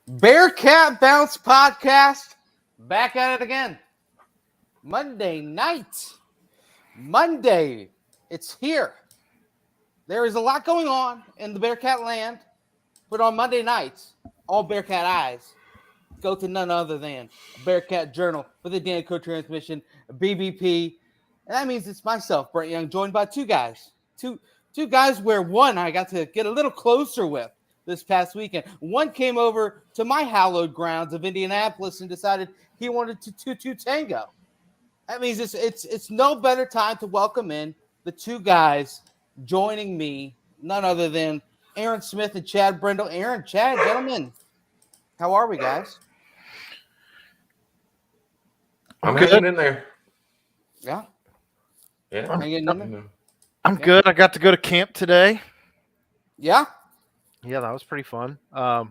Bearcat Bounce Podcast, back at it again. Monday night. Monday, it's here. There is a lot going on in the Bearcat land, but on Monday nights, all Bearcat eyes go to none other than Bearcat Journal with the Danco transmission, BBP. And that means it's myself, Bryant Young, joined by two guys. Two guys where one I got to get a little closer with this past weekend. One came over to my hallowed grounds of Indianapolis and decided he wanted to 2-2 tango. That means it's no better time to welcome in the two guys joining me, none other than Aaron Smith and Chad Brindle. Aaron, Chad, gentlemen, how are we, guys? I'm hanging in there. Yeah? Yeah. Hanging in there? I'm good. I got to go to camp today. Yeah? Yeah, that was pretty fun. Of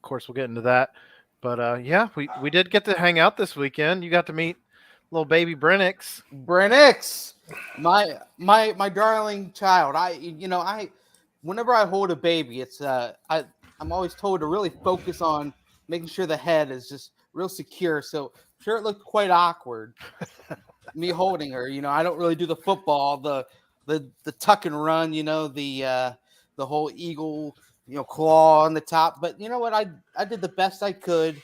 course, we'll get into that. But, yeah, we did get to hang out this weekend. You got to meet little baby Brennix. Brennix, my darling child. Whenever I hold a baby, I'm always told to really focus on making sure the head is just real secure. So I'm sure it looked quite awkward, me holding her. I don't really do the football, the tuck and run. The whole eagle, claw on the top. But you know what? I did the best I could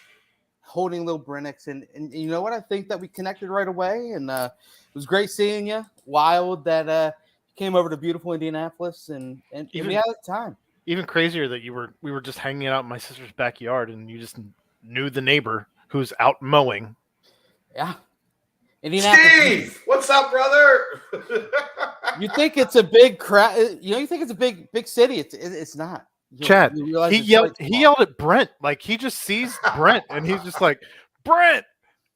holding little Brennix. And you know what? I think that we connected right away. And it was great seeing you. Wild that you came over to beautiful Indianapolis and we had a time. Even crazier that we were just hanging out in my sister's backyard and you just knew the neighbor who's out mowing. Yeah. Steve, what's up, brother? You think it's a big crowd? You think it's a big city? It's not. Chad, he yelled at Brent, like he just sees Brent and he's just like, Brent,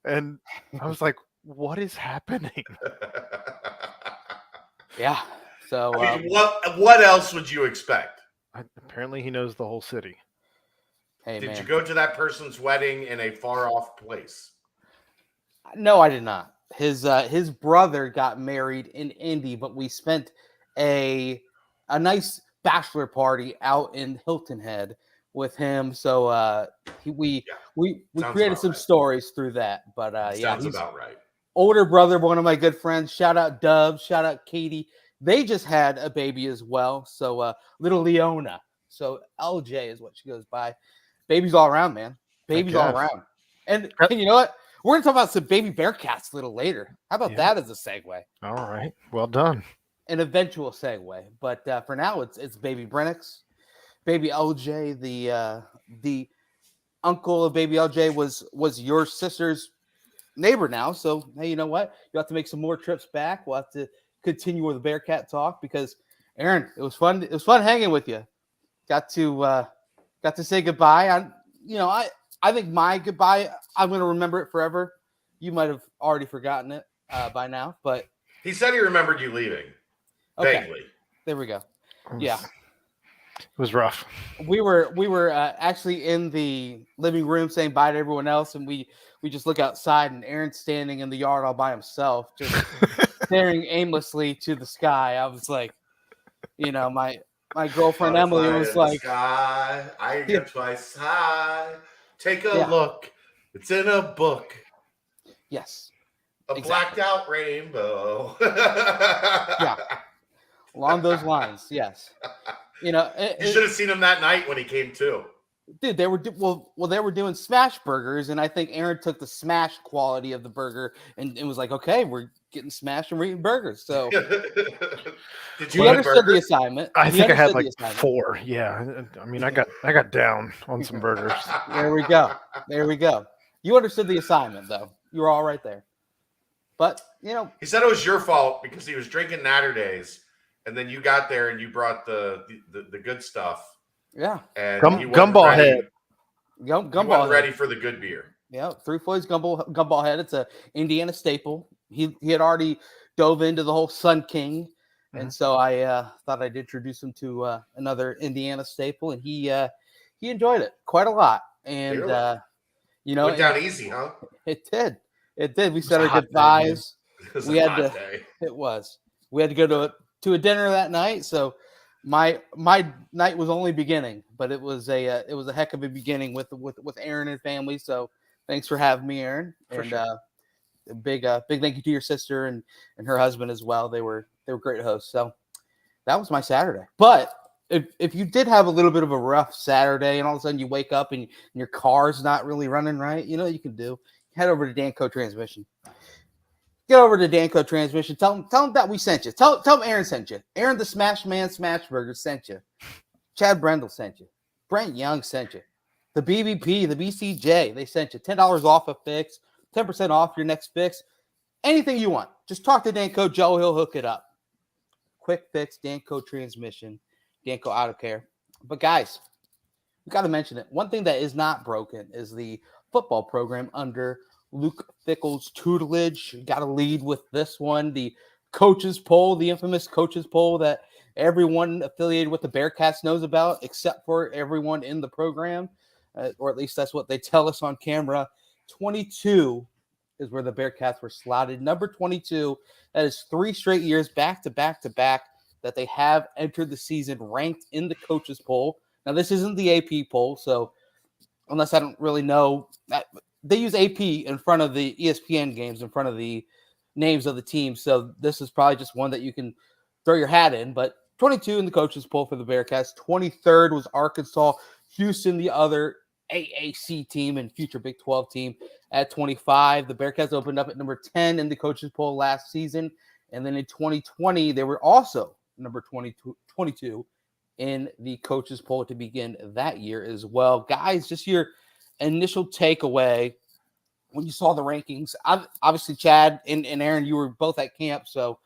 and I was like, what is happening? Yeah. So what else would you expect? Apparently, he knows the whole city. Hey, did man. you go to that person's wedding in a far off place? No, I did not. His brother got married in Indy, but we spent a nice bachelor party out in Hilton Head with him. So we created some stories through that. But sounds about right. Older brother, one of my good friends. Shout out Dub. Shout out Katie. They just had a baby as well. So little Leona. So LJ is what she goes by. Babies all around, man. Babies all around. And you know what? We're going to talk about some baby Bearcats a little later. How about that as a segue? All right. Well done. An eventual segue. But for now, it's baby Brennix. Baby LJ, the uncle of baby LJ was your sister's neighbor now. So, hey, you know what? You'll have to make some more trips back. We'll have to continue with the Bearcat talk because, Aaron, it was fun. It was fun hanging with you. Got to say goodbye. I think my goodbye, I'm going to remember it forever. You might have already forgotten it by now, but he said he remembered you leaving. Okay. Vaguely. There we go. Yeah. It was rough. We were actually in the living room saying bye to everyone else, and we just look outside, and Aaron's standing in the yard all by himself, just staring aimlessly to the sky. I was like, my girlfriend Emily was like, sky, I get twice high. Take a look. It's in a book. Yes. Blacked out rainbow. Yeah. Along those lines, yes. You should have seen him that night when he came to. Dude, they were doing smash burgers, and I think Aaron took the smash quality of the burger and was like, okay, we're getting smashed and we're eating burgers. So did you understood the assignment. I think I had like 4. Yeah. I mean, I got down on some burgers. There we go. You understood the assignment, though. You were all right there. But, he said it was your fault because he was drinking Natterdays, and then you got there and you brought the good stuff. Yeah. And Gumball head. Gumball head. Ready for the good beer. Yeah, Three Floyd's Gumball head. It's a Indiana staple. He had already dove into the whole Sun King, and so I thought I'd introduce him to another Indiana staple, and he enjoyed it quite a lot. And went down easy, huh? It did. We said our goodbyes. It was. We had to go to a dinner that night, so my night was only beginning, but it was a heck of a beginning with Aaron and family. So thanks for having me, Aaron. For and sure. a big thank you to your sister and her husband as well. They were great hosts. So that was my Saturday. But if you did have a little bit of a rough Saturday and all of a sudden you wake up and your car's not really running right, you know what you can do? Head over to Danco Transmission. Get over to Danco Transmission. Tell them that we sent you. Tell them Aaron sent you. Aaron the Smash Man Smashburger sent you. Chad Brendel sent you. Brent Young sent you. The BBP, the BCJ, they sent you $10 off a fix, 10% off your next fix. Anything you want. Just talk to Danco Joe. He'll hook it up. Quick fix, Danco Transmission, Danco Auto Care. But guys, we got to mention it. One thing that is not broken is the football program under Luke Fickell's tutelage. Got to lead with this one, the coaches poll, the infamous coaches poll that everyone affiliated with the Bearcats knows about, except for everyone in the program, or at least that's what they tell us on camera. 22 is where the Bearcats were slotted. Number 22, that is 3 straight years back to back to back that they have entered the season ranked in the coaches poll. Now, this isn't the AP poll, so unless I don't really know, they use AP in front of the ESPN games, in front of the names of the teams. So this is probably just one that you can throw your hat in. But 22 in the coaches poll for the Bearcats. 23rd was Arkansas. Houston, the other AAC team and future Big 12 team, at 25. The Bearcats opened up at number 10 in the coaches poll last season. And then in 2020, they were also number 22 in the coaches poll to begin that year as well. Guys, just your initial takeaway when you saw the rankings. Obviously, Chad and Aaron, you were both at camp. So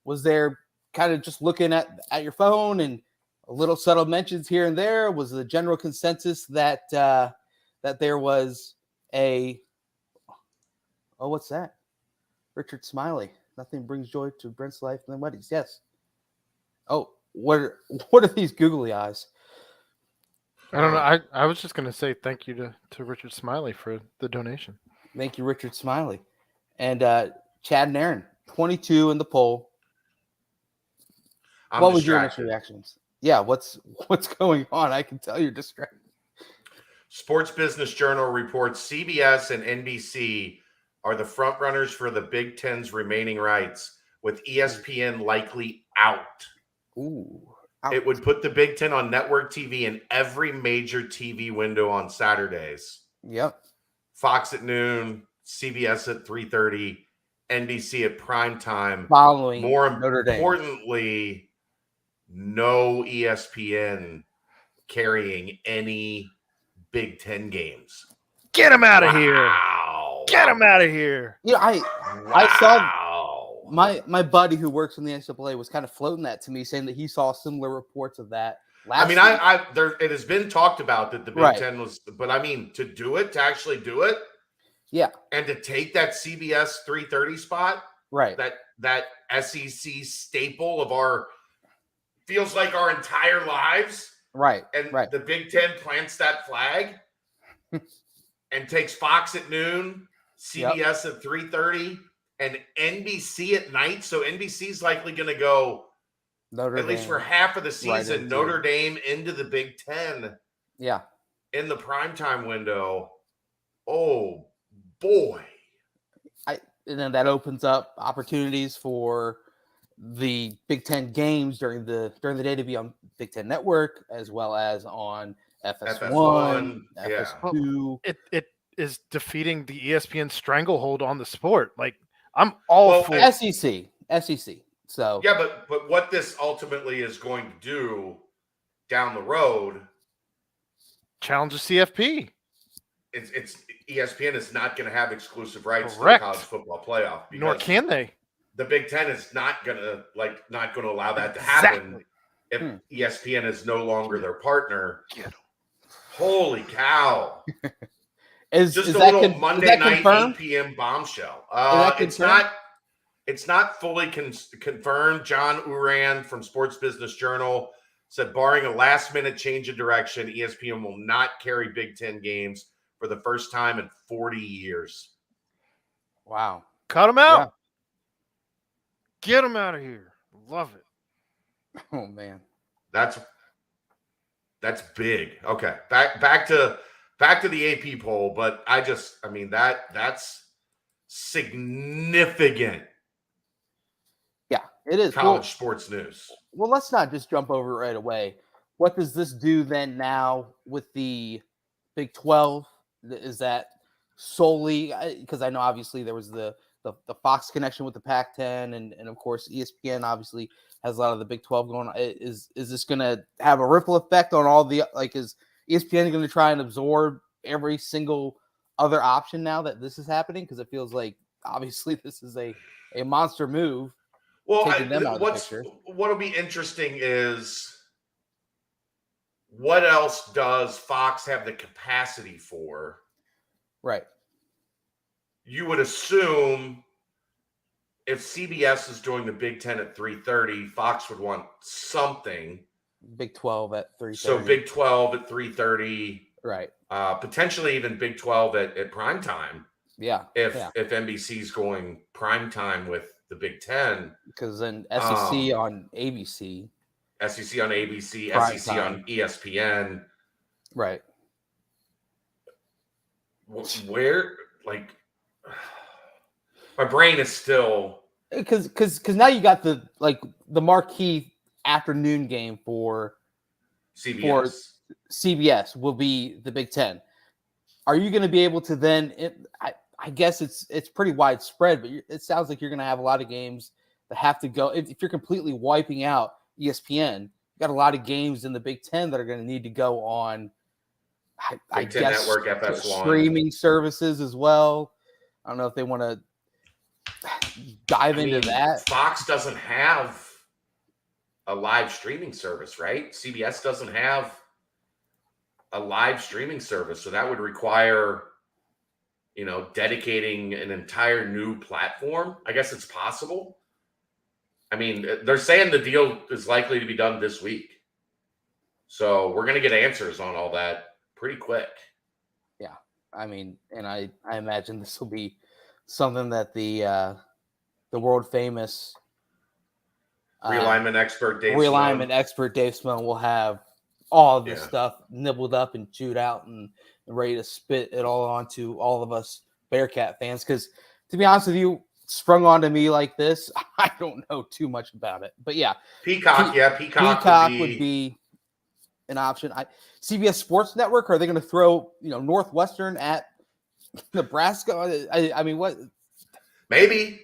was there kind of just looking at your phone and a little subtle mentions here and there? Was the general consensus that that there was what's that? Richard Smiley. Nothing brings joy to Brent's life than weddings. Yes. Oh, what are these googly eyes? I don't know. I was just going to say thank you to Richard Smiley for the donation. Thank you, Richard Smiley. And Chad and Aaron, 22 in the poll. What was your initial reactions? Yeah, what's going on? I can tell you're distracted. Sports Business Journal reports CBS and NBC are the front runners for the Big Ten's remaining rights, with ESPN likely out. Ooh. It would put the Big Ten on network TV in every major TV window on Saturdays. Yep. Fox at noon, CBS at 3:30, NBC at prime time. Following more Notre Dame. Importantly, no ESPN carrying any Big Ten games. Get him out of here! Get him out of here! Yeah, I saw my buddy who works in the NCAA was kind of floating that to me, saying that he saw similar reports of that. It has been talked about that the Big Ten was, but I mean, to actually do it, yeah, and to take that CBS 3:30 spot, right? That SEC staple of our feels like our entire lives, right? And right. The Big Ten plants that flag and takes Fox at noon, CBS at 3:30. And NBC at night, so NBC is likely going to go at least for half of the season. Right, Notre Dame into the Big Ten, in the primetime window. Oh boy! And then that opens up opportunities for the Big Ten games during the day to be on Big Ten Network as well as on FS1, FS2. It is defeating the ESPN stranglehold on the sport. Like, I'm all for SEC. So yeah, but what this ultimately is going to do down the road, challenge the CFP. It's ESPN is not going to have exclusive rights to the college football playoff. Nor can they. The Big Ten is not going to allow that to happen if ESPN is no longer their partner. Holy cow! Just a little Monday night confirmed? 8 p.m. bombshell. It's not fully confirmed. John Uran from Sports Business Journal said, barring a last-minute change of direction, ESPN will not carry Big Ten games for the first time in 40 years. Wow. Cut them out. Yeah. Get them out of here. Love it. Oh, man. That's big. Okay. Back to the AP poll, but that's significant. Yeah, it is. College sports news. Well, let's not just jump over it right away. What does this do then now with the Big 12? Is that solely because I know obviously there was the Fox connection with the Pac-10 and of course ESPN obviously has a lot of the Big 12 going on. Is this going to have a ripple effect on all the is ESPN going to try and absorb every single other option now that this is happening? Because it feels like obviously this is a monster move. Well, what'll be interesting is what else does Fox have the capacity for? Right. You would assume if CBS is doing the Big 10 at 3:30, Fox would want something. Big 12 at 3:30. So Big 12 at 3:30. Right. Potentially even Big 12 at prime time. Yeah. If NBC's going prime time with the Big 10. Because then SEC on ABC. SEC on ABC, prime SEC time. on ESPN. Right. Where, my brain is still because now you got the marquee afternoon game for CBS will be the Big 10. Are you going to be able to then? I guess it's pretty widespread, but it sounds like you're going to have a lot of games that have to go. If you're completely wiping out ESPN, you got a lot of games in the Big 10 that are going to need to go on. I guess Network, FS1. Streaming services as well. I don't know if they want to dive into that. Fox doesn't have a live streaming service, right? CBS doesn't have a live streaming service, so that would require, dedicating an entire new platform. I guess it's possible. I mean, they're saying the deal is likely to be done this week, so we're going to get answers on all that pretty quick. Yeah, I mean, and I imagine this will be something that the world famous realignment expert Dave Smone will have all of this stuff nibbled up and chewed out and ready to spit it all onto all of us Bearcat fans. Because to be honest with you, sprung onto me like this, I don't know too much about it. But yeah, Peacock would be an option. CBS Sports Network, are they going to throw Northwestern at Nebraska? I mean, what? Maybe.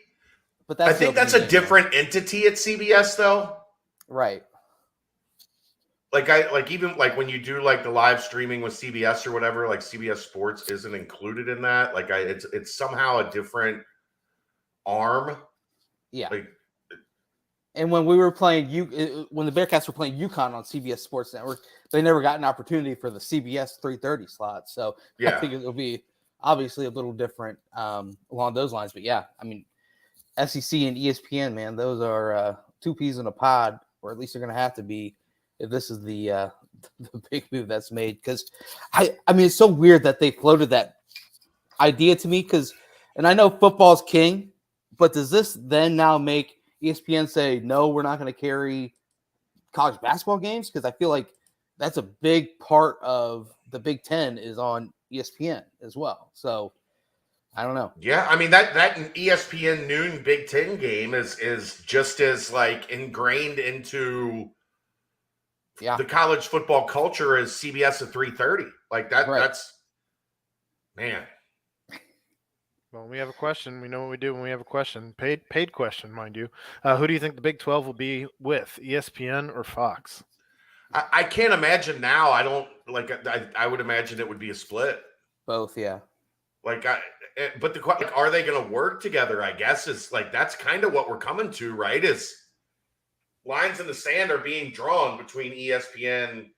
But I think that's a different entity at CBS, though. Right. Even when you do the live streaming with CBS or whatever, CBS Sports isn't included in that. It's somehow a different arm. Yeah. And when we were playing when the Bearcats were playing UConn on CBS Sports Network, they never got an opportunity for the CBS 3:30 slot. So I think it'll be obviously a little different along those lines. But yeah, I mean, SEC and ESPN, man, those are two peas in a pod, or at least they're going to have to be if this is the big move that's made. Because I mean, it's so weird that they floated that idea to me. And I know football's king, but does this then now make ESPN say, no, we're not going to carry college basketball games? Because I feel like that's a big part of the Big 10 is on ESPN as well. So I don't know. Yeah, I mean, that ESPN noon Big 10 game is just as ingrained into the college football culture as CBS at 3:30. That's man. Well, we have a question. We know what we do when we have a question. Paid question, mind you. Who do you think the Big 12 will be with, ESPN or Fox? I can't imagine now. I don't I would imagine it would be a split. Both, yeah. But are they going to work together? I guess is that's kind of what we're coming to, right? Is lines in the sand are being drawn between ESPN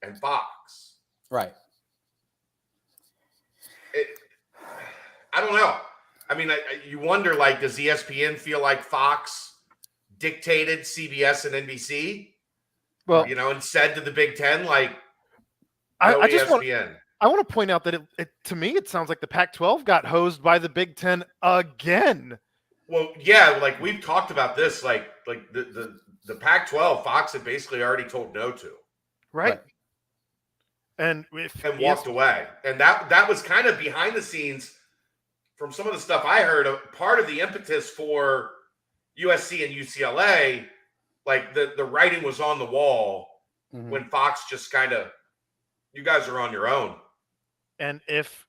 and Fox, right? I don't know. I mean, you wonder, does ESPN feel like Fox dictated CBS and NBC? Well, and said to the Big 10, I just ESPN. I want to point out that to me, it sounds like the Pac-12 got hosed by the Big 10 again. Well, yeah, we've talked about this, the the Pac-12, Fox had basically already told no to. Right. And walked away. And that was kind of behind the scenes from some of the stuff I heard. Part of the impetus for USC and UCLA, like the writing was on the wall when Fox just kind of, you guys are on your own. And if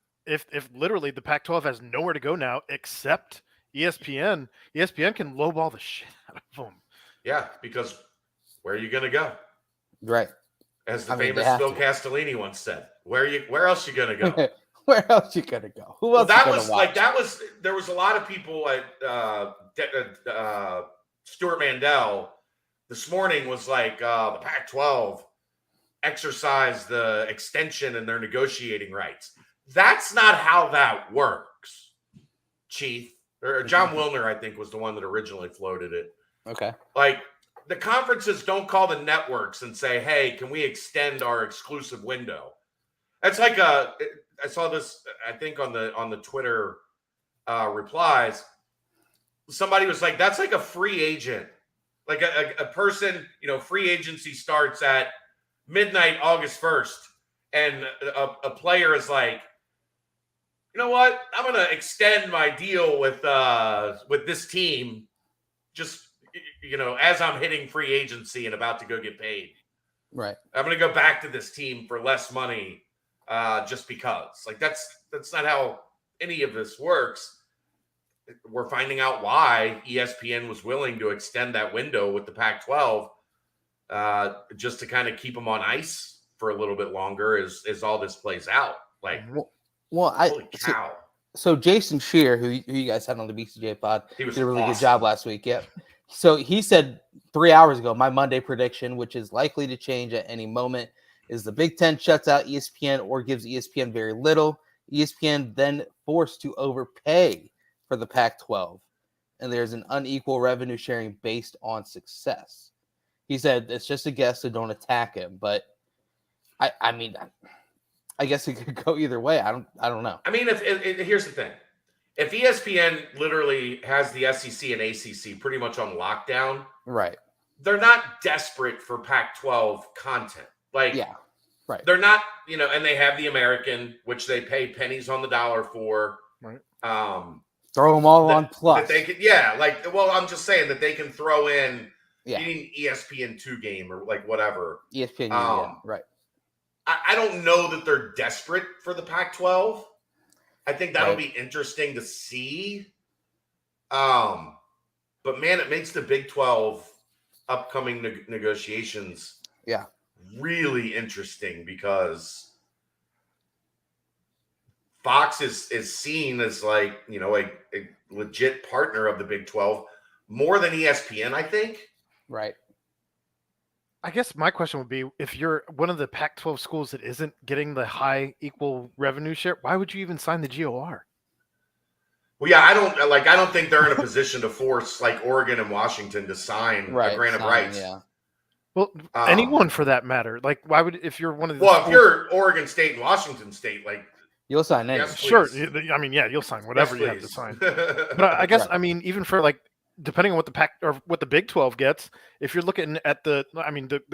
literally the Pac-12 has nowhere to go now except ESPN can lowball the shit out of them. Yeah, because where are you going to go? Right. As the famous Bill Castellini once said, where else you going to go? Where else you going to go? Who else? There was a lot of people like Stuart Mandel this morning was like the Pac-12 exercised the extension in their negotiating rights. That's not how that works, Chief. Or John Wilner, I think, was the one that originally floated it. Okay. Like, the conferences don't call the networks and say, hey, can we extend our exclusive window? That's like I saw this, I think, on the Twitter replies. Somebody was like, that's like a free agent. Like a person, free agency starts at midnight, August 1st. And a player is like, you know what? I'm going to extend my deal with this team just, as I'm hitting free agency and about to go get paid. Right. I'm going to go back to this team for less money just because. Like, that's not how any of this works. We're finding out why ESPN was willing to extend that window with the Pac-12 just to kind of keep them on ice for a little bit longer as all this plays out. Like, holy cow. So Jason Shear, who you guys had on the BCJ pod, did a really good job last week. Yep. So he said 3 hours ago, my Monday prediction, which is likely to change at any moment, is the Big Ten shuts out ESPN or gives ESPN very little. ESPN then forced to overpay for the Pac-12, and there's an unequal revenue sharing based on success. He said it's just a guess, so don't attack him. But I mean, I guess it could go either way. I don't know. I mean, if here's the thing. If ESPN literally has the SEC and ACC pretty much on lockdown, right? They're not desperate for Pac-12 content. Like, yeah, right. They're not, and they have the American, which they pay pennies on the dollar for. Right. Throw them all on plus. I'm just saying that they can throw in any ESPN2 game or like whatever. ESPN, right. I don't know that they're desperate for the Pac-12. I think that'll be interesting to see. But man, it makes the Big 12 upcoming negotiations really interesting because Fox is seen as like, a legit partner of the Big 12 more than ESPN, I think. Right. I guess my question would be, if you're one of the Pac-12 schools that isn't getting the high equal revenue share, why would you even sign the GOR? Well, yeah, I don't think they're in a position to force like Oregon and Washington to sign a grant of rights. Yeah. Well, anyone for that matter. Like, why would, if you're one of the if you're Oregon State and Washington State, like, you'll sign anything. Yes, sure. I mean, you'll sign whatever you have to sign. But I guess, I mean, even for like, depending on what the Big 12 gets, if you're looking at the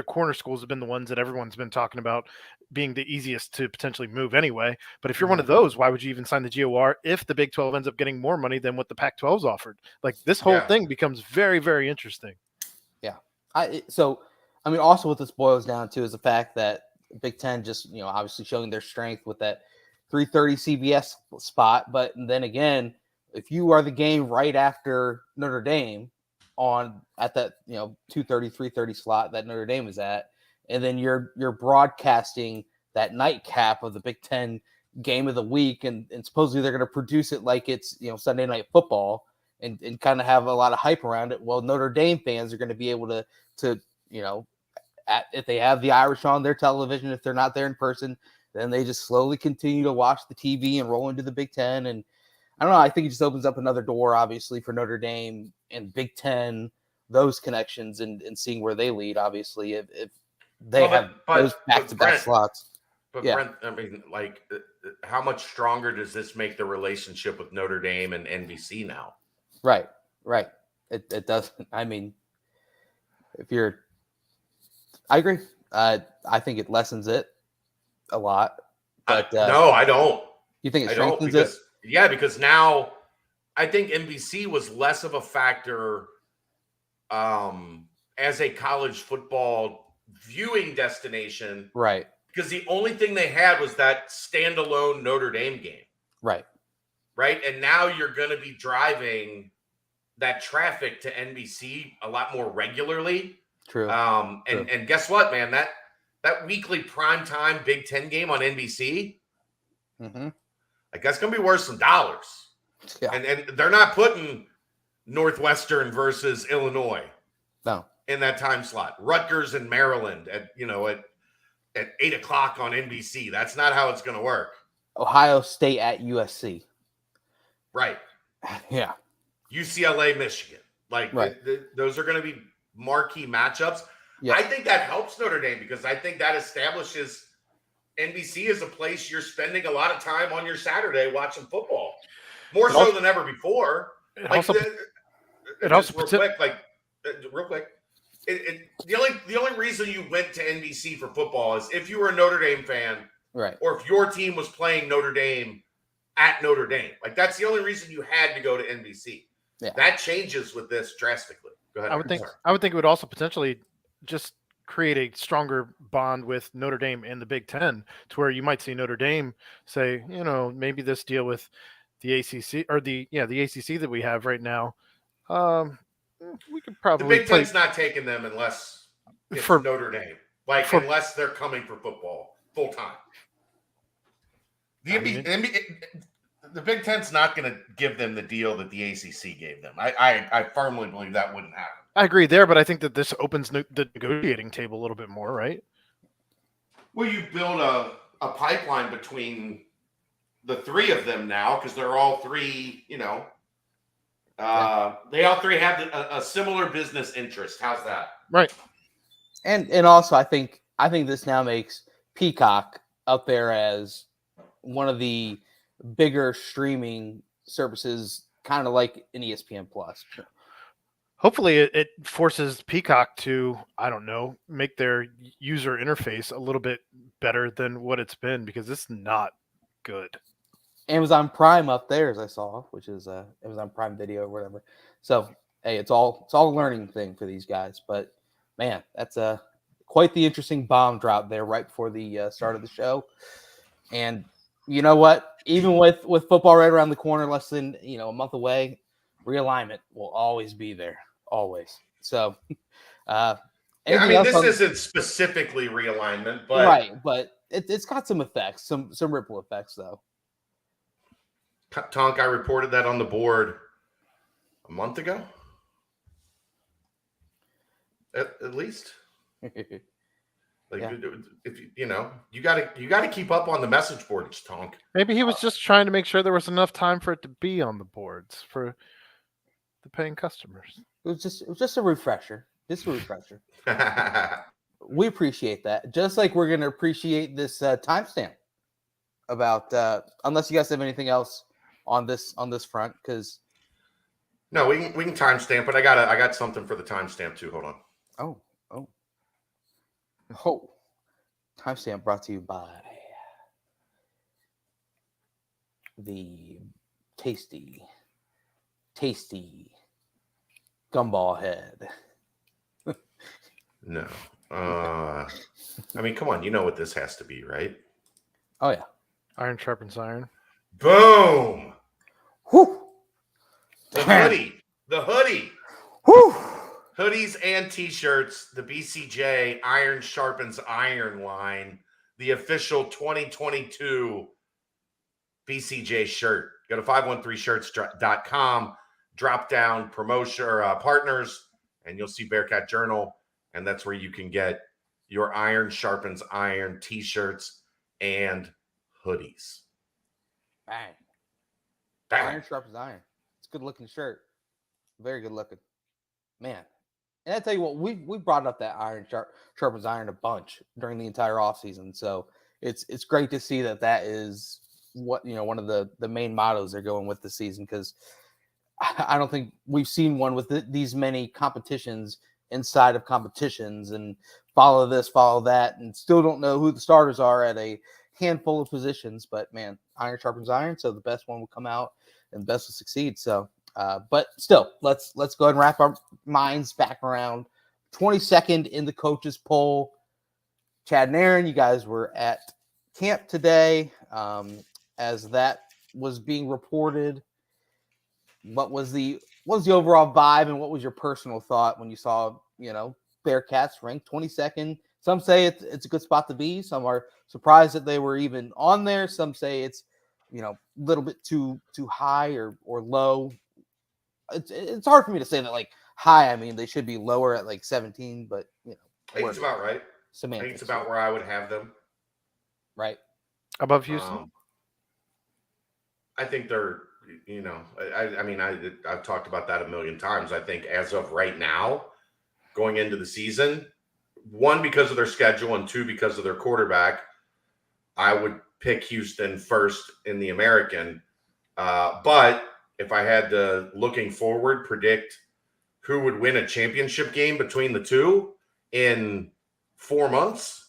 corner schools have been the ones that everyone's been talking about being the easiest to potentially move anyway. But if you're one of those, why would you even sign the GOR if the Big 12 ends up getting more money than what the Pac-12's offered? Like, this whole thing becomes very, very interesting. Yeah. Also what this boils down to is the fact that Big Ten just, obviously showing their strength with that 3:30 CBS spot. But then again, if you are the game right after Notre Dame at that 2:30, 3:30 slot that Notre Dame is at, and then you're broadcasting that nightcap of the Big Ten game of the week, and supposedly they're going to produce it like it's Sunday Night Football and kind of have a lot of hype around it. Well, Notre Dame fans are going to be able to if they have the Irish on their television, if they're not there in person, then they just slowly continue to watch the TV and roll into the Big Ten. And I don't know. I think it just opens up another door, obviously, for Notre Dame and Big Ten, those connections and seeing where they lead, obviously, if they have those back-to-back slots. But Brent, I mean, like, how much stronger does this make the relationship with Notre Dame and NBC now? Right. It doesn't. I mean, I agree. I think it lessens it a lot. But no, I don't. You think it strengthens it? Yeah, because now I think NBC was less of a factor as a college football viewing destination. Right. Because the only thing they had was that standalone Notre Dame game. Right. Right. And now you're going to be driving that traffic to NBC a lot more regularly. True. And guess what, man? That weekly primetime Big Ten game on NBC, like that's going to be worth some dollars. Yeah. And they're not putting Northwestern versus Illinois in that time slot. Rutgers and Maryland at 8 o'clock on NBC. That's not how it's going to work. Ohio State at USC. Right. Yeah. UCLA, Michigan. Like those are going to be marquee matchups. Yeah. I think that helps Notre Dame because I think that establishes NBC as a place you're spending a lot of time on your Saturday watching football. More so than ever before. Real quick. The only reason you went to NBC for football is if you were a Notre Dame fan, right? Or if your team was playing Notre Dame at Notre Dame. Like that's the only reason you had to go to NBC. Yeah. That changes with this drastically. Go ahead. I would think it would also potentially just create a stronger bond with Notre Dame and the Big Ten, to where you might see Notre Dame say, maybe this deal with the ACC or the ACC that we have right now. We could probably the Big Ten's not taking them unless it's for Notre Dame, unless they're coming for football full time. The Big Ten's not going to give them the deal that the ACC gave them. I firmly believe that wouldn't happen. I agree there, but I think that this opens the negotiating table a little bit more, right? Well, you build a pipeline between the three of them now because they're all three, they all three have a similar business interest. How's that? Right. And also, I think this now makes Peacock up there as one of the bigger streaming services, kind of like an ESPN Plus. Hopefully it forces Peacock to, I don't know, make their user interface a little bit better than what it's been, because it's not good. Amazon Prime up there, as I saw, which is Amazon Prime Video or whatever. So, hey, it's all a learning thing for these guys. But, man, that's quite the interesting bomb drop there right before the start of the show. And you know what? Even with football right around the corner, less than a month away, realignment will always be there. Always. So, this isn't specifically realignment, but right. But it's got some effects, some ripple effects, though. Tonk, I reported that on the board a month ago, at least. If you got to keep up on the message boards, Tonk. Maybe he was just trying to make sure there was enough time for it to be on the boards for the paying customers. It was just a refresher. We appreciate that. Just like we're going to appreciate this timestamp about unless you guys have anything else on this front, because no, we can timestamp, but I got something for the timestamp too. Hold on. Oh. Timestamp brought to you by the tasty Gumball Head. No. Come on. You know what this has to be, right? Oh, yeah. Iron sharpens iron. Boom. Whew. The hoodie. Whew. Hoodies and T-shirts, the BCJ Iron Sharpens Iron line, the official 2022 BCJ shirt. Go to 513shirts.com, drop down promotion or partners, and you'll see Bearcat Journal, and that's where you can get your Iron Sharpens Iron T-shirts and hoodies. Bang. Bang. Iron Sharpens Iron. It's a good-looking shirt. Very good looking. Man. And I tell you what, we brought up that Iron Sharpens Iron a bunch during the entire offseason. So it's great to see that is what one of the main mottos they're going with this season, because I don't think we've seen one with these many competitions inside of competitions and follow this, follow that, and still don't know who the starters are at a handful of positions. But man, iron sharpens iron, so the best one will come out and the best will succeed. So, but still, let's go ahead and wrap our minds back around 22nd in the coaches poll. Chad and Aaron, you guys were at camp today. As that was being reported, what was the overall vibe, and what was your personal thought when you saw, Bearcats ranked 22nd? Some say it's a good spot to be. Some are surprised that they were even on there. Some say it's, a little bit too high or low. It's hard for me to say that, like, high. I mean, they should be lower at like 17, but I think it's about right. Semantics. I think it's about where I would have them. Right. Above Houston? I think they're, I've talked about that a million times. I think as of right now, going into the season, one, because of their schedule, and two, because of their quarterback, I would pick Houston first in the American. But if I had to, looking forward, predict who would win a championship game between the two in 4 months,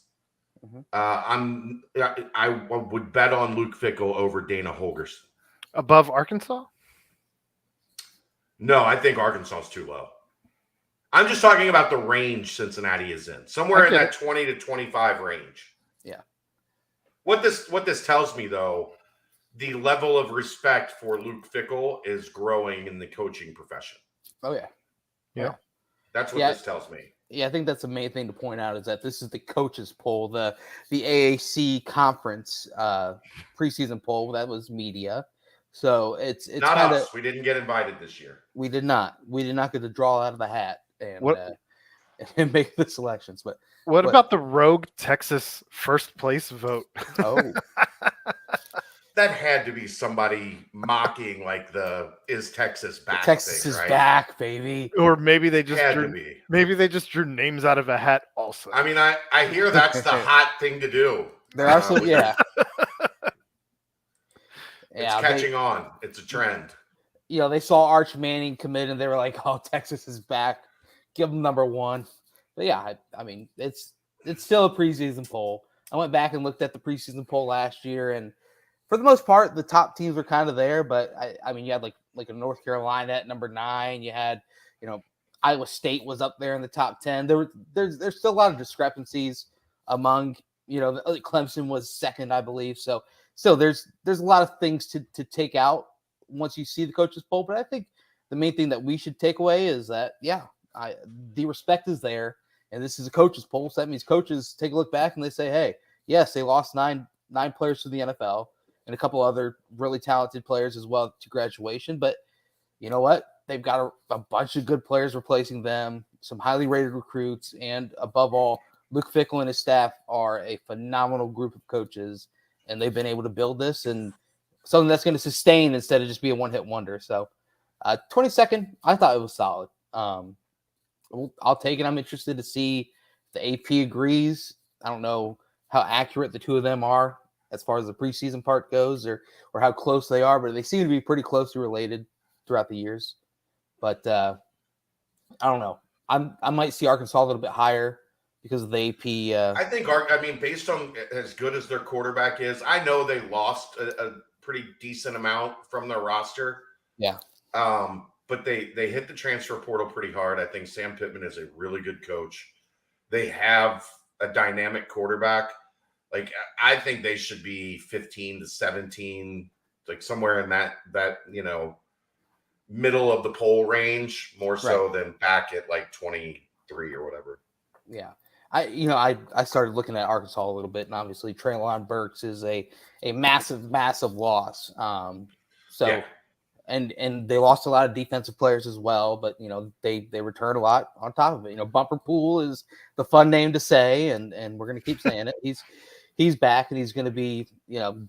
I would bet on Luke Fickell over Dana Holgorsen. Above Arkansas? No, I think Arkansas is too low. I'm just talking about the range Cincinnati is in. Somewhere in that 20 to 25 range. Yeah. What this tells me, though, the level of respect for Luke Fickell is growing in the coaching profession. Oh, yeah. Yeah. That's what this tells me. Yeah, I think that's the main thing to point out, is that this is the coaches poll, the AAC conference preseason poll. That was media. So it's not us. We didn't get invited this year. We did not. We did not get to draw out of the hat and make the selections. But what about the rogue Texas first place vote? Oh, that had to be somebody mocking like "Is Texas back?" Texas thing, is right? back, baby. Or maybe they just drew names out of a hat. Also, I mean, I hear that's the hot thing to do. There are some, yeah. It's catching on. It's a trend. They saw Arch Manning commit, and they were like, "Oh, Texas is back. Give them number one." But yeah, I mean, it's still a preseason poll. I went back and looked at the preseason poll last year, and for the most part, the top teams were kind of there. But I mean, you had like a North Carolina at number 9. You had, Iowa State was up there in the top 10. There's still a lot of discrepancies among, Clemson was second, I believe. So still, there's a lot of things to take out once you see the coaches poll. But I think the main thing that we should take away is that, the respect is there, and this is a coaches poll. So that means coaches take a look back and they say, hey, yes, they lost nine players to the NFL and a couple other really talented players as well to graduation. But you know what? They've got a bunch of good players replacing them, some highly rated recruits, and above all, Luke Fickell and his staff are a phenomenal group of coaches, and they've been able to build this and something that's going to sustain instead of just be a one-hit wonder. So 22nd, I thought it was solid. I'll take it. I'm interested to see if the AP agrees. I don't know how accurate the two of them are as far as the preseason part goes, or how close they are, but they seem to be pretty closely related throughout the years. But I don't know. I might see Arkansas a little bit higher because of the AP. I think, based on as good as their quarterback is, I know they lost a pretty decent amount from their roster. Yeah. But they hit the transfer portal pretty hard. I think Sam Pittman is a really good coach. They have a dynamic quarterback. Like, I think they should be 15 to 17, like somewhere in that middle of the poll range, more so than back at like 23 or whatever. Yeah. I started looking at Arkansas a little bit, and obviously Treylon Burks is a massive, massive loss. And they lost a lot of defensive players as well, but they return a lot on top of it. Bumper Pool is the fun name to say, and we're gonna keep saying it. He's back, and he's gonna be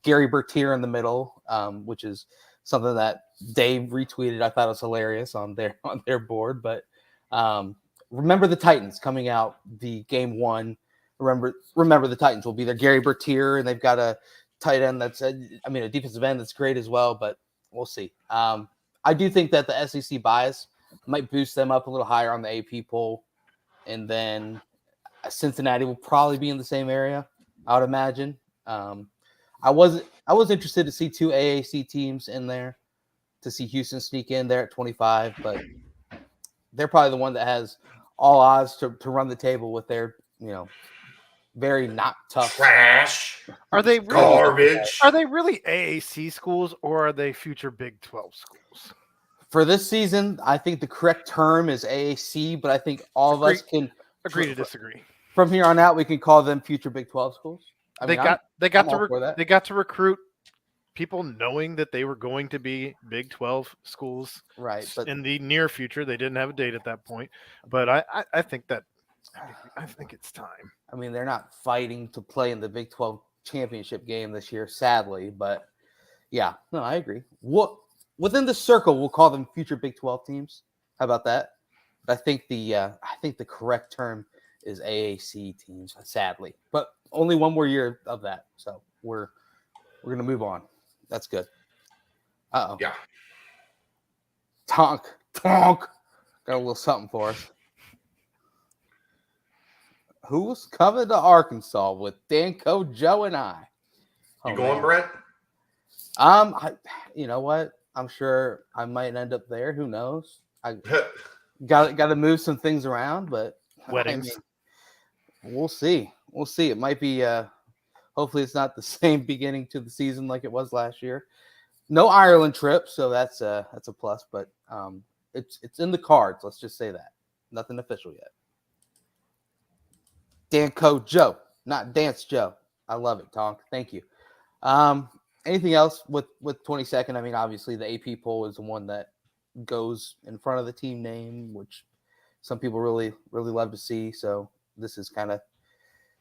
Gary Bertier in the middle, which is something that Dave retweeted. I thought it was hilarious on their board. But remember the Titans coming out the game 1. Remember the Titans will be there. Gary Bertier, and they've got a tight end that's a defensive end that's great as well, but we'll see. I do think that the SEC bias might boost them up a little higher on the AP poll. and then Cincinnati will probably be in the same area, I would imagine. I was interested to see 2 AAC teams in there, to see Houston sneak in there at 25, but they're probably the one that has all odds to run the table with their, very not tough trash. Are they really, garbage? Are they really AAC schools, or are they future Big 12 schools? For this season, I think the correct term is AAC, but I think all of us can agree to disagree. From here on out, we can call them future Big 12 schools. They got to recruit people knowing that they were going to be Big 12 schools. Right. But in the near future, they didn't have a date at that point. But I think it's time. I mean, they're not fighting to play in the Big 12 championship game this year, sadly. But yeah, no, I agree. Within the circle, we'll call them future Big 12 teams. How about that? But I think the correct term is AAC teams, sadly. But only one more year of that, so we're gonna move on. That's good. Uh-oh. Yeah. Tonk. Got a little something for us. Who's coming to Arkansas with Danco, Joe, and I? You going, Brent? You know what? I'm sure I might end up there. Who knows? I got to move some things around, but weddings. We'll see. We'll see. It might be. Hopefully, it's not the same beginning to the season like it was last year. No Ireland trip, so that's a plus. But it's in the cards. Let's just say that. Nothing official yet. Danco Joe, not Dance Joe. I love it, Tonk. Thank you. Anything else with 22nd? I mean, obviously the AP poll is the one that goes in front of the team name, which some people really, really love to see. So this is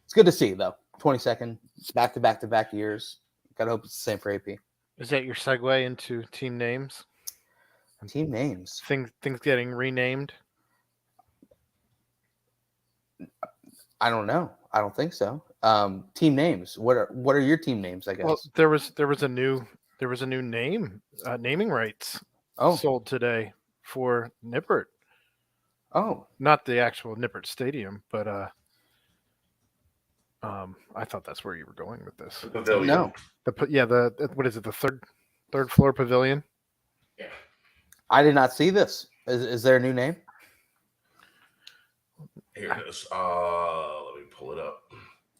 it's good to see though. 22nd, back-to-back years. Gotta hope it's the same for AP. Is that your segue into team names? Team names. Things getting renamed? I don't know. I don't think so. Team names. What are your team names? I guess. Well, there was a new name, naming rights sold today for Nippert. Oh, not the actual Nippert Stadium, but I thought that's where you were going with this. Pavilion. No. The what is it? The third floor pavilion. Yeah. I did not see this. Is there a new name? Here it is. Let me pull it up.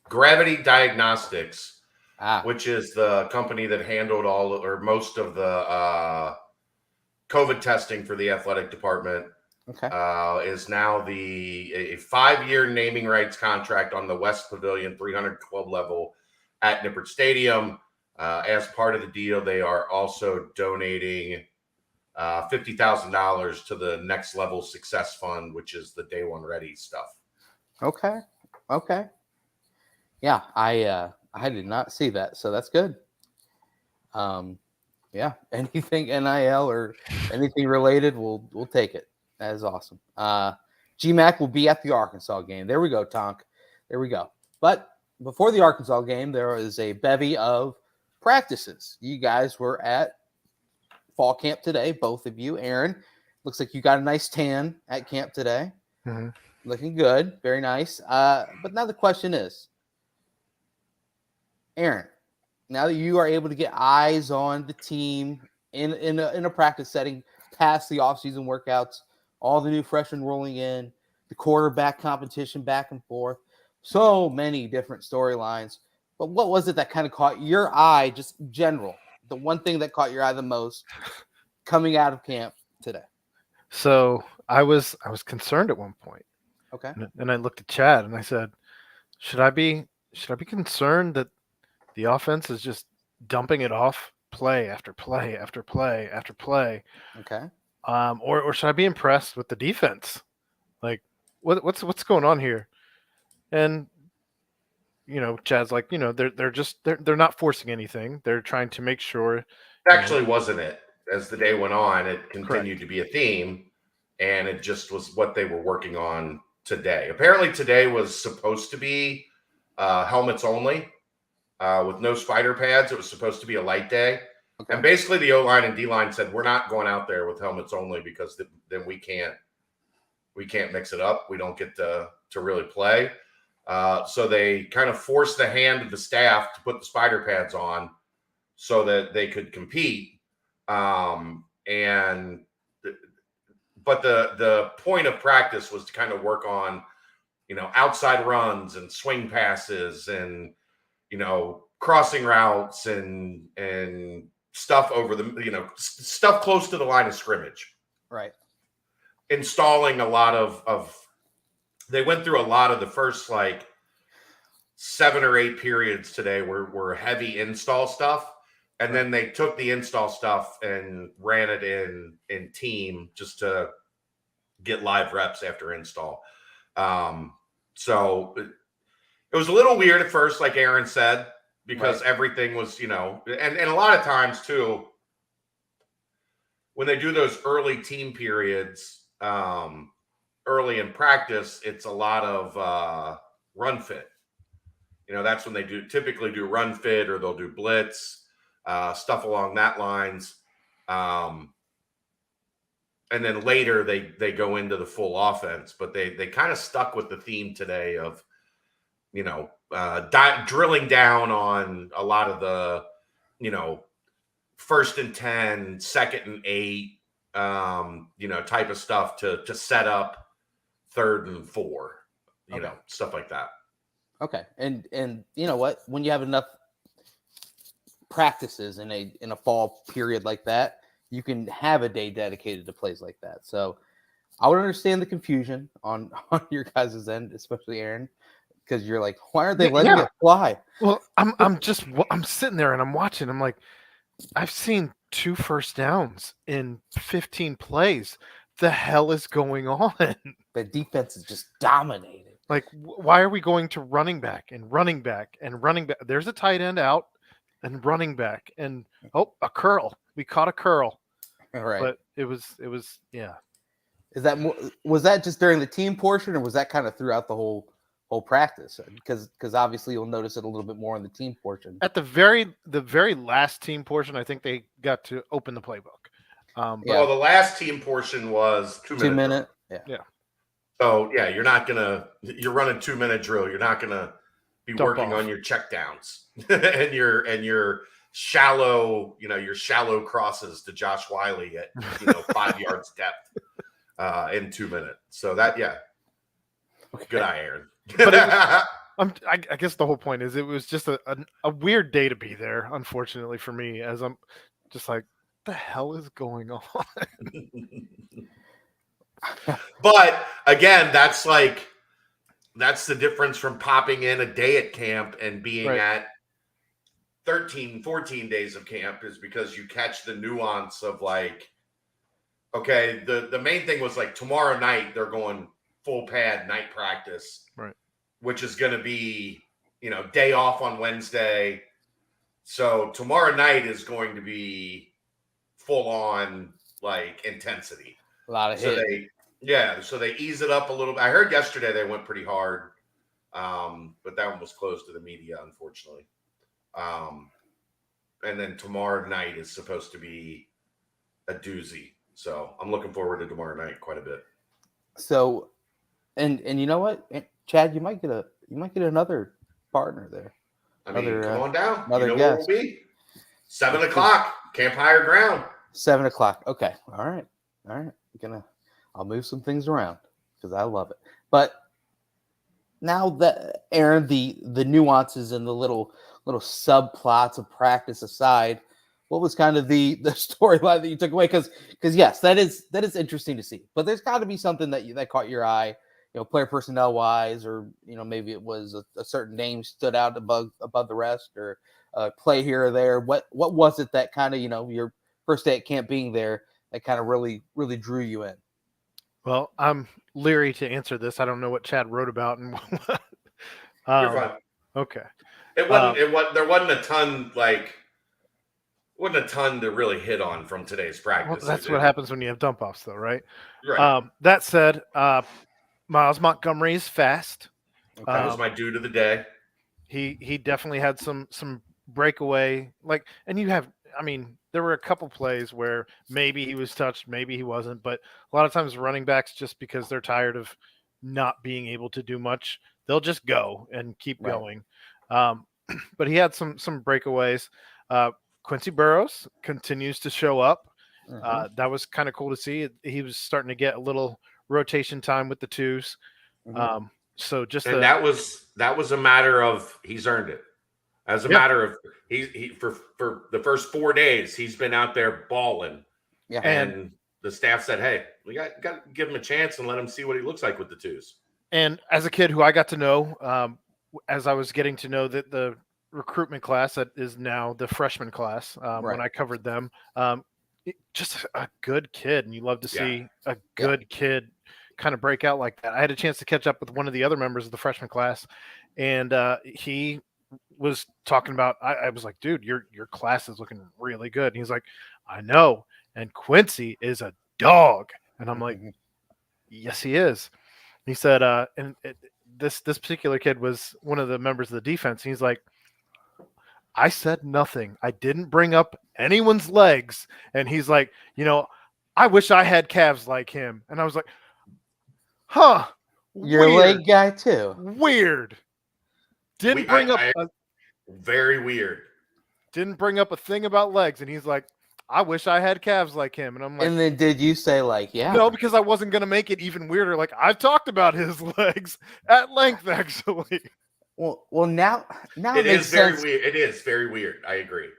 Gravity Diagnostics, which is the company that handled most of the COVID testing for the athletic department. Okay. Is now a 5-year naming rights contract on the West Pavilion 300 club level at Nippert Stadium. As part of the deal, they are also donating $50,000 to the Next Level Success Fund, which is the Day One Ready stuff. Okay. Yeah, I did not see that, so that's good. Yeah, anything NIL or anything related, we'll take it. That is awesome. GMAC will be at the Arkansas game. There we go, Tonk. There we go. But before the Arkansas game, there is a bevy of practices. You guys were at fall camp today, both of you. Aaron, looks like you got a nice tan at camp today. Mm-hmm. Looking good. Very nice. But now the question is, Aaron, now that you are able to get eyes on the team in a practice setting, past the offseason workouts, all the new freshmen rolling in, the quarterback competition back and forth, so many different storylines. But what was it that kind of caught your eye, just in general? The one thing that caught your eye the most coming out of camp today? So I was concerned at one point. Okay. And I looked at Chad and I said, should I be concerned that the offense is just dumping it off play after play after play after play? Okay. Or should I be impressed with the defense? Like, what's going on here? And Chad's like, they're not forcing anything. They're trying to make sure. It actually wasn't it. As the day went on, it continued to be a theme, and it just was what they were working on today. Apparently today was supposed to be helmets only with no spider pads. It was supposed to be a light day. Okay. And basically the O-line and D-line said, we're not going out there with helmets only because then we can't we can't mix it up. We don't get to really play. So they kind of forced the hand of the staff to put the spider pads on so that they could compete. But the point of practice was to kind of work on, outside runs and swing passes and, crossing routes and stuff over the, stuff close to the line of scrimmage. Right. Installing a lot of they went through a lot of the first 7 or 8 periods today were heavy install stuff. And then they took the install stuff and ran it in team just to get live reps after install. So it was a little weird at first, like Aaron said, because everything was, and a lot of times too, when they do those early team periods, early in practice, it's a lot of run fit. That's when they typically do run fit, or they'll do blitz, stuff along that lines. And then later they go into the full offense, but they kind of stuck with the theme today of, drilling down on a lot of the, 1st and 10, 2nd and 8, type of stuff to set up 3rd and 4, stuff like that. Okay. And you know what? When you have enough practices in a fall period like that, you can have a day dedicated to plays like that. So I would understand the confusion on your guys' end, especially Aaron, because you're like, why aren't they letting it fly? Well, I'm sitting there and I'm watching. I'm like, I've seen 2 first downs in 15 plays. The hell is going on? The defense is just dominated. Like, why are we going to running back and running back and running back? There's a tight end out and running back, and a curl. We caught a curl. All right. But it was yeah. Was that just during the team portion, or was that kind of throughout the whole practice? Because obviously you'll notice it a little bit more in the team portion. At the very last team portion, I think they got to open the playbook. Well, the last team portion was 2 minutes. 2 minute. Yeah. So yeah, you're running 2-minute drill. You're not gonna be working on your check downs and your shallow, your shallow crosses to Josh Wiley at 5 yards depth in 2 minutes. So that okay. Good eye, Aaron. But I guess the whole point is it was just a weird day to be there, unfortunately for me, as I'm just like, the hell is going on? But again, that's the difference from popping in a day at camp and being at 13, 14 days of camp, is because you catch the nuance of okay, the main thing was tomorrow night they're going full pad night practice, right? Which is going to be, day off on Wednesday. So tomorrow night is going to be full on intensity. A lot of hit. So they ease it up a little bit. I heard yesterday they went pretty hard, but that one was closed to the media, unfortunately. And then tomorrow night is supposed to be a doozy. So I'm looking forward to tomorrow night quite a bit. So, and you know what, Chad, you might get another partner there. I mean, come on down. Another you know guest. Where we'll be? 7 o'clock. Camp Higher Ground. 7 o'clock. Okay. All right. I'll move some things around because I love it. But now that, Aaron, the nuances and the little subplots of practice aside, what was kind of the storyline that you took away? Because yes, that is interesting to see. But there's got to be something that caught your eye, player personnel wise, or maybe it was a certain name stood out above the rest, or play here or there. What was it that kind of your first day at camp being there that kind of really drew you in? Well, I'm leery to answer this. I don't know what Chad wrote about and You're fine. Okay. There wasn't a ton wasn't a ton to really hit on from today's practice. Well, that's what happens when you have dump offs, though, right? Right. That said, Myles Montgomery is fast. Okay. That was my dude of the day. He definitely had some breakaway, and you have, there were a couple plays where maybe he was touched, maybe he wasn't, but a lot of times running backs, just because they're tired of not being able to do much, they'll just go and keep going. But he had some breakaways. Quincy Burroughs continues to show up. That was kind of cool to see. He was starting to get a little rotation time with the twos. So just that was a matter of he's earned it. As a matter of he for the first 4 days he's been out there balling. Yeah. And the staff said, "Hey, we got to give him a chance and let him see what he looks like with the twos." And as a kid who I got to know, as I was getting to know the recruitment class that is now the freshman class, when I covered them, just a good kid, and you love to see a good kid kind of break out like that. I had a chance to catch up with one of the other members of the freshman class, and he was talking about, I was like, dude, your class is looking really good. And he's like, I know. And Quincy is a dog. And I'm like, yes, he is. He said, this particular kid was one of the members of the defense. And he's like, I said nothing. I didn't bring up anyone's legs. And he's like, I wish I had calves like him. And I was like, huh. You're a leg guy too. Weird. Very weird. Didn't bring up a thing about legs. And he's like, I wish I had calves like him. And I'm like, and then did you say no, because I wasn't going to make it even weirder. Like, I've talked about his legs at length, actually. Well, now it is very weird. It is very weird. I agree.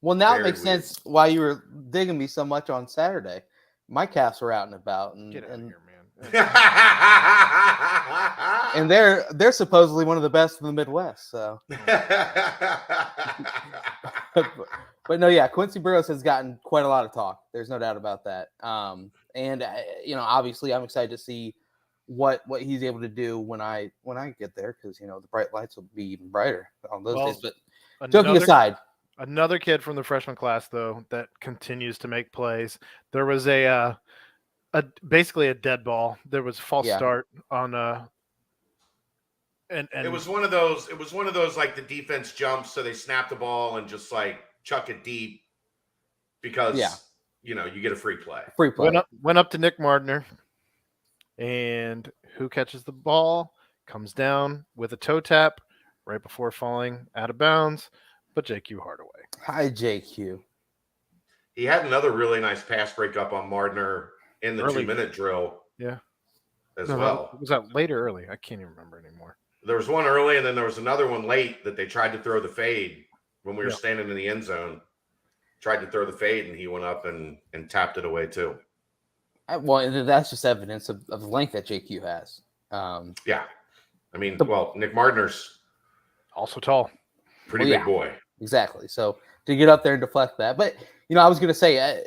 Well, now it makes sense why you were digging me so much on Saturday. My calves were out and about, and get out of here, man. And they're supposedly one of the best in the Midwest. So, but no, Quincy Burroughs has gotten quite a lot of talk. There's no doubt about that. And obviously, I'm excited to see what he's able to do when I get there, because the bright lights will be even brighter on those days. But joking aside, another kid from the freshman class though that continues to make plays. There was basically a dead ball. There was a false start on and it was one of those. It was one of those like the defense jumps, so they snap the ball and just like chuck it deep because you get a free play. Went up to Nick Mardner, and who catches the ball? Comes down with a toe tap right before falling out of bounds, but JQ Hardaway. Hi, JQ. He had another really nice pass breakup on Mardner in the 2-minute drill. Yeah. As well. Was that late or early? I can't even remember anymore. There was one early, and then there was another one late that they tried to throw the fade when we were standing in the end zone. Tried to throw the fade, and he went up and tapped it away too. Well, that's just evidence of the length that JQ has. I mean, Nick Mardner's also tall. Pretty big boy. Exactly. So to get up there and deflect that. But, I was going to say,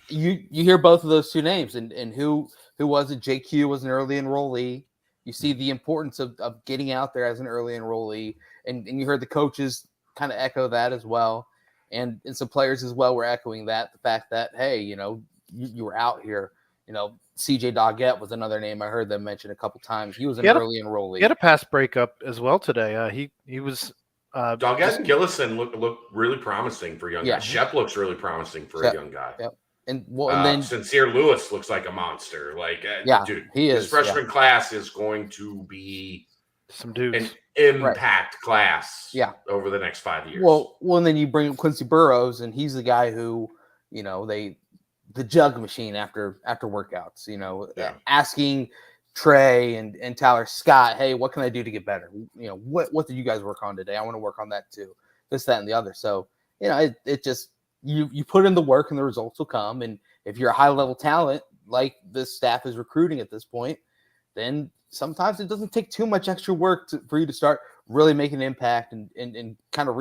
you hear both of those two names, and who was it? JQ was an early enrollee. You see the importance of getting out there as an early enrollee, and you heard the coaches kind of echo that as well. And some players as well were echoing that, the fact that, hey, you were out here. CJ Doggett was another name I heard them mention a couple times. He was an early enrollee. He had a pass breakup as well today. He was Doggett and Gillison look really promising for a young guy. Shep looks really promising for a young guy. Yep. And then Sincere Lewis looks like a monster. Like, dude, he is. His freshman class is going to be some dudes. An impact class. Over the next 5 years. Well, and then you bring up Quincy Burroughs, and he's the guy who, the jug machine after workouts. Asking Trey and Tyler Scott, hey, what can I do to get better? What did you guys work on today? I want to work on that too. This, that, and the other. So it just. You put in the work and the results will come. And if you're a high level talent, like this staff is recruiting at this point, then sometimes it doesn't take too much extra work for you to start really making an impact and kind of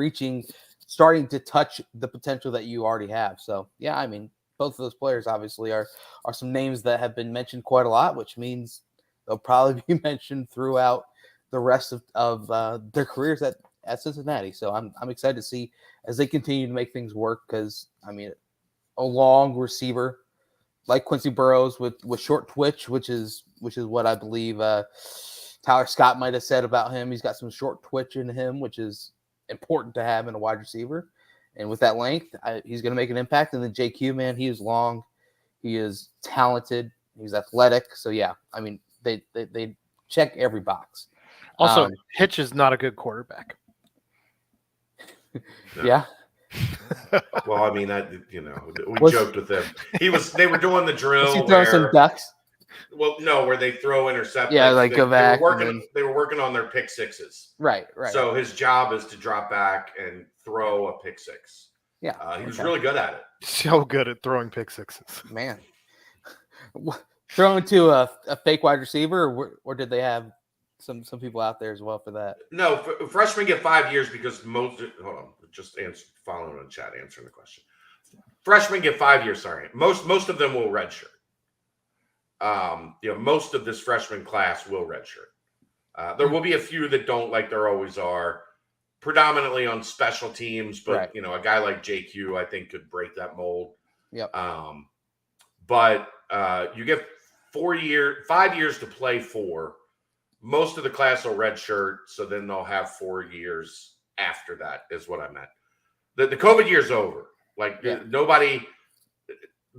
starting to touch the potential that you already have. So, both of those players obviously are some names that have been mentioned quite a lot, which means they'll probably be mentioned throughout the rest of their careers at Cincinnati. So I'm excited to see as they continue to make things work, because a long receiver like Quincy Burroughs with short twitch, which is what I believe Tyler Scott might have said about him. He's got some short twitch in him, which is important to have in a wide receiver. And with that length, he's going to make an impact. And then JQ, man, he is long. He is talented. He's athletic. So, yeah, I mean, they check every box. Also, Hitch is not a good quarterback. No. Yeah. Well, I mean, we joked with him. They were doing the drill. Was he throwing some ducks? Well, no, where they throw intercept. Yeah, go back. They were working on their pick sixes. Right. So his job is to drop back and throw a pick six. Yeah. He was really good at it. So good at throwing pick sixes. Man. Throwing to a fake wide receiver, or did they have some people out there as well for that? No, freshmen get 5 years because hold on, just following on chat, answering the question. Freshmen get 5 years. Sorry, most of them will redshirt. Most of this freshman class will redshirt. There will be a few that don't, like there always are, predominantly on special teams. But a guy like JQ, I think, could break that mold. Yep. But you get 5 years to play for. Most of the class will redshirt, so then they'll have 4 years after that, is what I meant. The COVID year's over. Nobody,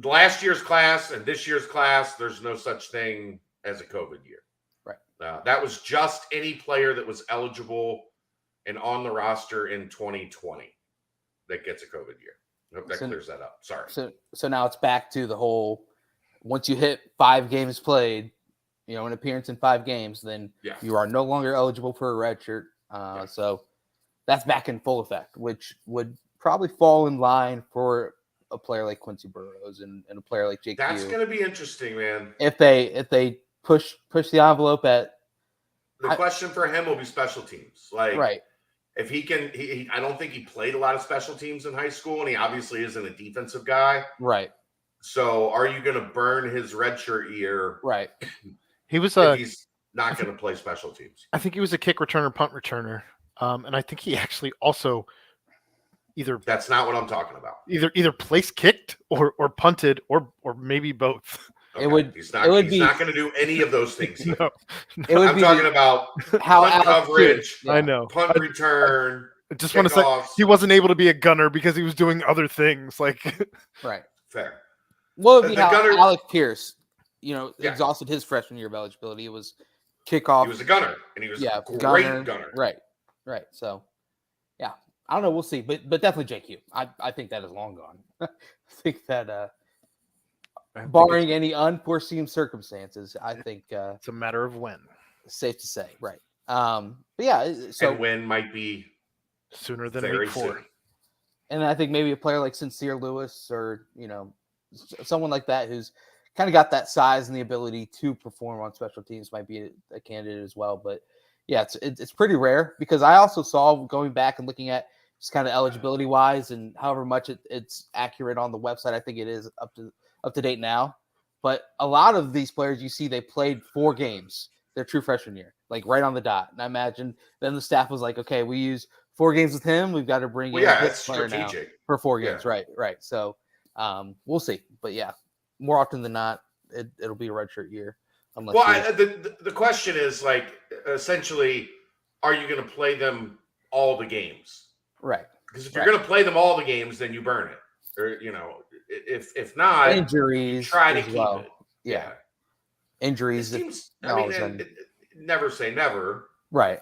last year's class and this year's class, there's no such thing as a COVID year. Right. That was just any player that was eligible and on the roster in 2020 that gets a COVID year. I hope that clears that up. Sorry. So now it's back to the whole, once you hit 5 games played, an appearance in 5 games, then you are no longer eligible for a red shirt. So that's back in full effect, which would probably fall in line for a player like Quincy Burroughs and a player like JQ. That's going to be interesting, man. If they push the envelope at the question for him will be special teams. Right. If he can, I don't think he played a lot of special teams in high school, and he obviously isn't a defensive guy. Right. So are you going to burn his redshirt year? Right. He's not going to play special teams. I think he was a kick returner, punt returner. And I think he actually also that's not what I'm talking about. Either place kicked or punted or maybe both. Okay. He's not going to do any of those things. No. I'm talking about punt coverage. I know. Punt return. I just want to say he wasn't able to be a gunner because he was doing other things. Right. Fair. Well, it would be how Alec Pierce, exhausted his freshman year of eligibility. It was kickoff. He was a gunner, and he was a great gunner. Right. So, yeah, I don't know. We'll see, but definitely JQ. I think that is long gone. I think that barring any unforeseen circumstances, I think it's a matter of when. Safe to say, right? But yeah, so and when might be sooner than week 4. Soon. And I think maybe a player like Sincere Lewis or someone like that who's kind of got that size and the ability to perform on special teams might be a candidate as well. But yeah, it's pretty rare because I also saw going back and looking at just kind of eligibility wise and however much it's accurate on the website. I think it is up to date now. But a lot of these players you see, they played 4 games their true freshman year, right on the dot. And I imagine then the staff was like, okay, we use 4 games with him. We've got to bring in this player now for 4 games. Yeah. Right. So we'll see. But yeah, more often than not, it'll be a redshirt year. The question is essentially, are you going to play them all the games? Right. Because if you're going to play them all the games, then you burn it. Or, if not, injuries, try to keep it. Yeah. Injuries. Never say never. Right.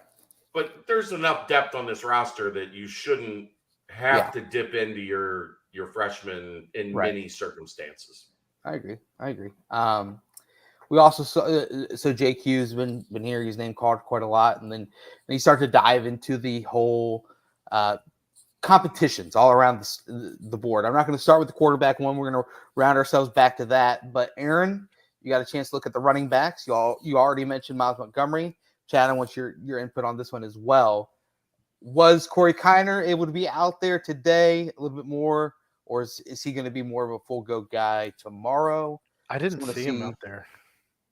But there's enough depth on this roster that you shouldn't have to dip into your freshmen in many circumstances. I agree. We also saw so JQ's been here. He's name called quite a lot, and then he started to dive into the whole competitions all around the board. I'm not going to start with the quarterback one. We're going to round ourselves back to that. But Aaron, you got a chance to look at the running backs. You already mentioned Myles Montgomery. Chad, I want your input on this one as well. Was Corey Kiner able to be out there today a little bit more, or is he going to be more of a full go guy tomorrow? I didn't see him out there.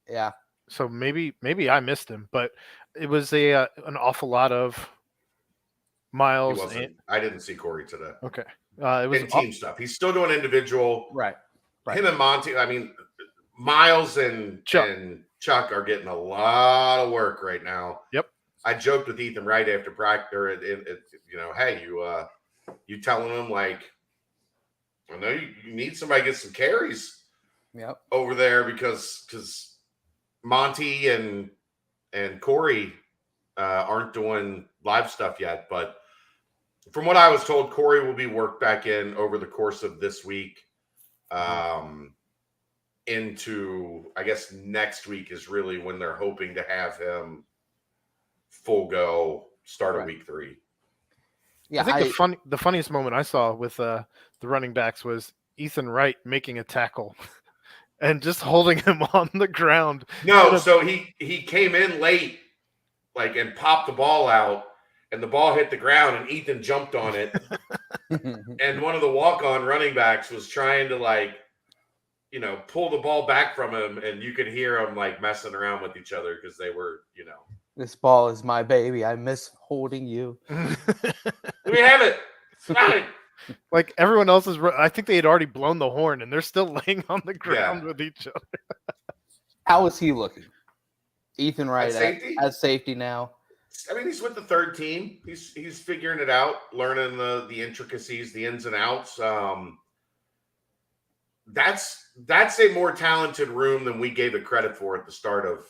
Yeah. So maybe I missed him, but it was an awful lot of Myles. I didn't see Corey today. Okay. It was team stuff. He's still doing individual. Right. Him and Monty. I mean, Myles and Chuck are getting a lot of work right now. Yep. I joked with Ethan right after practice. Hey, you telling them like, I know you need somebody to get some carries over there because Monty and Corey aren't doing live stuff yet. But from what I was told, Corey will be worked back in over the course of this week. Into, I guess, next week is really when they're hoping to have him full go start of week 3. Yeah, I think the funniest moment I saw with the running backs was Ethan Wright making a tackle and just holding him on the ground. No, so he came in late, like, and popped the ball out, and the ball hit the ground, and Ethan jumped on it. And one of the walk-on running backs was trying to, like, you know, pull the ball back from him, and you could hear them, like, messing around with each other because they were, you know. This ball is my baby. I miss holding you. We have it. It's fine. Like everyone else I think they had already blown the horn, and they're still laying on the ground with each other. How is he looking? Ethan Wright at safety now. I mean, he's with the third team. He's figuring it out, learning the intricacies, the ins and outs. That's a more talented room than we gave it credit for at the start of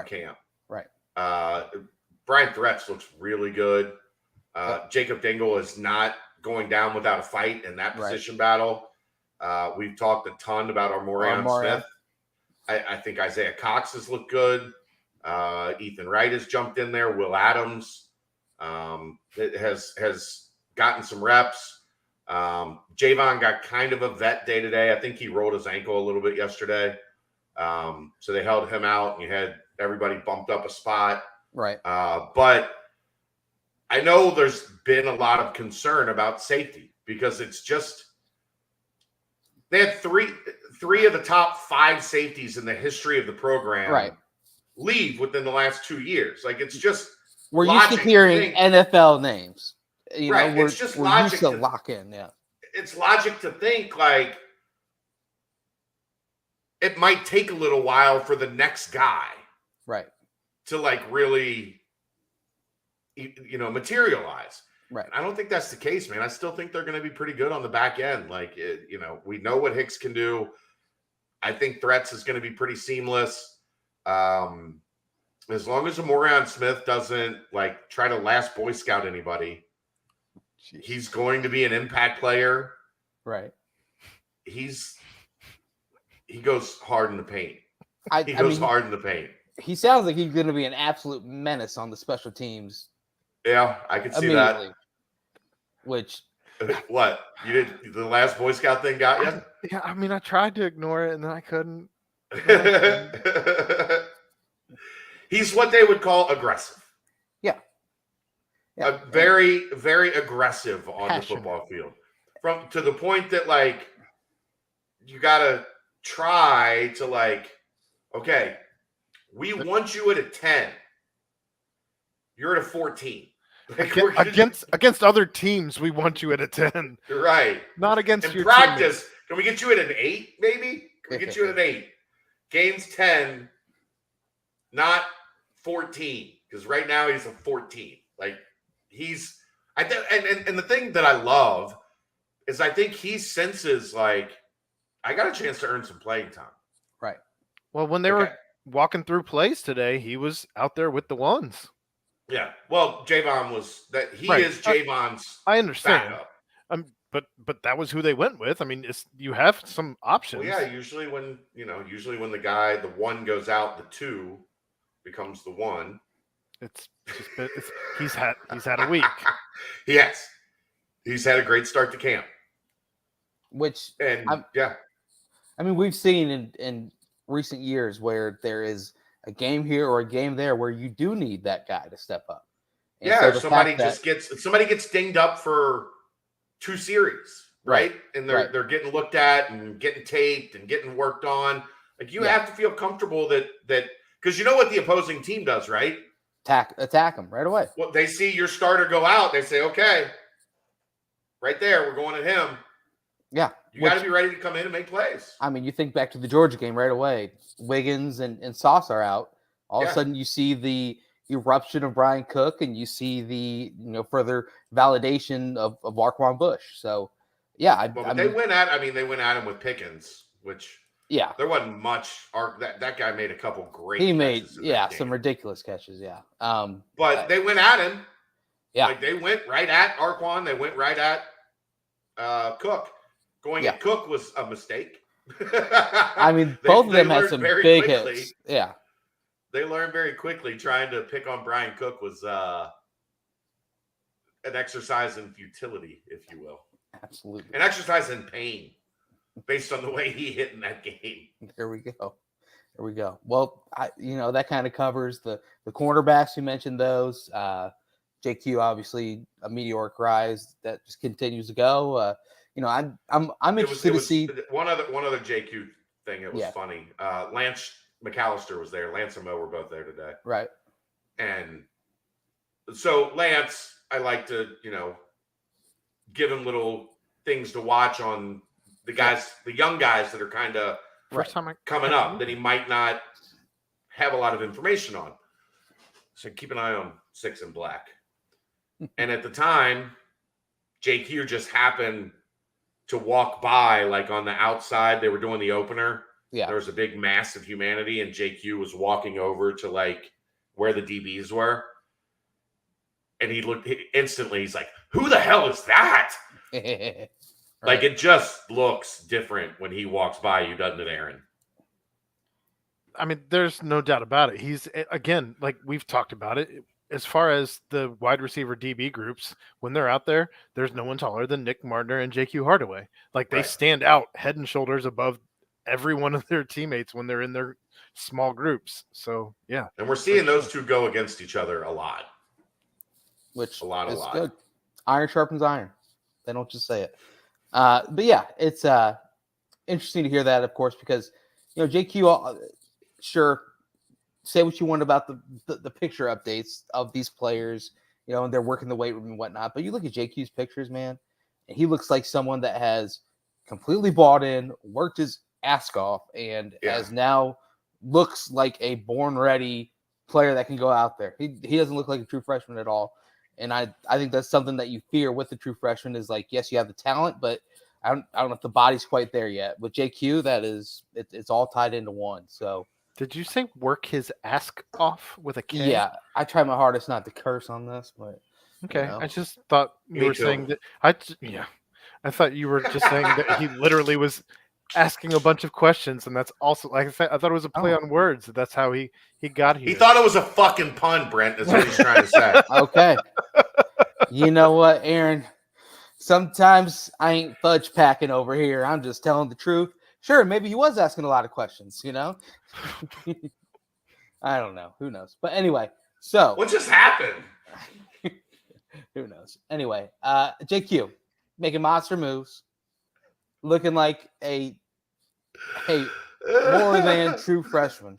camp. Right. Brian Threats looks really good. Jacob Dingle is not going down without a fight in that position battle. We've talked a ton about our Morion Smith. I think Isaiah Cox has looked good. Ethan Wright has jumped in there. Will Adams has gotten some reps. Javon got kind of a vet day today. I think he rolled his ankle a little bit yesterday. So they held him out, and you had everybody bumped up a spot. Right. But I know there's been a lot of concern about safety because it's just they had three of the top 5 safeties in the history of the program leave within the last 2 years. Like, it's just we're used to hearing NFL names. You know, it's just logic to lock in. Yeah, it's logic to think like it might take a little while for the next guy, to like really, you know, materialize. Right. I don't think that's the case, man. I still think they're going to be pretty good on the back end. Like, you know, we know what Hicks can do. I think Threats is going to be pretty seamless. As long as Morion Smith doesn't like try to last Boy Scout anybody, he's going to be an impact player. Right. He goes hard in the paint. He goes hard in the paint. He sounds like he's going to be an absolute menace on the special teams. Yeah, I can see that. Which what? You did the last Boy Scout thing got you? Yeah, I mean, I tried to ignore it and then I couldn't. He's what they would call aggressive. Yeah. Very, very aggressive on the football field. To the point that, like, you got to try to, like, okay, we want you at a 10. You're at a 14. Like, against other teams, we want you at a 10. Right. Not against your practice. teammates. Can we get you at an 8, maybe? Can we get you at an 8? Games 10, not 14. Because right now he's a 14. Like, and the thing that I love is I think he senses, like, I got a chance to earn some playing time. Right. Well, when they were walking through plays today, he was out there with the ones. Yeah. Well, Javon was that. He is Javon's. I understand. Backup. But that was who they went with. I mean, you have some options. Well, yeah. Usually when the one goes out, the 2 becomes the 1. He's had a week. Yes. He's had a great start to camp. I mean, we've seen in recent years where there is a game here or a game there where you do need that guy to step up. And so somebody gets dinged up for 2 series, right? And they're getting looked at and getting taped and getting worked on. Like, you have to feel comfortable that because you know what the opposing team does, right? Attack them right away. Well, they see your starter go out, they say, okay, right there, we're going at him. Yeah. You got to be ready to come in and make plays. I mean, you think back to the Georgia game right away. Wiggins and Sauce are out. All of a sudden, you see the eruption of Brian Cook, and you see the further validation of Arquan Bush. So yeah, they went at him with Pickens, which there wasn't much. That guy made a couple great. He made some ridiculous catches. Yeah, but they went at him. Yeah, like they went right at Arquan. They went right at Cook. Going at Cook was a mistake. I mean, both of them had some big hits. Yeah. They learned very quickly trying to pick on Brian Cook was an exercise in futility, if you will. Absolutely. An exercise in pain based on the way he hit in that game. There we go. Well, that kind of covers the cornerbacks. You mentioned those. JQ, obviously, a meteoric rise that just continues to go. I'm interested to see one other JQ thing. It was funny. Lance McAllister was there. Lance and Mo were both there today. Right. And so Lance, I like to, give him little things to watch on the guys, the young guys that are kind of coming up that he might not have a lot of information on. So keep an eye on Six and Black. And at the time, JQ just happened to walk by, like on the outside. They were doing the opener. Yeah. There was a big mass of humanity, and JQ was walking over to like where the DBs were. And he looked instantly, he's like, who the hell is that? Right. Like it just looks different when he walks by you, doesn't it, Aaron? I mean, there's no doubt about it. He's, again, like we've talked about it, as far as the wide receiver DB groups, when they're out there, there's no one taller than Nick Mardner and JQ Hardaway. Like they stand out head and shoulders above every one of their teammates when they're in their small groups. So, yeah. And we're seeing those two go against each other a lot. Which a lot. Good. Iron sharpens iron. They don't just say it. But yeah, it's interesting to hear that, of course, because, JQ, sure, say what you want about the picture updates of these players, and they're working the weight room and whatnot. But you look at JQ's pictures, man, and he looks like someone that has completely bought in, worked his ass off, and has now looks like a born ready player that can go out there. He doesn't look like a true freshman at all. And I think that's something that you fear with the true freshman is like, yes, you have the talent, but I don't know if the body's quite there yet. With JQ, it's all tied into one. So did you say work his ass off with a K? Yeah, I try my hardest not to curse on this, but okay. I just thought you were saying that. I thought you were just saying that he literally was asking a bunch of questions, and that's also, like I said, I thought it was a play on words. That's how he got here. He thought it was a fucking pun, Brent. That's what he's trying to say. Okay. You know what, Aaron? Sometimes I ain't fudge packing over here. I'm just telling the truth. Sure, maybe he was asking a lot of questions, I don't know. Who knows? But anyway, so what just happened? Who knows? Anyway, JQ making monster moves, looking like a more than true freshman.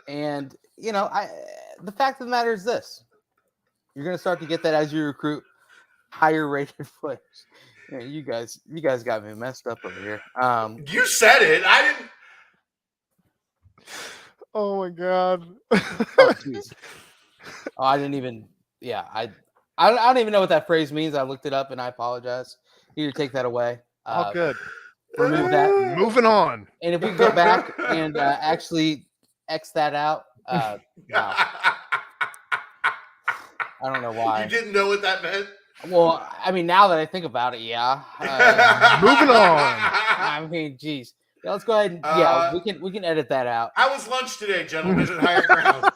And the fact of the matter is this: you're going to start to get that as you recruit higher rated players. You guys got me messed up over here. You said it. I didn't. Oh my God. I didn't even. Yeah, I don't even know what that phrase means. I looked it up and I apologize. You need to take that away. Good. Remove that. Moving on. And if we go back and actually X that out, wow. I don't know why. You didn't know what that meant? Well, I mean, now that I think about it, yeah. Moving on. I mean, geez. Yeah, let's go ahead and we can edit that out. How was lunch today, gentlemen, at Higher Ground?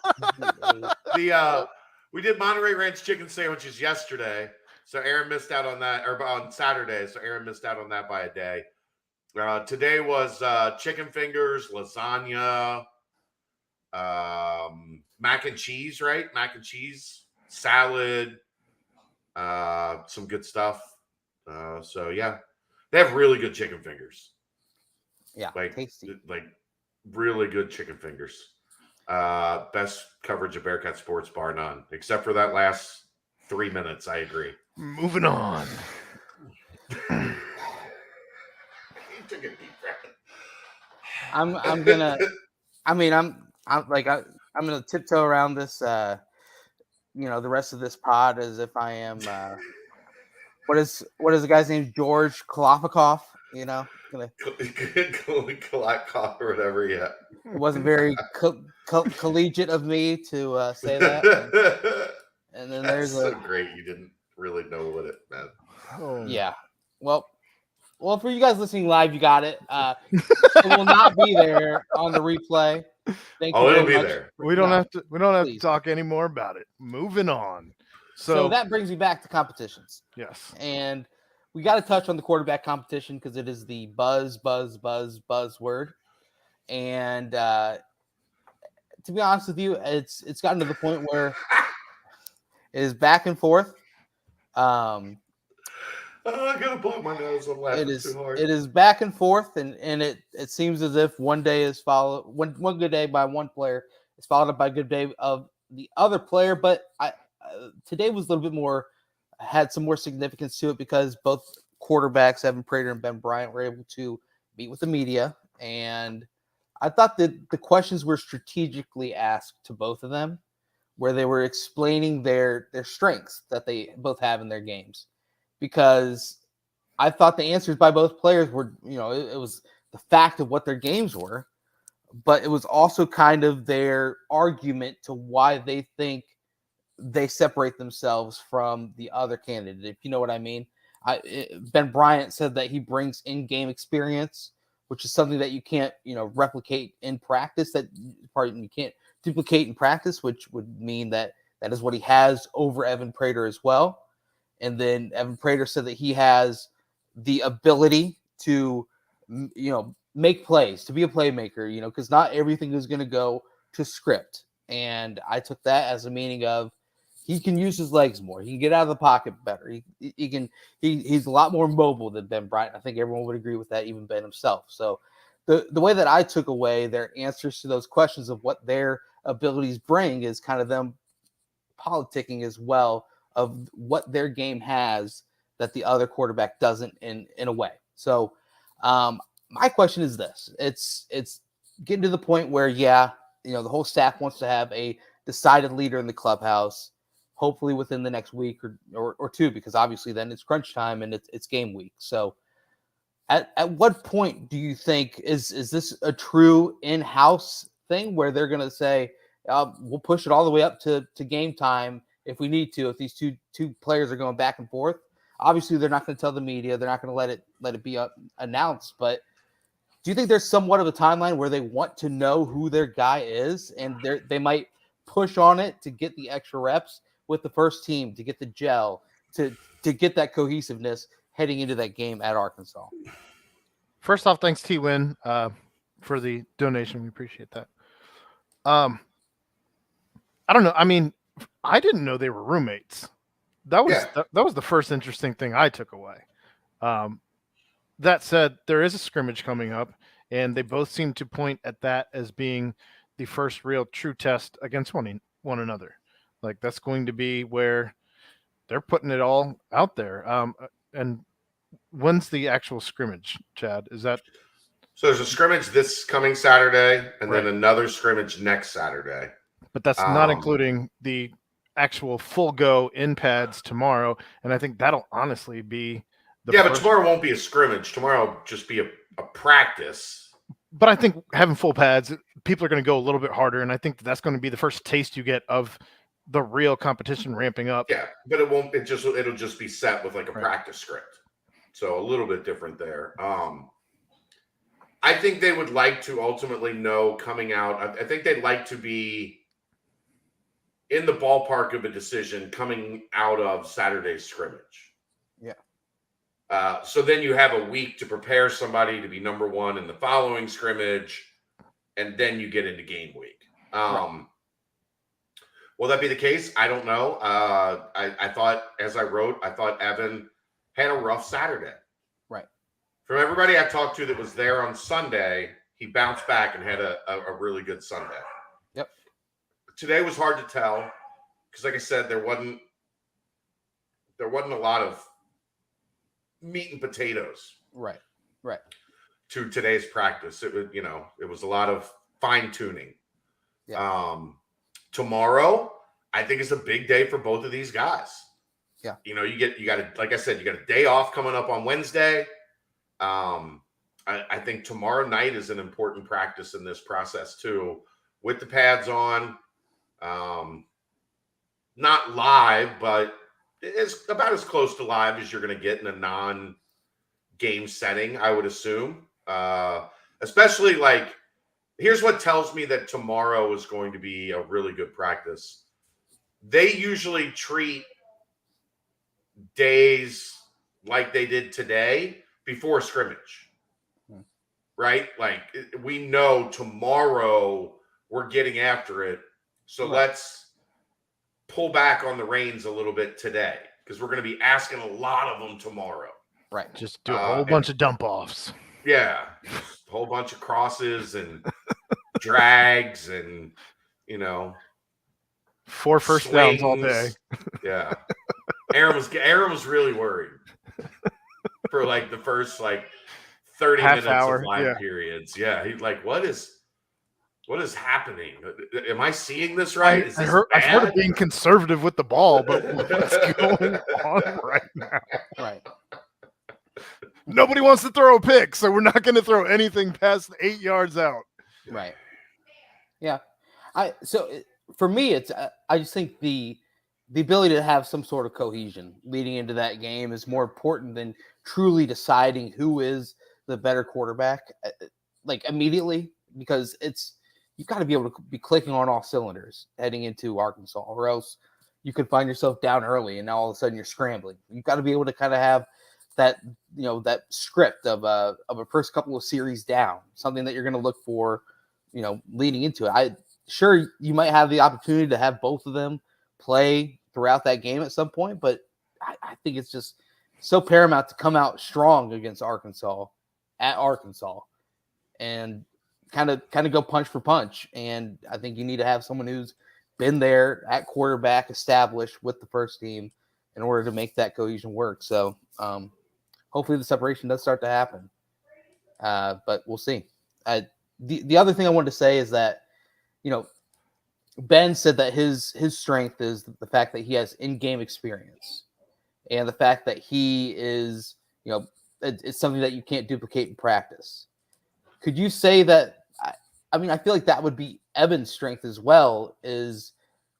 We did Monterey Ranch chicken sandwiches yesterday, so Aaron missed out on that, or on Saturday, so Aaron missed out on that by a day. Today was chicken fingers, lasagna, mac and cheese, right? Mac and cheese, salad, some good stuff. So yeah, they have really good chicken fingers. Yeah, tasty. Like really good chicken fingers. Best coverage of Bearcat sports, bar none, except for that last 3 minutes. I agree. Moving on. You took a deep breath. I'm gonna tiptoe around this. The rest of this pod as if I am. What is the guy's name? George Kolofikoff. Gonna. Kolakov or whatever. Yeah. It wasn't very collegiate of me to say that. And then That's so great. You didn't really know what it meant. Oh. Yeah. Well, for you guys listening live, you got it. It will not be there on the replay. It'll be there. We don't have to talk any more about it. Moving on. So that brings me back to competitions. Yes. And we got to touch on the quarterback competition because it is the buzzword. And to be honest with you, it's gotten to the point where it is back and forth. I gotta blow my nose. I'm laughing too hard. It is back and forth, and it seems as if one day is followed one good day by one player is followed up by a good day of the other player. But today was a little bit more, had some more significance to it because both quarterbacks, Evan Prater and Ben Bryant, were able to meet with the media, and I thought that the questions were strategically asked to both of them, where they were explaining their strengths that they both have in their games. Because I thought the answers by both players were, it was the fact of what their games were, but it was also kind of their argument to why they think they separate themselves from the other candidate, if you know what I mean. Ben Bryant said that he brings in-game experience, which is something that you can't, replicate in practice, you can't duplicate in practice, which would mean that is what he has over Evan Prater as well. And then Evan Prater said that he has the ability to, make plays, to be a playmaker, because not everything is going to go to script. And I took that as a meaning of he can use his legs more. He can get out of the pocket better. He's a lot more mobile than Ben Bryant. I think everyone would agree with that, even Ben himself. So the way that I took away their answers to those questions of what their abilities bring is kind of them politicking as well of what their game has that the other quarterback doesn't in a way. So my question is this. It's getting to the point where, the whole staff wants to have a decided leader in the clubhouse, hopefully within the next week or two, because obviously then it's crunch time and it's game week. So at what point do you think is this a true in-house thing where they're going to say, we'll push it all the way up to game time if we need to, if these two players are going back and forth? Obviously, they're not going to tell the media. They're not going to let it be announced. But do you think there's somewhat of a timeline where they want to know who their guy is, and they might push on it to get the extra reps with the first team, to get the gel, to get that cohesiveness heading into that game at Arkansas? First off, thanks, T-Win, for the donation. We appreciate that. I don't know. I mean, I didn't know they were roommates. That was the first interesting thing I took away. That said, there is a scrimmage coming up, and they both seem to point at that as being the first real true test against one another. Like, that's going to be where they're putting it all out there. And when's the actual scrimmage, Chad? Is that? So there's a scrimmage this coming Saturday, and then another scrimmage next Saturday. But that's not including the actual full go in pads tomorrow. And I think that'll honestly be but tomorrow won't be a scrimmage. Tomorrow will just be a practice. But I think having full pads, people are going to go a little bit harder. And I think that's going to be the first taste you get of the real competition ramping up. Yeah, but it'll just be set with like a practice script. So a little bit different there. I think they would like to ultimately know coming out. I think they'd like to be in the ballpark of a decision coming out of Saturday's scrimmage. Yeah. So then you have a week to prepare somebody to be number one in the following scrimmage, and then you get into game week. Will that be the case? I don't know. I thought, as I wrote, Evan had a rough Saturday. Right. From everybody I talked to that was there on Sunday, he bounced back and had a really good Sunday. Yep. Today was hard to tell because, like I said, there wasn't a lot of meat and potatoes. Right. To today's practice, it was a lot of fine tuning. Yeah. tomorrow, I think it's a big day for both of these guys. Yeah. You know, you got to, like I said, you got a day off coming up on Wednesday. I think tomorrow night is an important practice in this process too, with the pads on. Not live, but it's about as close to live as you're going to get in a non-game setting, I would assume. Especially like, here's what tells me that tomorrow is going to be a really good practice. They usually treat days like they did today before scrimmage, right? Like, we know tomorrow we're getting after it. So let's pull back on the reins a little bit today, because we're going to be asking a lot of them tomorrow. Right. Just do a whole bunch of dump offs. Yeah. A whole bunch of crosses and drags and, 4 first downs all day. Yeah. Aaron was really worried for like the first 30 Half minutes hour, of live periods. Yeah. He's like, what is happening? Am I seeing this right? Is this I've heard of being conservative with the ball, but what's going on right now? Right. Nobody wants to throw a pick, so we're not going to throw anything past 8 yards out. Right. Yeah. For me, it's I just think the ability to have some sort of cohesion leading into that game is more important than truly deciding who is the better quarterback, immediately, because you've got to be able to be clicking on all cylinders heading into Arkansas, or else you could find yourself down early and now all of a sudden you're scrambling. You've got to be able to kind of have that, that script of a first couple of series down, something that you're going to look for, leading into it. Sure, you might have the opportunity to have both of them play throughout that game at some point, but I think it's just so paramount to come out strong against Arkansas at Arkansas and kind of go punch for punch. And I think you need to have someone who's been there at quarterback, established with the first team, in order to make that cohesion work. So hopefully the separation does start to happen, but we'll see. The other thing I wanted to say is that, Ben said that his strength is the fact that he has in-game experience, and the fact that he is, it's something that you can't duplicate in practice. Could you say that? I feel like that would be Evan's strength as well, is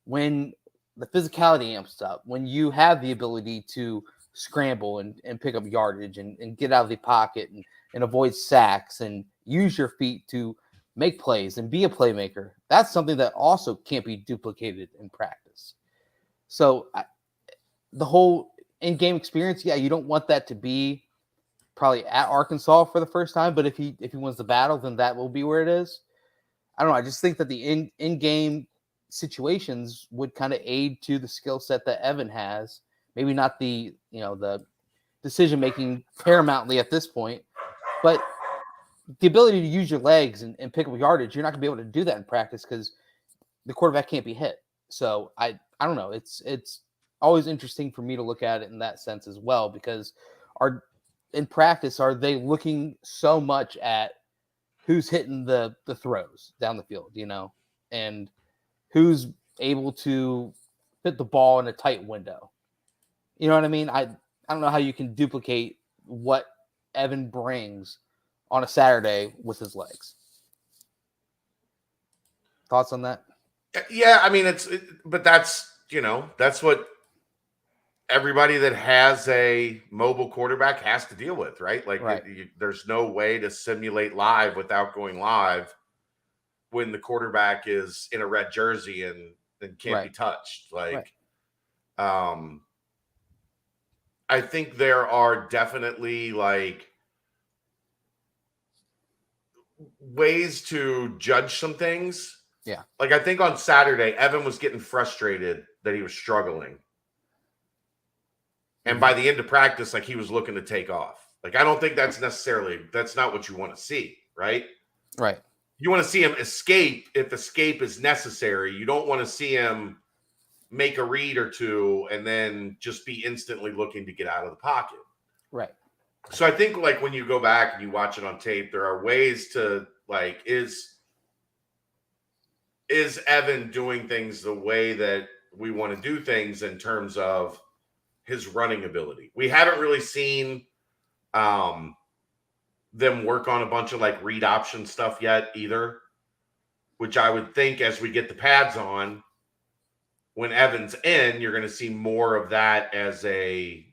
when the physicality amps up, when you have the ability to scramble and pick up yardage and get out of the pocket and avoid sacks and use your feet to make plays and be a playmaker. That's something that also can't be duplicated in practice. So the whole in-game experience, you don't want that to be probably at Arkansas for the first time, but if he wins the battle, then that will be where it is. I don't know. I just think that the in-game situations would kind of aid to the skill set that Evan has. Maybe not the decision-making paramountly at this point, but the ability to use your legs and pick up yardage, you're not going to be able to do that in practice because the quarterback can't be hit. So I don't know. It's always interesting for me to look at it in that sense as well, because in practice, are they looking so much at who's hitting the throws down the field, and who's able to fit the ball in a tight window? You know what I mean? I don't know how you can duplicate what Evan brings on a Saturday with his legs. Thoughts on that? Yeah, but that's what everybody that has a mobile quarterback has to deal with, right? There's no way to simulate live without going live when the quarterback is in a red jersey and can't be touched. I think there are definitely ways to judge some things. Yeah. I think on Saturday, Evan was getting frustrated that he was struggling. And by the end of practice, he was looking to take off. I don't think that's not what you want to see, right? Right. You want to see him escape if escape is necessary. You don't want to see him make a read or two and then just be instantly looking to get out of the pocket. Right. So I think when you go back and you watch it on tape, there are ways to is Evan doing things the way that we want to do things in terms of his running ability? We haven't really seen them work on a bunch of like read option stuff yet either, which I would think as we get the pads on, when Evan's in, you're going to see more of that as a,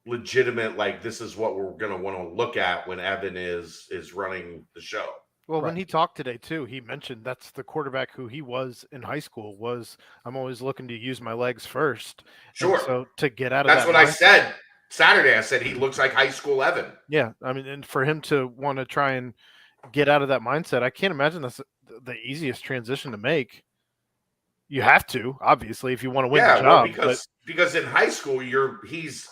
legitimate, like, this is what we're going to want to look at when Evan is running the show. Well, when he talked today too, he mentioned that's the quarterback who he was in high school. I'm always looking to use my legs first. Sure. And so to get out of that's that what mindset, I said Saturday. I said he looks like high school Evan. Yeah, I mean, and for him to want to try and get out of that mindset, I can't imagine that's the easiest transition to make. You have to, obviously, if you want to win the job. Because in high school, he's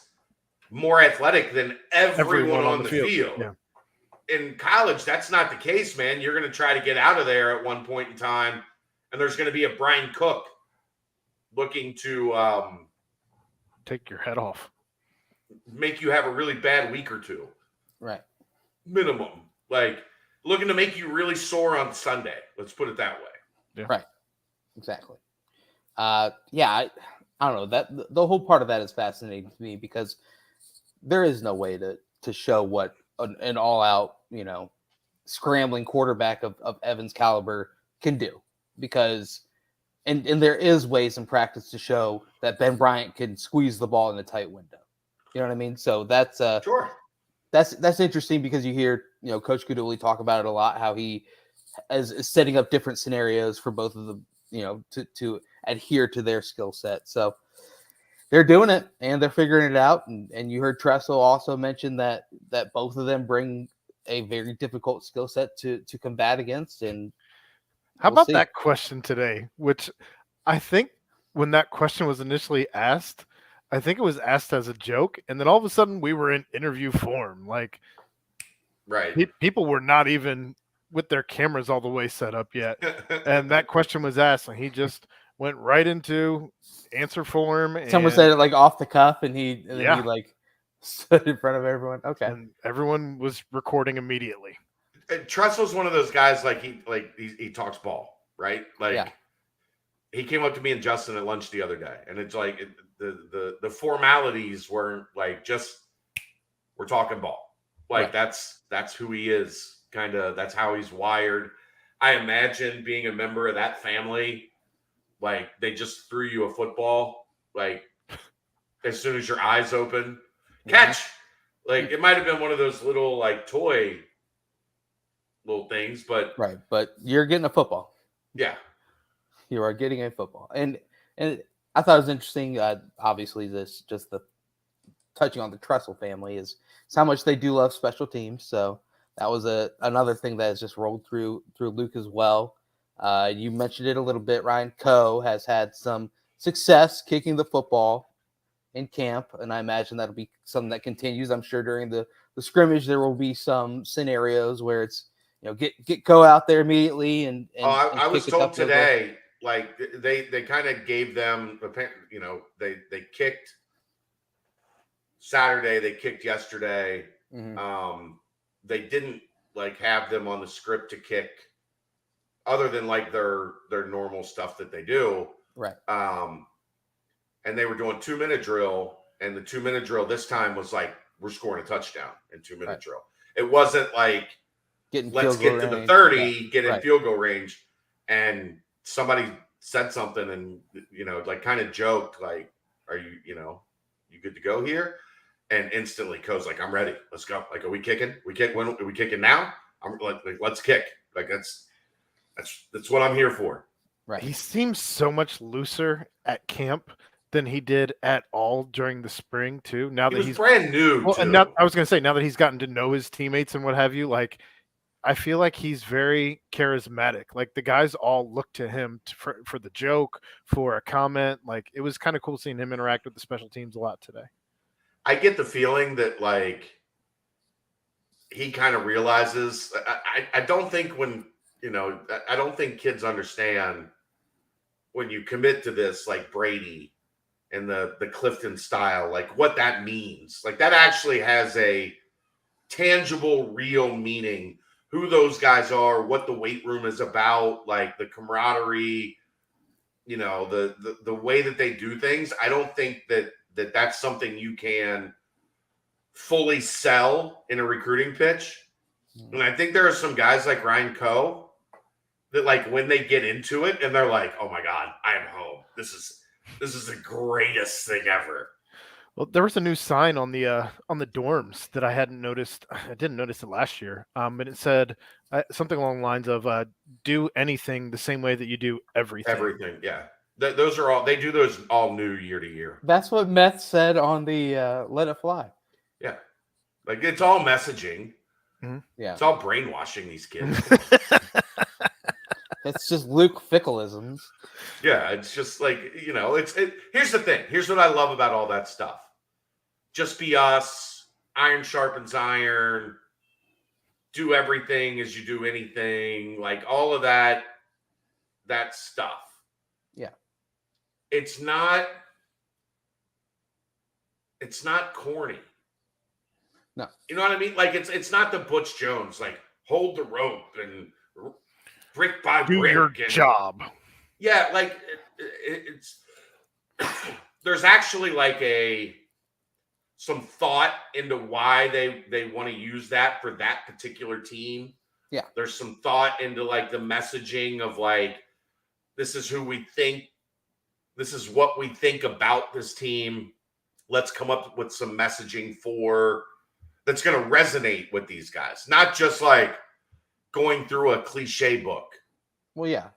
more athletic than everyone on the field. Yeah. In college, that's not the case, man. You're going to try to get out of there at one point in time, and there's going to be a Brian Cook looking to take your head off, make you have a really bad week or two. Right. Minimum. Like, looking to make you really sore on Sunday. Let's put it that way. Yeah. Right. Exactly. I don't know, that the whole part of that is fascinating to me because there is no way to show what an all-out, scrambling quarterback of Evan's caliber can do, because and there is ways in practice to show that Ben Bryant can squeeze the ball in a tight window. You know what I mean? So that's sure. That's interesting because you hear Coach Goodwillie talk about it a lot, how he is setting up different scenarios for both of them, to adhere to their skill set. So they're doing it and they're figuring it out. And you heard Tressel also mention that both of them bring a very difficult skill set to combat against. And how about that question today, which I think when that question was initially asked, I think it was asked as a joke. And then all of a sudden we were in interview form. Like, right. People were not even with their cameras all the way set up yet. And that question was asked and he just went right into answer form. Someone said it like off the cuff and then he like stood in front of everyone. Okay. And everyone was recording immediately. And Tressel's one of those guys, he talks ball, right? He came up to me and Justin at lunch the other day, and it's like the formalities weren't like just we're talking ball. Like that's who he is. Kind of that's how he's wired. I imagine being a member of that family, like they just threw you a football, like as soon as your eyes open, catch. Like it might have been one of those little like toy little things, but but you're getting a football. Yeah, you are getting a football, and I thought it was interesting. Obviously, this just the touching on the Tressel family is how much they do love special teams. So that was another thing that has just rolled through Luke as well. You mentioned it a little bit. Ryan Coe has had some success kicking the football in camp, and I imagine that'll be something that continues. I'm sure during the scrimmage there will be some scenarios where it's get Coe out there immediately and I was told today, like they kind of gave them they kicked Saturday, they kicked yesterday. Mm-hmm. They didn't like have them on the script to kick other than like their normal stuff that they do. Right. And they were doing 2-minute drill, and the 2-minute drill this time was like, we're scoring a touchdown in 2-minute drill. It wasn't like, let's get to the 30, get in field goal range. And somebody said something and, like kind of joked, like, are you, you good to go here? And instantly Coe's like, I'm ready. Let's go. Like, are we kicking? When are we kicking now? I'm like, let's kick. Like, that's what I'm here for. Right. He seems so much looser at camp than he did at all during the spring too. Now that he's brand new. Well, and now, I was going to say, now that he's gotten to know his teammates and what have you, like, I feel like he's very charismatic. Like the guys all look to him for the joke, for a comment. Like it was kind of cool seeing him interact with the special teams a lot today. I get the feeling that like he kind of realizes. I don't think I don't think kids understand when you commit to this, like Brady and the Clifton style, like what that means. Like that actually has a tangible, real meaning. who those guys are, what the weight room is about, like the camaraderie, the way that they do things. I don't think that's something you can fully sell in a recruiting pitch. And I think there are some guys like Ryan Coe that, like, when they get into it and they're like, oh my God, I am home. This is the greatest thing ever. Well, there was a new sign on the dorms that I hadn't noticed. I didn't notice it last year. But it said something along the lines of do anything the same way that you do everything. Everything, yeah. Those are all, they do those all new year to year. That's what Metz said on the Let It Fly. Yeah. Like, it's all messaging. Mm-hmm. Yeah. It's all brainwashing these kids. It's just Luke Fickellisms. Yeah, it's just like, here's the thing. Here's what I love about all that stuff. Just be us, iron sharpens iron, do everything as you do anything, like all of that stuff. Yeah. It's not corny. No. You know what I mean? Like, it's not the Butch Jones, like, hold the rope and brick by do brick. Your job. Yeah, like, it's there's actually like some thought into why they want to use that for that particular team. Yeah. There's some thought into, like, the messaging of, like, this is who we think, this is what we think about this team. Let's come up with some messaging that's going to resonate with these guys. Not just like going through a cliche book. Well, yeah.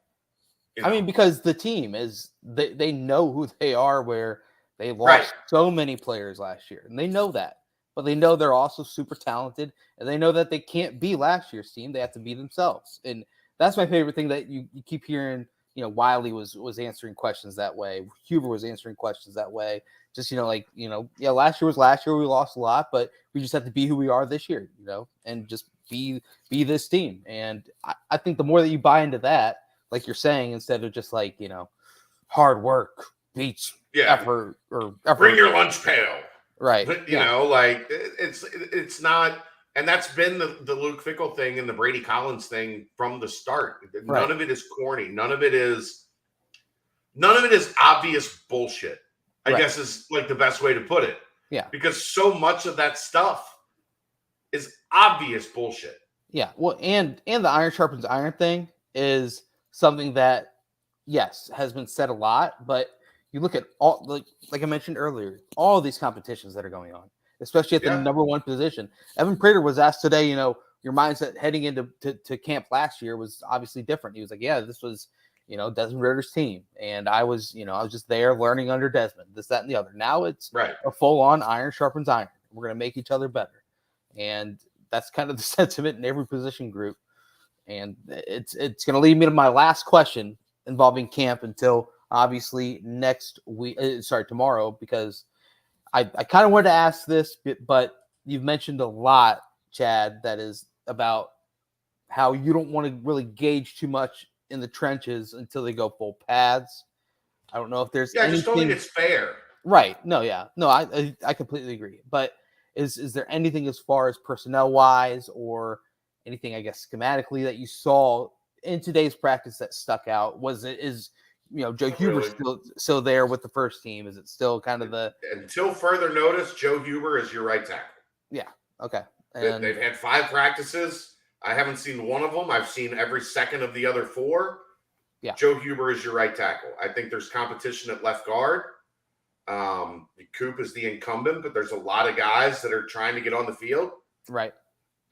I mean, because the team is, they know who they are, where they lost so many players last year, and they know that. But they know they're also super talented, and they know that they can't be last year's team. They have to be themselves. And that's my favorite thing that you keep hearing. Wiley was answering questions that way. Huber was answering questions that way. Just, last year was last year. We lost a lot, but we just have to be who we are this year, and just be this team. And I think the more that you buy into that, like you're saying, instead of just like, hard work beats effort or effort. Bring your lunch pail. Right. Like, it's not, and that's been the Luke Fickell thing and the Brady Collins thing from the start. None of it is corny. None of it is obvious bullshit, I guess is like the best way to put it. Yeah. Because so much of that stuff is obvious bullshit. Yeah. Well, and the iron sharpens iron thing is something that, yes, has been said a lot, but you look at all, like I mentioned earlier, all these competitions that are going on, especially at the number one position. Evan Prater was asked today, your mindset heading into camp last year was obviously different. He was like, yeah, this was, Desmond Ritter's team. And I was just there learning under Desmond, this, that, and the other. Now it's a full-on iron sharpens iron. We're going to make each other better. And that's kind of the sentiment in every position group. And it's going to lead me to my last question involving camp until obviously tomorrow, because I kind of wanted to ask this, but you've mentioned a lot, Chad, that is about how you don't want to really gauge too much in the trenches until they go full pads. I don't know if there's I just don't think it's fair. Right. No, yeah. No, I completely agree. But is there anything as far as personnel-wise or anything, I guess, schematically that you saw in today's practice that stuck out? Is Joe Huber still there with the first team? Is it still kind of until further notice, Joe Huber is your right tackle. Yeah. Okay. And they've had 5 practices. I haven't seen one of them. I've seen every second of the other 4. Yeah. Joe Huber is your right tackle. I think there's competition at left guard. Coop is the incumbent, but there's a lot of guys that are trying to get on the field. Right.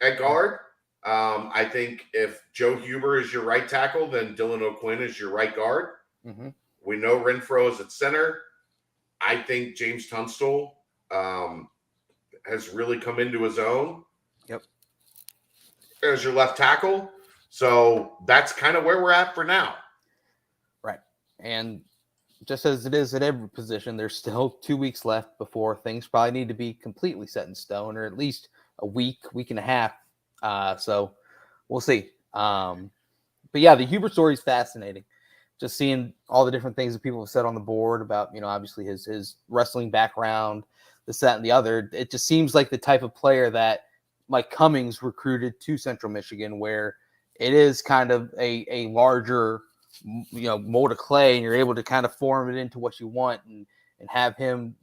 At guard. I think if Joe Huber is your right tackle, then Dylan O'Quinn is your right guard. Mm-hmm. We know Renfro is at center. I think James Tunstall has really come into his own. Yep. As your left tackle. So that's kind of where we're at for now. Right. And just as it is at every position, there's still 2 weeks left before things probably need to be completely set in stone, or at least a week and a half. So we'll see. But yeah, the Huber story is fascinating. Just seeing all the different things that people have said on the board about, obviously his wrestling background, this, that, and the other. It just seems like the type of player that Mike Cummings recruited to Central Michigan, where it is kind of a larger, mold of clay, and you're able to kind of form it into what you want and have him,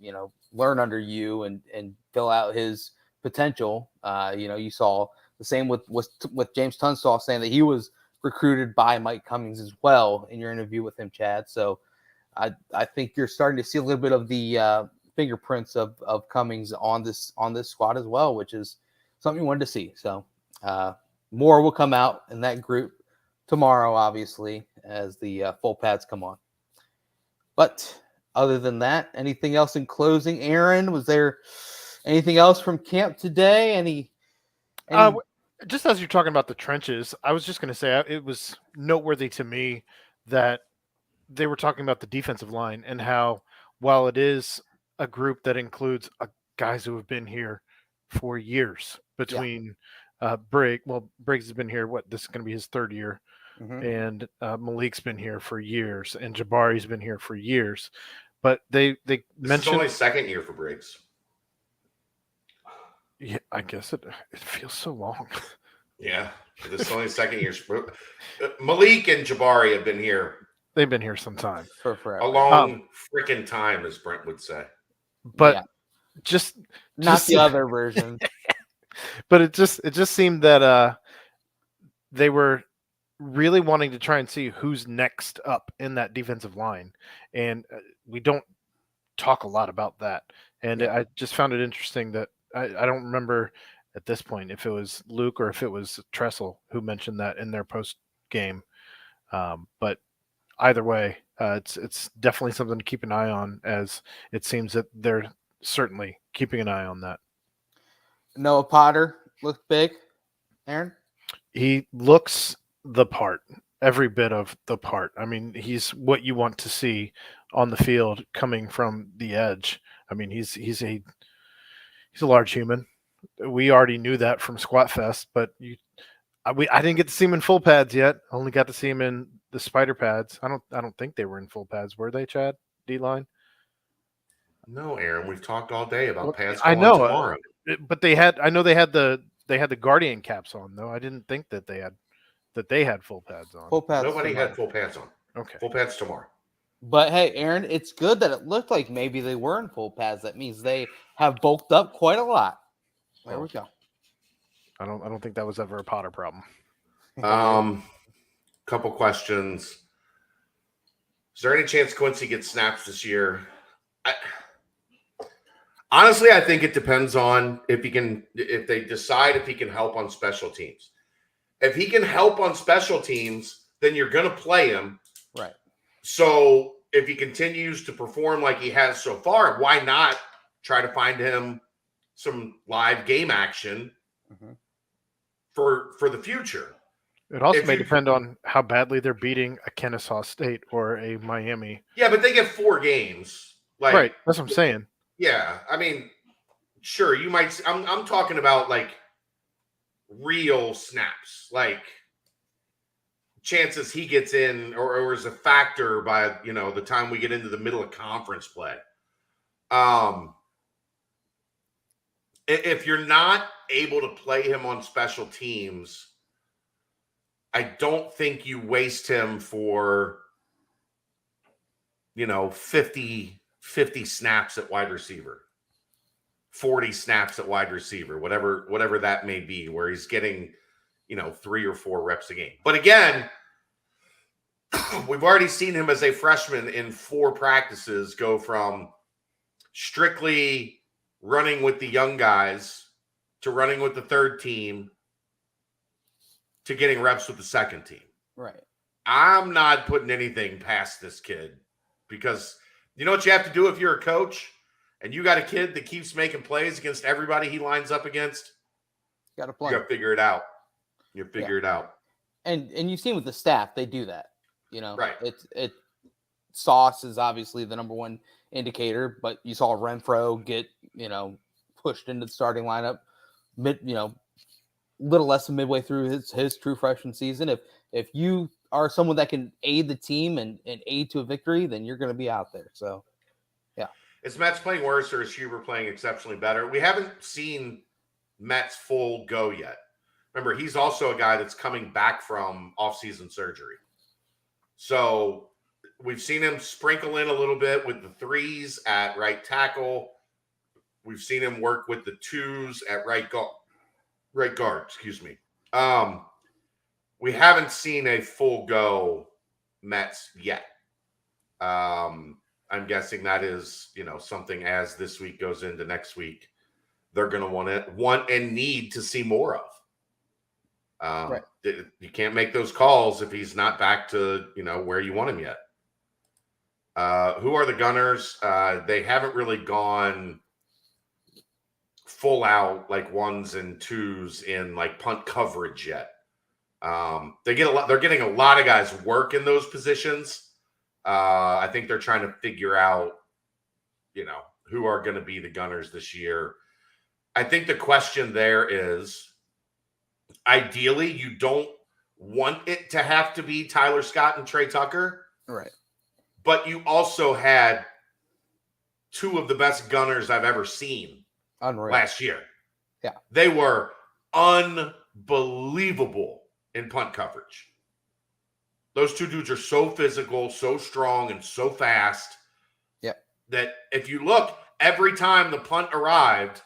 learn under you and fill out his potential. You saw the same with James Tunstall saying that he was recruited by Mike Cummings as well in your interview with him, Chad. So I think you're starting to see a little bit of the fingerprints of Cummings on this squad as well, which is something you wanted to see. So more will come out in that group tomorrow, obviously, as the full pads come on. But other than that, anything else in closing? Aaron, was there anything else from camp today? Any... Just as you're talking about the trenches, I was just going to say it was noteworthy to me that they were talking about the defensive line and how, while it is a group that includes guys who have been here for years between Briggs has been here. This is going to be his third year. Mm-hmm. And Malik's been here for years, and Jabari's been here for years. But they mentioned it's only second year for Briggs. Yeah, I guess it feels so long. Yeah, this is only second year. Malik and Jabari have been here. They've been here some time. For forever. A long freaking time, as Brent would say. But just not the other version. But it just seemed that they were really wanting to try and see who's next up in that defensive line. And we don't talk a lot about that. And I just found it interesting that I don't remember at this point if it was Luke or if it was Tressel who mentioned that in their post game. But either way, it's definitely something to keep an eye on, as it seems that they're certainly keeping an eye on that. Noah Potter looked big, Aaron? He looks the part, every bit of the part. I mean, he's what you want to see on the field coming from the edge. I mean, he's a large human. We already knew that from Squat Fest, but I didn't get to see him in full pads yet. I only got to see him in the spider pads. I don't think they were in full pads, were they, Chad? D-line? No, Aaron. We've talked all day about pads. I know, tomorrow. But they had the Guardian caps on, though. I didn't think that they had full pads on. Full pads. Nobody had full pads on. Okay. Full pads tomorrow. But hey, Aaron, it's good that it looked like maybe they were in full pads. That means they have bulked up quite a lot. There we go. I don't think that was ever a Potter problem. Couple questions. Is there any chance Quincy gets snaps this year? Honestly, I think it depends on if they decide if he can help on special teams. If he can help on special teams, then you're going to play him. Right. So if he continues to perform like he has so far, why not try to find him some live game action for the future? It also may depend on how badly they're beating a Kennesaw State or a Miami. Yeah, but they get 4 games. Right, that's what I'm saying. Yeah, I mean, sure, you might. I'm talking about like real snaps, like chances he gets in or is a factor by the time we get into the middle of conference play. If you're not able to play him on special teams, I don't think you waste him for 50 snaps at wide receiver, 40 snaps at wide receiver, whatever that may be, where he's getting 3 or 4 reps a game. But again, we've already seen him as a freshman in 4 practices go from strictly running with the young guys to running with the third team to getting reps with the second team. Right. I'm not putting anything past this kid, because you know what you have to do if you're a coach and you got a kid that keeps making plays against everybody he lines up against? Got to play. You got to figure it out. You figure it out. And you've seen with the staff, they do that. Right. Sauce is obviously the number one indicator, but you saw Renfro get, pushed into the starting lineup little less than midway through his true freshman season. If you are someone that can aid the team and aid to a victory, then you're going to be out there. So, yeah. Is Metz playing worse or is Huber playing exceptionally better? We haven't seen Metz full go yet. Remember, he's also a guy that's coming back from off-season surgery. So we've seen him sprinkle in a little bit with the threes at right tackle. We've seen him work with the twos at right guard. Excuse me. We haven't seen a full go Metz yet. I'm guessing that is, something as this week goes into next week, they're going to want and need to see more of. Right. You can't make those calls if he's not back to, where you want him yet. Who are the Gunners? They haven't really gone full out like ones and twos in like punt coverage yet. They're getting a lot of guys work in those positions. I think they're trying to figure out, who are going to be the Gunners this year. I think the question there is, ideally, you don't want it to have to be Tyler Scott and Trey Tucker. Right. But you also had two of the best Gunners I've ever seen last year. Yeah. They were unbelievable in punt coverage. Those two dudes are so physical, so strong, and so fast. Yep. That if you look, every time the punt arrived,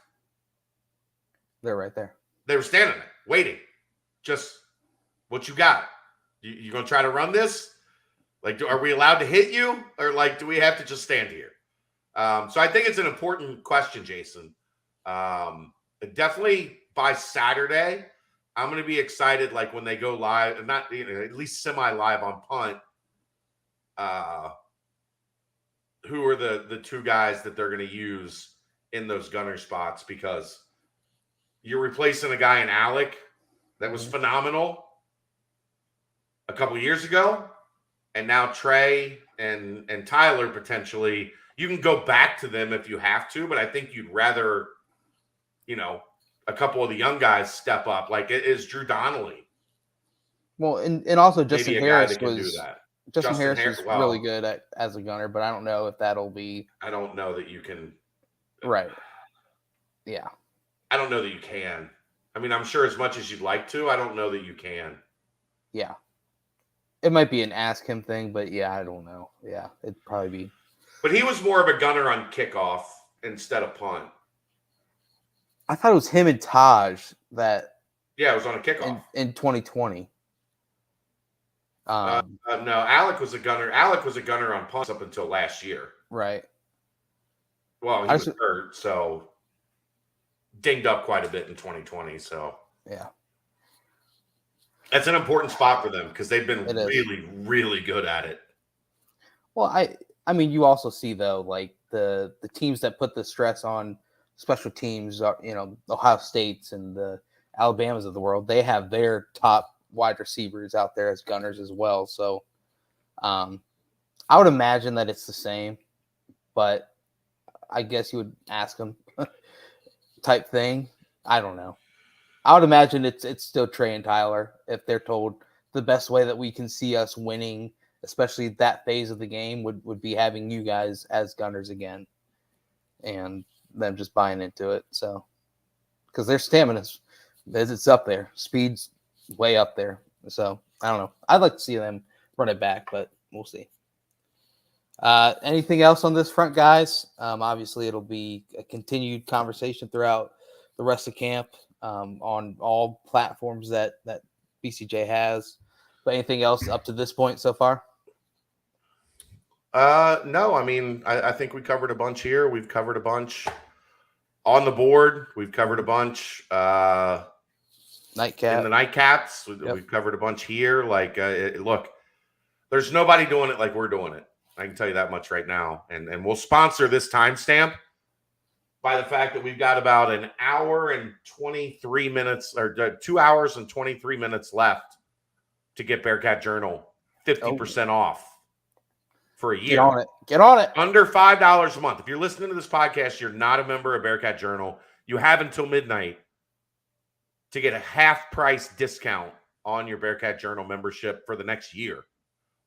they're right there. They were standing there, waiting. Just, what you got? You going to try to run this? Like, are we allowed to hit you? Or, do we have to just stand here? So I think it's an important question, Jason. Definitely by Saturday, I'm going to be excited, when they go live, not at least semi-live on punt. Who are the two guys that they're going to use in those gunner spots? Because you're replacing a guy in Alec that was phenomenal a couple years ago, and now Trey and Tyler potentially. You can go back to them if you have to, but I think you'd rather, a couple of the young guys step up. Like it is Drew Donnelly. Well, and also Justin Harris was really good as a gunner, but I don't know if that'll be. I don't know that you can. Right. Yeah. I don't know that you can. I mean, I'm sure as much as you'd like to, I don't know that you can. Yeah. It might be an ask him thing, but yeah, I don't know. Yeah, it'd probably be. But he was more of a gunner on kickoff instead of punt. I thought it was him and Taj that. Yeah, it was on a kickoff in 2020. No, Alec was a gunner. Alec was a gunner on punts up until last year. Right. Well, he was hurt, so dinged up quite a bit in 2020. So yeah, that's an important spot for them because they've been really, really good at it. Well, I mean, you also see though, the teams that put the stress on special teams are, Ohio States and the Alabamas of the world. They have their top wide receivers out there as gunners as well. So, I would imagine that it's the same, but I guess you would ask them type thing. I don't know. I would imagine it's still Trey and Tyler if they're told the best way that we can see us winning, especially that phase of the game, would be having you guys as gunners again and them just buying into it. So, because their stamina's it's up there, speed's way up there. So I don't know. I'd like to see them run it back, but we'll see. Anything else on this front, guys? Obviously, it'll be a continued conversation throughout the rest of camp on all platforms that BCJ has. But anything else up to this point so far? No, I mean, I think we covered a bunch here. We've covered a bunch on the board. We've covered a bunch nightcap. In the nightcaps. We've covered a bunch here. Look, there's nobody doing it like we're doing it. I can tell you that much right now. And we'll sponsor this timestamp by the fact that we've got about an hour and 23 minutes or 2 hours and 23 minutes left to get Bearcat Journal 50% off for a year. Get on it. Under $5 a month. If you're listening to this podcast, you're not a member of Bearcat Journal. You have until midnight to get a half-price discount on your Bearcat Journal membership for the next year.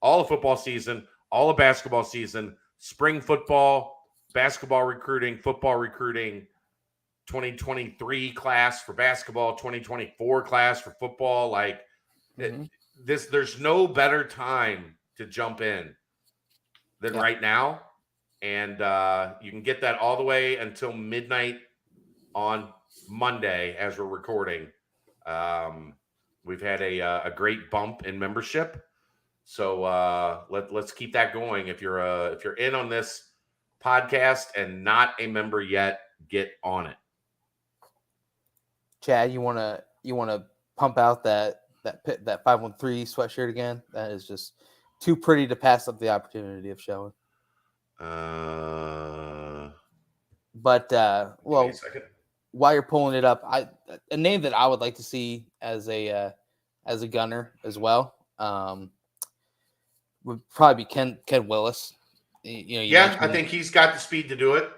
All of football season, all of basketball season, spring football, basketball recruiting, football recruiting, 2023 class for basketball, 2024 class for football. Like there's no better time to jump in than right now. And you can get that all the way until midnight on Monday as we're recording. We've had a great bump in membership. So let's keep that going. If you're in on this podcast and not a member yet, get on it. Chad, you wanna pump out that 513 sweatshirt again? That is just too pretty to pass up the opportunity of showing. But well, while you're pulling it up, a name that I would like to see as a gunner as well would probably be Ken Willis. I think he's got the speed to do it.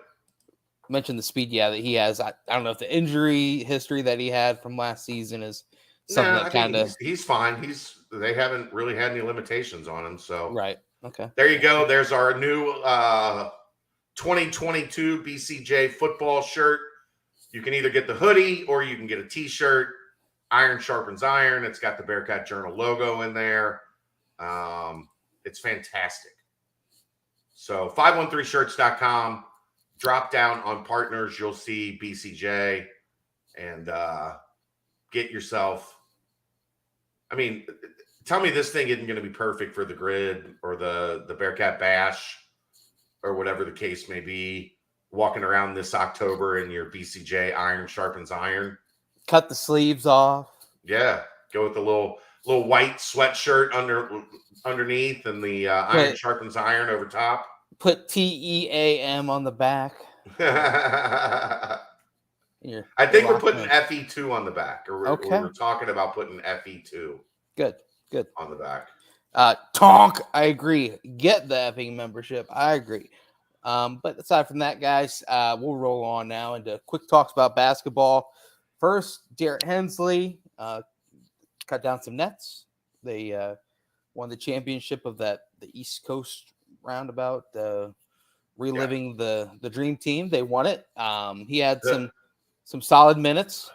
Mentioned the speed, that he has. I don't know if the injury history that he had from last season is something that kind of. He's fine. They haven't really had any limitations on him. So right. Okay. There you go. There's our new 2022 BCJ football shirt. You can either get the hoodie or you can get a T-shirt. Iron sharpens iron. It's got the Bearcat Journal logo in there. It's fantastic. So 513shirts.com. Drop down on partners. You'll see BCJ and get yourself. I mean, tell me this thing isn't going to be perfect for the grid or the Bearcat Bash or whatever the case may be. Walking around this October in your BCJ Iron Sharpens Iron. Cut the sleeves off. Yeah. Go with the little white sweatshirt underneath and the Iron Sharpens Iron over top. Put TEAM on the back. I think we're putting FE2 on the back. Or we're talking about putting FE2. Good. On the back. Tonk, I agree. Get the effing membership. I agree. But aside from that, guys, we'll roll on now into quick talks about basketball. First, Jarrett Hensley cut down some nets. They won the championship of the East Coast roundabout, reliving the dream team. They won it. He had some solid minutes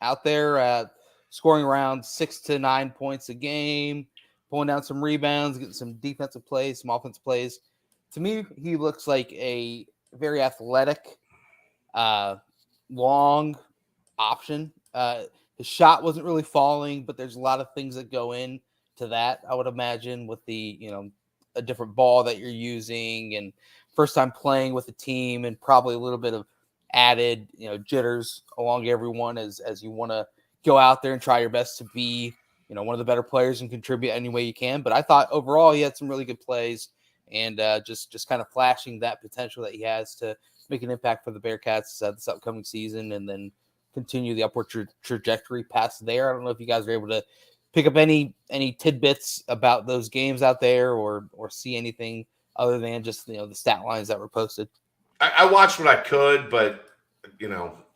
out there, scoring around 6 to 9 points a game, pulling down some rebounds, getting some defensive plays, some offensive plays. To me, he looks like a very athletic, long option. His shot wasn't really falling, but there's a lot of things that go in to that, I would imagine, with the, a different ball that you're using and first time playing with a team and probably a little bit of added, jitters along everyone as you want to go out there and try your best to be, one of the better players and contribute any way you can. But I thought overall he had some really good plays and just kind of flashing that potential that he has to make an impact for the Bearcats this upcoming season and then continue the upward trajectory past there. I don't know if you guys are able to pick up any tidbits about those games out there or see anything other than just, the stat lines that were posted. I watched what I could, but,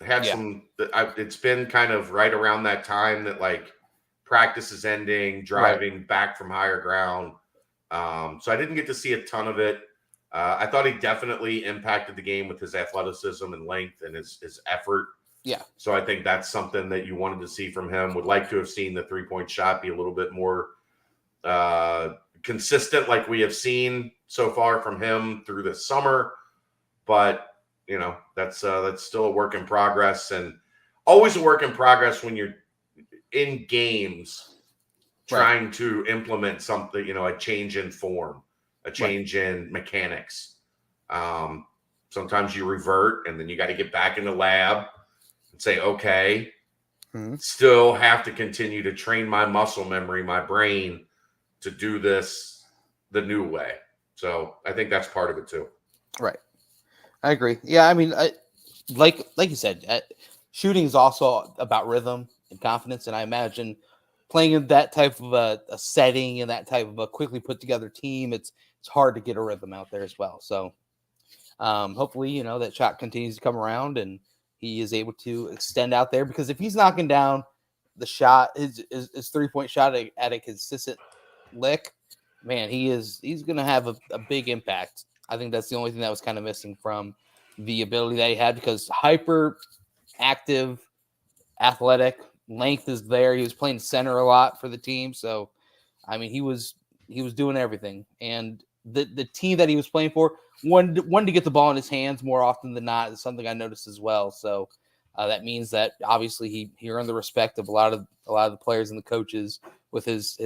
had some, it's been kind of right around that time that like practice is ending, driving back from higher ground. So I didn't get to see a ton of it. I thought he definitely impacted the game with his athleticism and length and his effort. Yeah. So I think that's something that you wanted to see from him. Would like to have seen the 3-point shot be a little bit more consistent like we have seen so far from him through the summer. But, that's still a work in progress and always a work in progress when you're in games trying to implement something, a change in form, a change in mechanics. Sometimes you revert and then you got to get back in the lab and say, okay, still have to continue to train my muscle memory, my brain to do this the new way. So I think that's part of it too. Right. I agree. Yeah. I mean, like you said, shooting is also about rhythm and confidence. And I imagine playing in that type of a setting and that type of a quickly put together team, it's hard to get a rhythm out there as well. So hopefully, that shot continues to come around and he is able to extend out there, because if he's knocking down the shot, his 3-point shot at a consistent lick, man, he's going to have a big impact. I think that's the only thing that was kind of missing from the ability that he had, because hyper active, athletic. Length is there. He was playing center a lot for the team. So, I mean, he was doing everything. And the team that he was playing for wanted to get the ball in his hands more often than not is something I noticed as well. So that means that obviously he earned the respect of a lot of the players and the coaches with his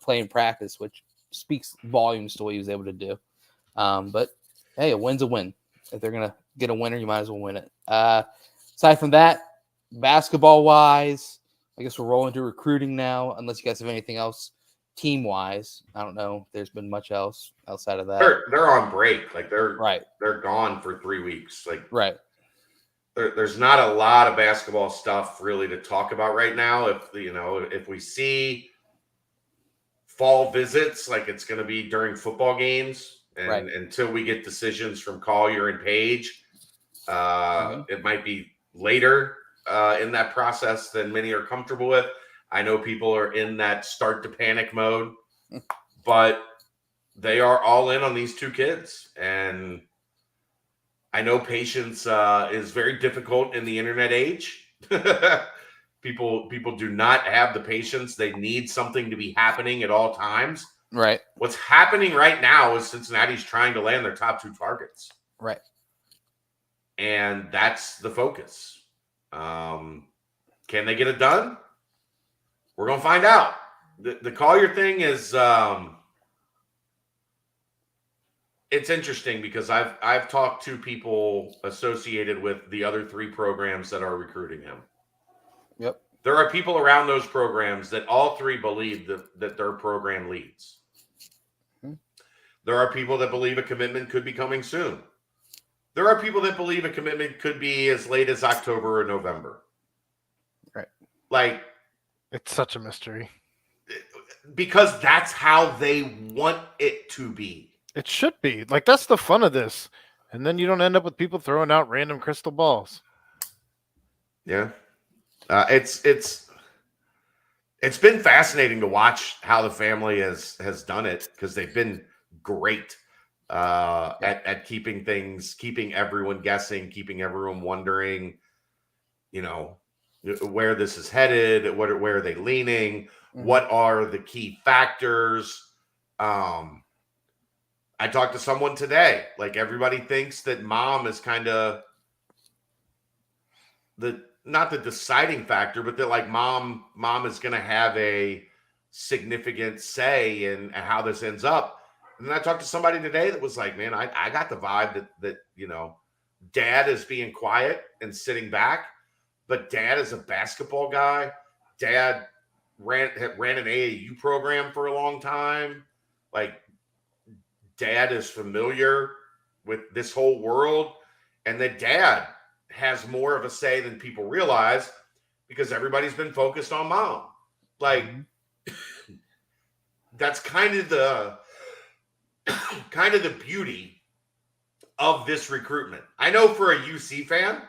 play in practice, which speaks volumes to what he was able to do. But hey, a win's a win. If they're gonna get a winner, you might as well win it. Aside from that, basketball wise, I guess we're rolling to recruiting now. Unless you guys have anything else team wise, I don't know if there's been much else outside of that. They're on break, like they're gone for 3 weeks. Like there's not a lot of basketball stuff really to talk about right now. If we see fall visits, like it's going to be during football games, and until we get decisions from Collier and Page, it might be later in that process than many are comfortable with. I know people are in that start to panic mode, but they are all in on these two kids. And I know patience is very difficult in the internet age. People do not have the patience. They need something to be happening at all times. Right. What's happening right now is Cincinnati's trying to land their top 2 targets. Right. And that's the focus. Can they get it done? We're going to find out. The Collier thing is it's interesting because I've talked to people associated with the other 3 programs that are recruiting him. Yep. There are people around those programs that all 3 believe that their program leads. Mm-hmm. There are people that believe a commitment could be coming soon. There are people that believe a commitment could be as late as October or November. Right. Like, it's such a mystery. Because that's how they want it to be. It should be. Like, that's the fun of this. And then you don't end up with people throwing out random crystal balls. Yeah. It's been fascinating to watch how the family has done it, because they've been great at keeping everyone guessing, keeping everyone wondering, where this is headed, where are they leaning, what are the key factors. I talked to someone today, like everybody thinks that mom is kind of not the deciding factor, but that like mom is going to have a significant say in how this ends up. And then I talked to somebody today that was like, man, I got the vibe that dad is being quiet and sitting back, but dad is a basketball guy. Dad ran an AAU program for a long time. Like, dad is familiar with this whole world, and that dad has more of a say than people realize, because everybody's been focused on mom. Like, that's kind of the beauty of this recruitment. I know for a UC fan,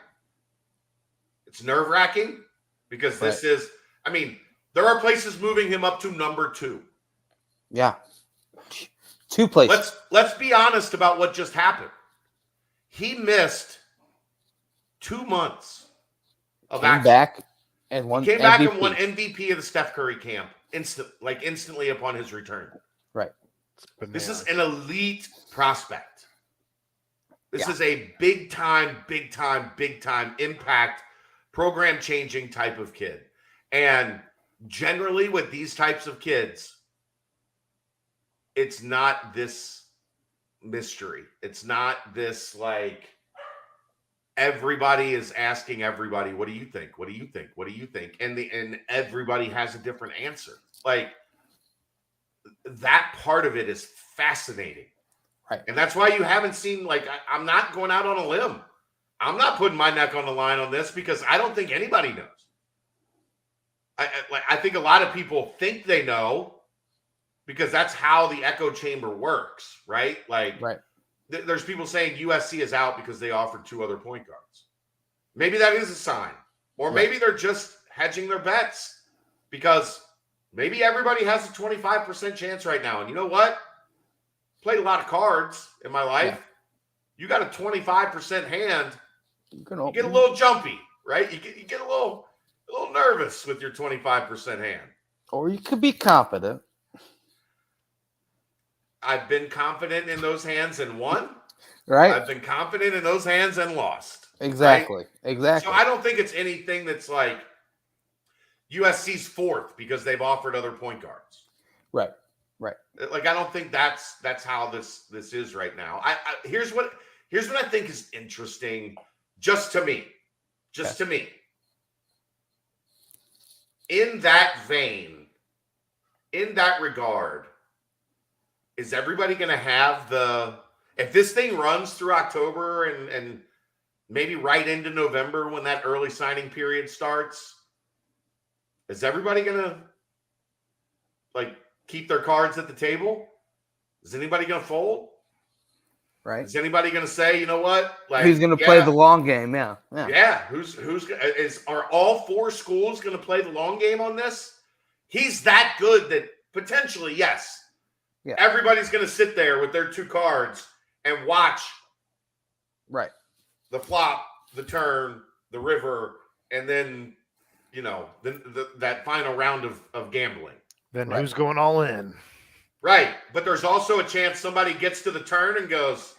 it's nerve-wracking, because this is, I mean, there are places moving him up to number 2. Yeah. 2 places. Let's be honest about what just happened. He missed 2 months of action. Back and won. He came back and won MVP of the Steph Curry camp instantly upon his return. Right. This is an elite prospect. This is a big time impact, program changing type of kid. And generally with these types of kids, it's not this mystery. It's not this like everybody is asking everybody, what do you think? What do you think? What do you think? And everybody has a different answer. Like, that part of it is fascinating. Right. And that's why you haven't seen, like, I'm not going out on a limb. I'm not putting my neck on the line on this, because I don't think anybody knows. I think a lot of people think they know, because that's how the echo chamber works, right? Like, there's people saying USC is out because they offered 2 other point guards. Maybe that is a sign. Or maybe they're just hedging their bets, because maybe everybody has a 25% chance right now. And you know what? Played a lot of cards in my life. Yeah. You got a 25% hand, you get a little jumpy. right? You get a little nervous with your 25% hand. Or you could be confident. I've been confident in those hands and won. Right. I've been confident in those hands and lost. Exactly. Right? Exactly. So I don't think it's anything that's like USC's fourth because they've offered other point guards. Right. Right. Like I don't think that's how this is right now. Here's what I think is interesting, just to me. In that vein, in that regard, is everybody going to have if this thing runs through October and maybe right into November when that early signing period starts, is everybody going to like keep their cards at the table? Is anybody going to fold? Right. Is anybody going to say, you know what? Like, who's going to play the long game? Yeah. Are all four schools going to play the long game on this? He's that good that potentially, yes. Yeah. Everybody's going to sit there with their two cards and watch. Right. The flop, the turn, the river, and then, that final round of gambling. Then who's going all in? Right. But there's also a chance somebody gets to the turn and goes,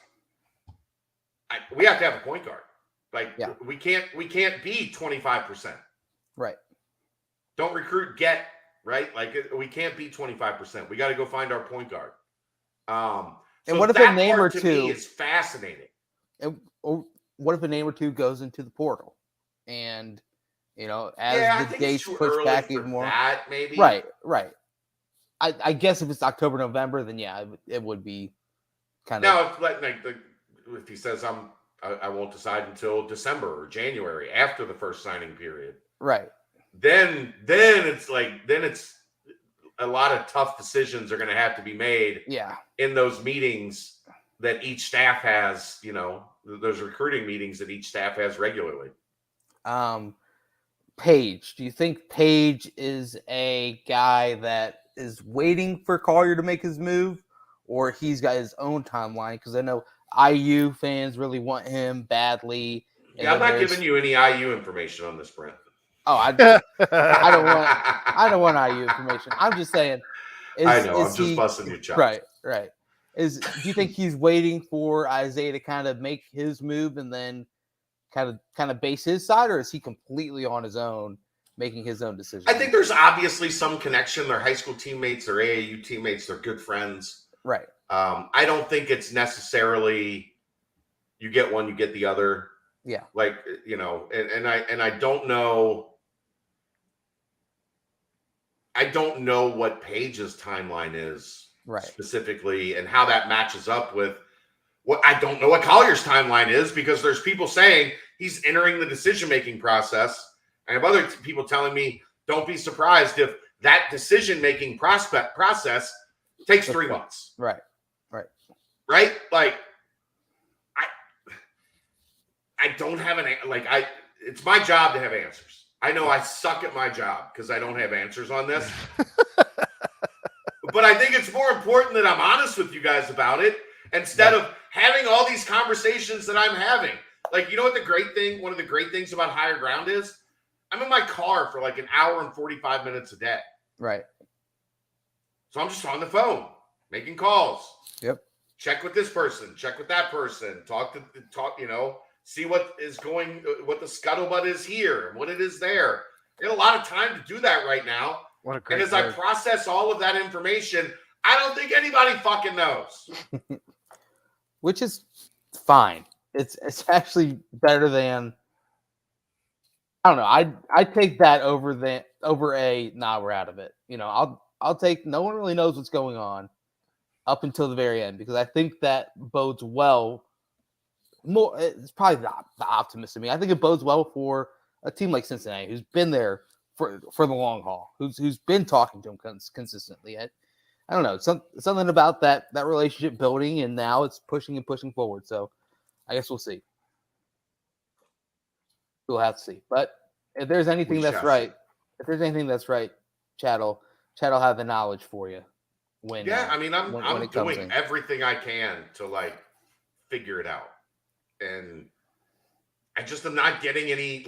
we have to have a point guard. Like, we can't be 25%. Right. Don't recruit, right? Like, we can't be 25%. We got to go find our point guard. And what if a name or two is fascinating? And what if a name or two goes into the portal? And, as the dates push back even more. That, maybe. Right. I guess if it's October, November, then it would be kind of. Now, if he says I won't decide until December or January after the first signing period, right? Then it's a lot of tough decisions are going to have to be made. Yeah. In those meetings that each staff has, those recruiting meetings that each staff has regularly. Page. Do you think Page is a guy that is waiting for Collier to make his move, or he's got his own timeline? Because I know IU fans really want him badly. Yeah, I'm not giving you any IU information on this, Brent. Oh, I don't want IU information. I'm just saying. I'm just busting your chops. Right. Do you think he's waiting for Isaiah to kind of make his move and then kind of base his side, or is he completely on his own, making his own decision? I think there's obviously some connection. They're high school teammates, they're AAU teammates, they're good friends. Right. I don't think it's necessarily you get one, you get the other. Yeah. Like, and I don't know. I don't know what Page's timeline is specifically and how that matches up with what I don't know what Collier's timeline is, because there's people saying he's entering the decision-making process. I have other people telling me, don't be surprised if that decision-making process takes 3 months. Right. Like, I don't have it's my job to have answers. I know I suck at my job because I don't have answers on this. But I think it's more important that I'm honest with you guys about it instead of having all these conversations that I'm having. Like, one of the great things about Higher Ground is I'm in my car for like an hour and 45 minutes a day. Right. So I'm just on the phone, making calls. Yep. Check with this person, check with that person, talk, see what is going, what the scuttlebutt is here and what it is there. I have a lot of time to do that right now. What a great and as I process all of that information, I don't think anybody fucking knows. Which is fine. It's actually better than, I don't know. I take that over we're out of it. I'll take no one really knows what's going on up until the very end, because I think that bodes well. More, it's probably the optimist in me. I think it bodes well for a team like Cincinnati, who's been there for the long haul, who's been talking to him consistently. I don't know, something about that relationship building, and now it's pushing forward. So I guess we'll see. We'll have to see. But if there's anything that's right, Chad'll have the knowledge for you. I'm doing everything I can to figure it out. And I just am not getting any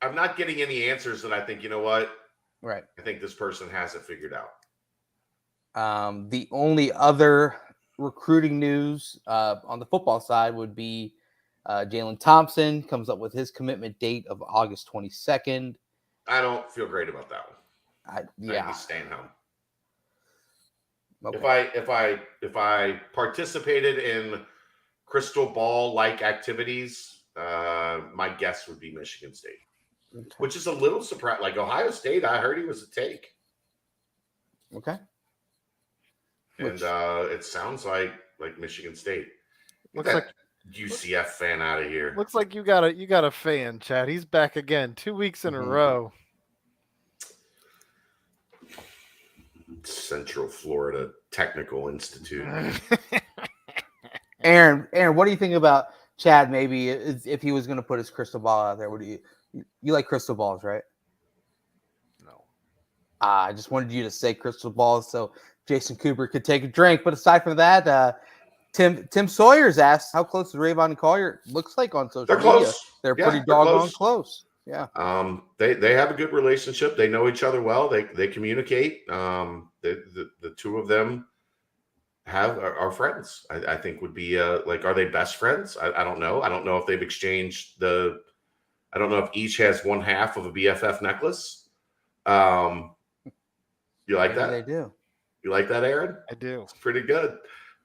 I'm not getting any answers that I think, you know what? Right. I think this person has it figured out. The only other recruiting news on the football side would be Jalen Thompson comes up with his commitment date of August 22nd. I don't feel great about that one. Yeah. He's staying home. Okay. If I participated in crystal ball like activities, my guess would be Michigan State, okay. Which is a little surprising. Like Ohio State, I heard he was a take. Okay. And it sounds like Michigan State. Looks like UCF fan out of here. Looks like you got a fan, Chad. He's back again, 2 weeks in a row. Central Florida Technical Institute. Aaron, what do you think about Chad? Maybe if he was going to put his crystal ball out there, what do you like crystal balls, right? No. I just wanted you to say crystal balls so Jason Cooper could take a drink. But aside from that, Tim Sawyer's asked how close is Rayvon and Collier. Looks like on social media. Close. They're pretty doggone close. Yeah. They have a good relationship. They know each other well. They communicate. The two of them are friends. I think would be are they best friends? I don't know. I don't know if they've exchanged I don't know if each has one half of a BFF necklace. You like that? They do. You like that, Aaron? I do. It's pretty good.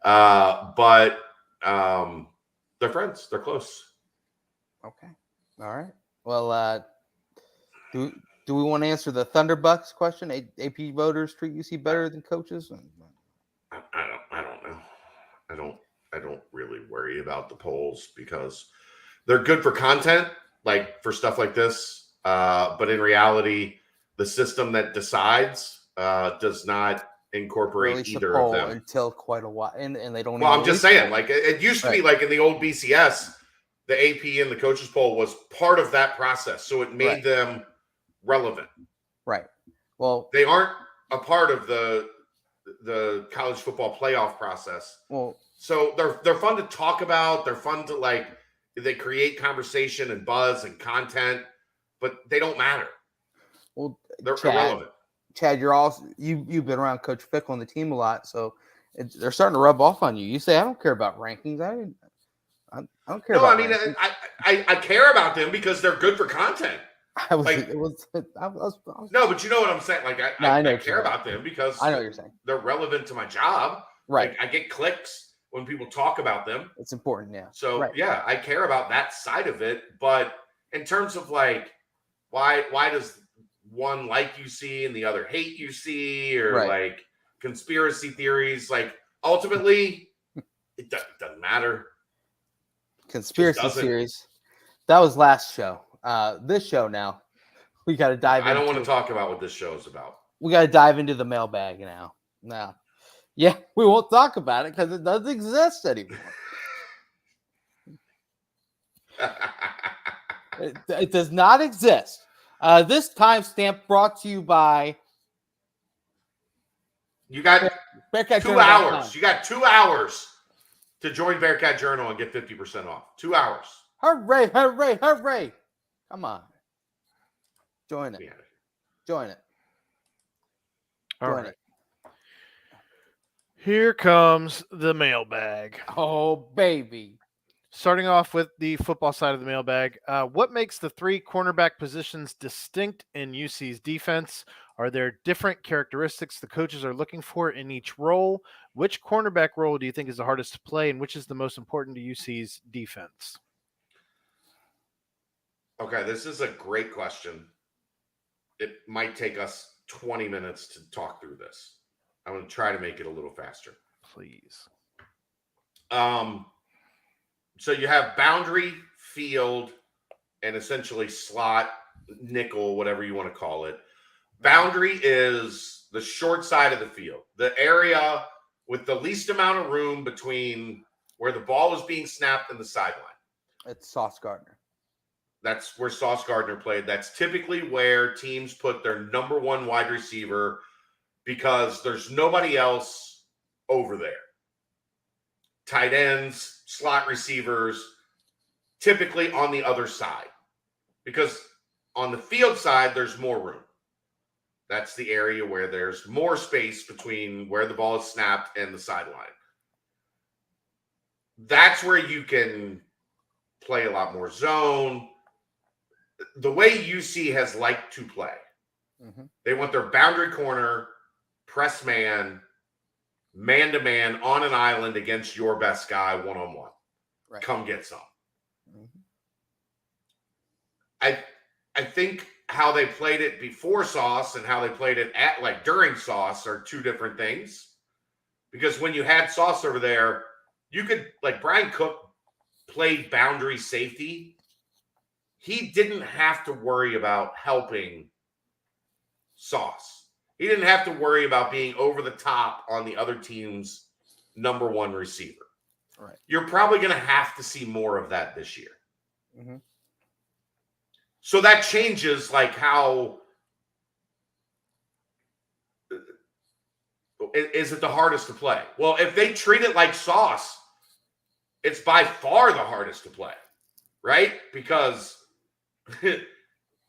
But they're friends. They're close. Okay. All right. Well, do we want to answer the Thunderbucks question? AP voters treat UC better than coaches? I don't know. I don't really worry about the polls because they're good for content, like for stuff like this. But in reality, the system that decides does not incorporate either of them until quite a while, and they don't. Well, I'm just saying, like it used to be, like in the old BCS, the AP and the coaches poll was part of that process, so it made them relevant. Right. Well, they aren't a part of the college football playoff process. Well, so they're fun to talk about. They're fun to they create conversation and buzz and content, but they don't matter. Well, they're irrelevant. Chad, you've been around Coach Fickell and the team a lot, so they're starting to rub off on you. You say, I don't care about rankings. I don't care. No, about I mean, rankings. I care about them because they're good for content. No, but you know what I'm saying. Like I care about them because I know what you're saying. They're relevant to my job. Right. Like, I get clicks when people talk about them. It's important, yeah. So yeah, I care about that side of it. But in terms of why does one like UC and the other hate UC or conspiracy theories? Like ultimately, it doesn't matter. Conspiracy theories. That was last show. This show now, we got to dive. I don't want to talk about what this show is about. We got to dive into the mailbag now. Yeah, we won't talk about it because it doesn't exist anymore. It does not exist. This timestamp brought to you by. You got Bearcat 2 hours. You got 2 hours to join Bearcat Journal and get 50% off. 2 hours. Hooray, hooray, hooray. Come on. Join it. Join it. All right. Here comes the mailbag. Oh, baby. Starting off with the football side of the mailbag, what makes the three cornerback positions distinct in UC's defense? Are there different characteristics the coaches are looking for in each role? Which cornerback role do you think is the hardest to play, and which is the most important to UC's defense? Okay, this is a great question. It might take us 20 minutes to talk through this. I'm going to try to make it a little faster. Please. So you have boundary, field, and essentially slot, nickel, whatever you want to call it. Boundary is the short side of the field, the area with the least amount of room between where the ball is being snapped and the sideline. It's Sauce Gardner. That's where Sauce Gardner played. That's typically where teams put their number one wide receiver because there's nobody else over there. Tight ends, slot receivers, typically on the other side. Because On the field side, there's more room. That's the area where there's more space between where the ball is snapped and the sideline. That's where you can play a lot more zone. The way UC has liked to play, they want their boundary corner, press man-to-man on an island against your best guy one-on-one. Right. Come get some. I think how they played it before Sauce and how they played it during Sauce are two different things. Because when you had Sauce over there, you could, Brian Cook played boundary safety. He didn't have to worry about helping Sauce. He didn't have to worry about being over the top on the other team's number one receiver. Right. You're probably going to have to see more of that this year. So that changes how is it the hardest to play? Well, if they treat it like Sauce, it's by far the hardest to play, right? Because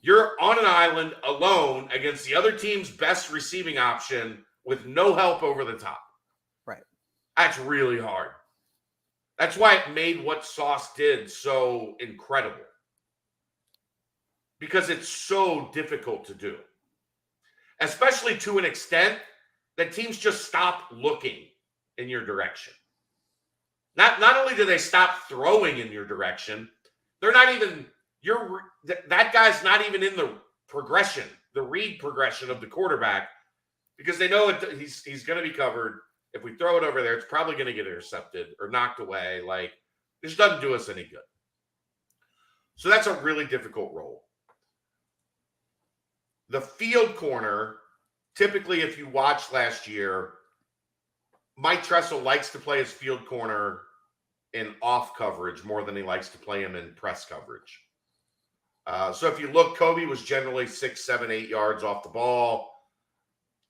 you're on an island alone against the other team's best receiving option with no help over the top. Right. That's really hard. That's why it made what Sauce did so incredible. Because it's so difficult to do. Especially to an extent that teams just stop looking in your direction. Not only do they stop throwing in your direction, they're not even that guy's not even in the progression, the read progression of the quarterback, because they know he's going to be covered. If we throw it over there, it's probably going to get intercepted or knocked away. It just doesn't do us any good. So that's a really difficult role. The field corner, typically, if you watched last year, Mike Tressel likes to play his field corner in off coverage more than he likes to play him in press coverage. So if you look, Kobe was generally 6, 7, 8 yards off the ball.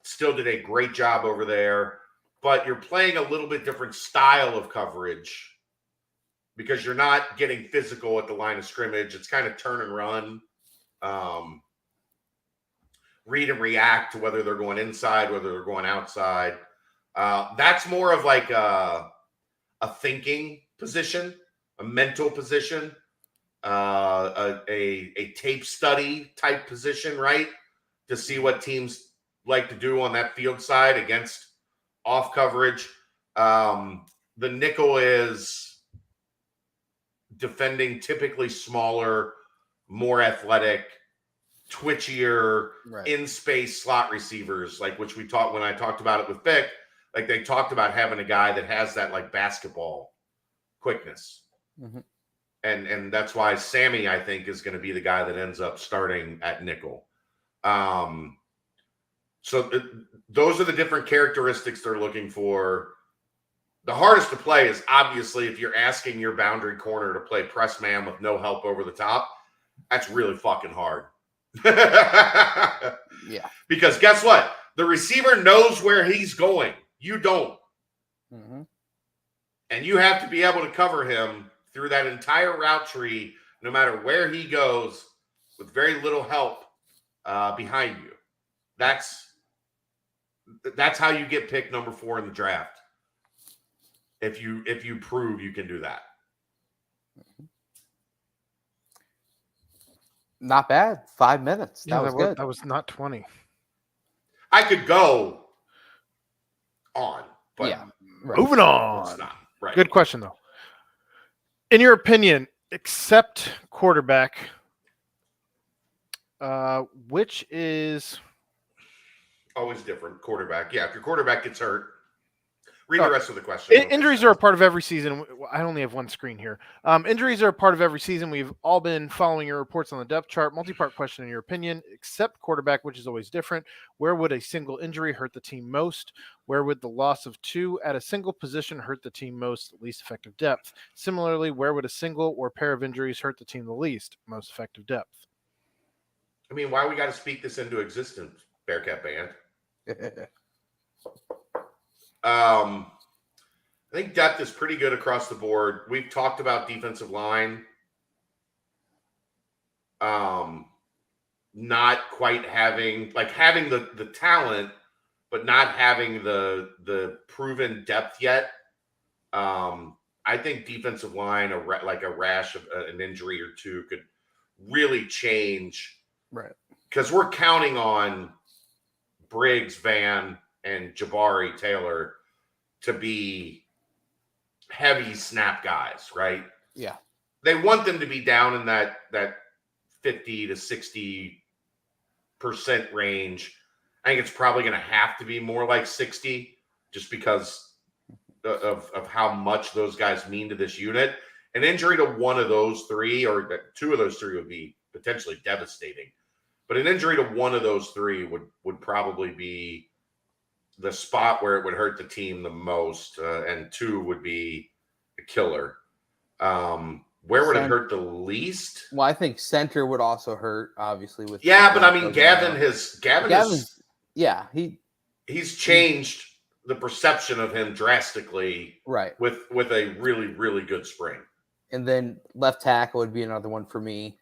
Still did a great job over there. But you're playing a little bit different style of coverage because you're not getting physical at the line of scrimmage. It's kind of turn and run. Read and react to whether they're going inside, whether they're going outside. That's more of a thinking position, a mental position, a tape study type position, right? To see what teams like to do on that field side against off coverage. The nickel is defending typically smaller, more athletic, twitchier, in-space slot receivers, which we talked when I talked about it with Fick. They talked about having a guy that has that basketball quickness. And that's why Sammy, I think, is going to be the guy that ends up starting at nickel. So those are the different characteristics they're looking for. The hardest to play is obviously if you're asking your boundary corner to play press man with no help over the top, that's really fucking hard. Yeah. Because guess what? The receiver knows where he's going. You don't. And you have to be able to cover him through that entire route tree, no matter where he goes, with very little help behind you. That's how you get picked number 4 in the draft. If you prove you can do that. Not bad. 5 minutes. That was good. That was not 20. I could go on, but yeah. Right. Moving on. It's not. Right. Good question, though. In your opinion, except quarterback, which is always different? Quarterback. Yeah, if your quarterback gets hurt, read the rest of the question. Injuries are a part of every season. I only have one screen here. Injuries are a part of every season. We've all been following your reports on the depth chart. Multi-part question in your opinion, except quarterback, which is always different. Where would a single injury hurt the team most? Where would the loss of 2 at a single position hurt the team most? Least effective depth. Similarly, where would a single or pair of injuries hurt the team the least? Most effective depth. I mean, why we got to speak this into existence, Bearcat Band? I think depth is pretty good across the board. We've talked about defensive line. not quite having the talent, but not having the proven depth yet. I think defensive line, like a rash of an injury or two, could really change. Right. Because we're counting on Briggs, Van, and Jabari Taylor to be heavy snap guys, right? Yeah. They want them to be down in that 50 to 60% range. I think it's probably going to have to be more like 60 just because of how much those guys mean to this unit. An injury to one of those three or two of those three would be potentially devastating. But an injury to one of those three would probably be the spot where it would hurt the team the most, and two would be a killer. Where would it hurt the least? Well, I think center would also hurt, obviously. But I mean, Gavin's he's changed the perception of him drastically, right? With a really, really good spring. And then left tackle would be another one for me.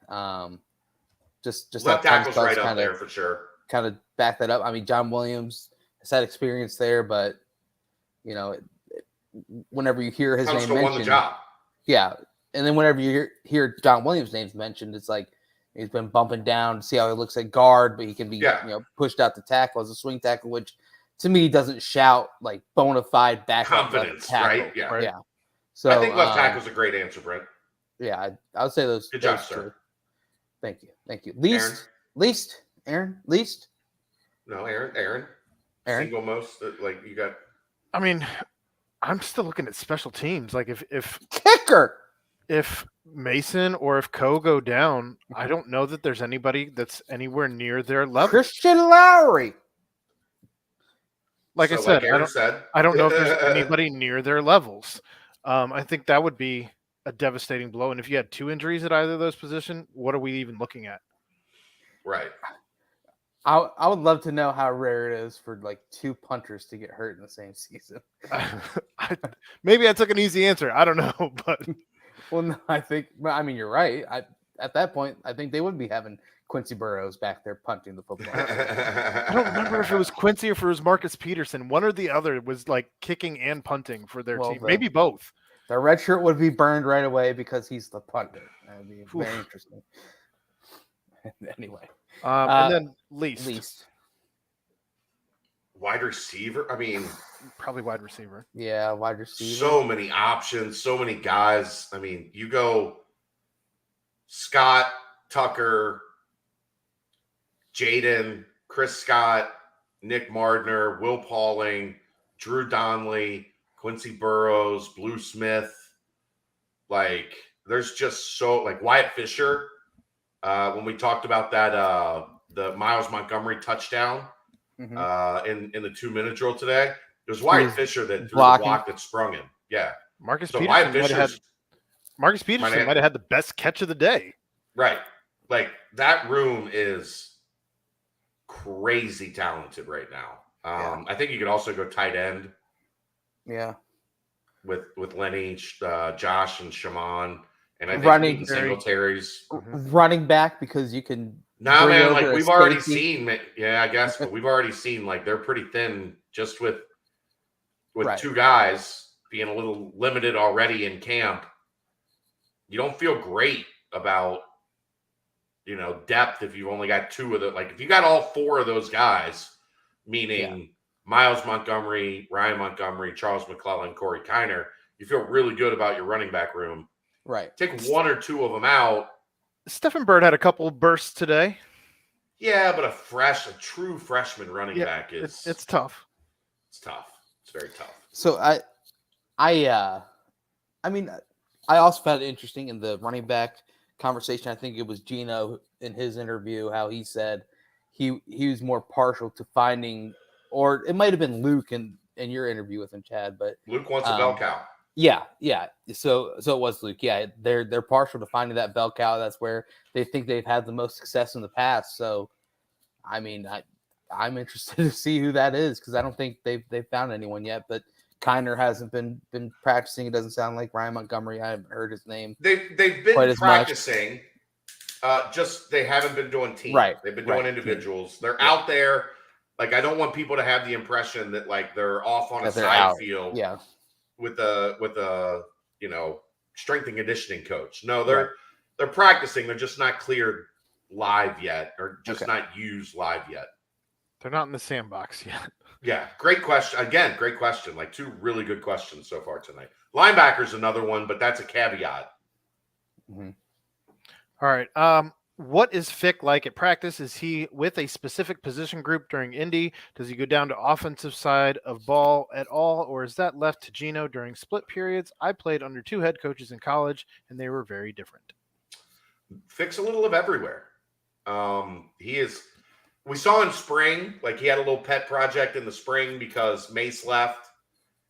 Just left tackle's right up there for sure. Kind of back that up. I mean, John Williams has had experience there, but whenever you hear his name mentioned, won the job. Yeah, and then whenever you hear John Williams' names mentioned, it's like he's been bumping down to see how he looks at guard, but he can be pushed out to tackle as a swing tackle, which to me doesn't shout like bona fide backup confidence, right? Yeah, right. Yeah. So I think left tackle is a great answer, Brent. Yeah, I would say those. Good job, sir. Thank you. Least. Aaron. No, Aaron. Single most like you got. I mean, I'm still looking at special teams. Like if kicker, if Mason or if Coe go down, I don't know that there's anybody that's anywhere near their level. Christian Lowry. Like I said, I don't know if there's anybody near their levels. I think that would be a devastating blow. And if you had two injuries at either of those positions, what are we even looking at? Right. I would love to know how rare it is for like two punters to get hurt in the same season. Maybe I took an easy answer. I don't know, but well, no, I mean, you're right. At that point, I think they would be having Quincy Burroughs back there punting the football. I don't remember if it was Quincy or if it was Marcus Peterson. One or the other was like kicking and punting for their team. Maybe both. The red shirt would be burned right away because he's the punter. That would be very interesting. Anyway. And then least. Wide receiver? I mean, probably wide receiver. Yeah, wide receiver. So many options, so many guys. I mean, you go Scott, Tucker, Jaden, Chris Scott, Nick Mardner, Will Pauling, Drew Donnelly, Quincy Burroughs, Blue Smith. Like, there's just so, like Wyatt Fisher. When we talked about that, the Myles Montgomery touchdown in the 2-minute drill today, it was Wyatt Fisher that threw the block that sprung him. Yeah. Marcus Peterson might have had the best catch of the day. Right. Like, that room is crazy talented right now. I think you could also go tight end. Yeah. With Lenny, Josh, and Shaman. And I think Singletary's running back because you can. No, man, like we've already seen. Yeah, I guess, but we've already seen like they're pretty thin just with two guys being a little limited already in camp. You don't feel great about depth if you've only got two of the like if you got all four of those guys, meaning Myles Montgomery, Ryan Montgomery, Charles McClelland, Corey Kiner, you feel really good about your running back room. Right. Take one or two of them out. Stephen Bird had a couple of bursts today. Yeah, but a true freshman running back is it's tough. It's tough. It's very tough. So I mean, I also found it interesting in the running back conversation. I think it was Gino in his interview how he said he was more partial to finding, or it might have been Luke in your interview with him, Chad. But Luke wants a bell cow. Yeah. So it was Luke. Yeah, they're partial to finding that bell cow. That's where they think they've had the most success in the past. So, I mean, I'm interested to see who that is because I don't think they've found anyone yet. But Kiner hasn't been practicing. It doesn't sound like Ryan Montgomery. I haven't heard his name. They've been practicing. Just they haven't been doing team. Right. They've been doing individuals. They're out there. Like, I don't want people to have the impression that like they're off on a side field with a strength and conditioning coach. No, they're practicing. They're just not cleared live yet, or just not used live yet. They're not in the sandbox yet. Yeah, great question. Again, great question. Like, two really good questions so far tonight. Linebacker's another one, but that's a caveat. Mm-hmm. All right. What is Fick like at practice? Is he with a specific position group during Indy? Does he go down to offensive side of ball at all, or is that left to Gino during split periods? I played under 2 head coaches in college, and they were very different. Fick's a little of everywhere. We saw in spring, like he had a little pet project in the spring because Mace left,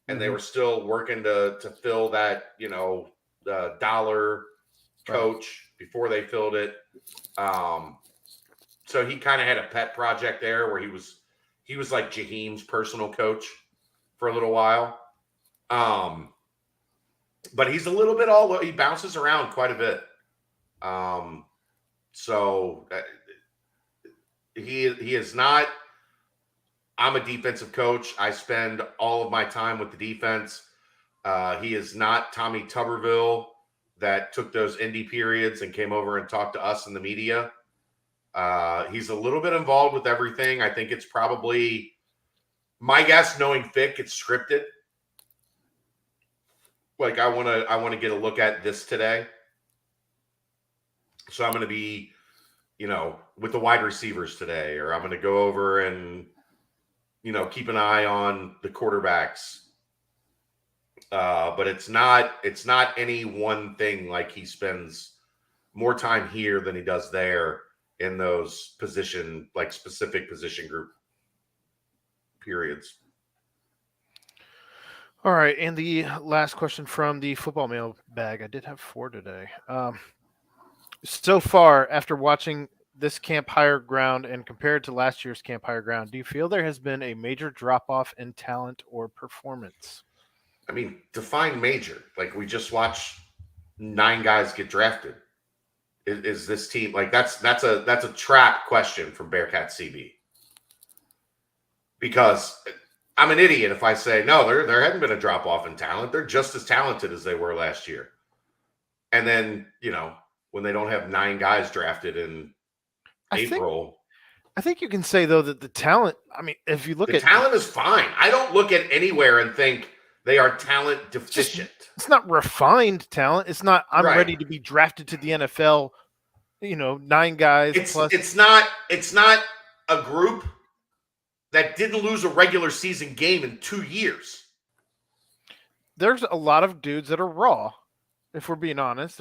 and they were still working to fill that, the dollar coach before they filled it. So he kind of had a pet project there where he was like Jaheim's personal coach for a little while. But he's a little bit he bounces around quite a bit. So he is not, I'm a defensive coach. I spend all of my time with the defense. He is not Tommy Tuberville that took those Indy periods and came over and talked to us in the media. He's a little bit involved with everything. I think it's probably, my guess, knowing Fick, it's scripted. Like, I want to get a look at this today. So I'm going to be, with the wide receivers today, or I'm going to go over and, keep an eye on the quarterbacks. But it's not any one thing. Like, he spends more time here than he does there in those specific position group periods. All right. And the last question from the football mail bag. I did have 4 today. So far, after watching this Camp Higher Ground and compared to last year's Camp Higher Ground, do you feel there has been a major drop-off in talent or performance? I mean, define major. Like, we just watched 9 guys get drafted. Is this team like that's a trap question from Bearcat CB? Because I'm an idiot if I say no, there hadn't been a drop off in talent. They're just as talented as they were last year. And then, when they don't have 9 guys drafted in April. I think you can say, though, that the talent, I mean, if you look at talent is fine. I don't look at anywhere and think they are talent deficient. It's not refined talent. It's not, I'm ready to be drafted to the NFL, 9 guys plus. It's not a group that didn't lose a regular season game in 2 years. There's a lot of dudes that are raw, if we're being honest.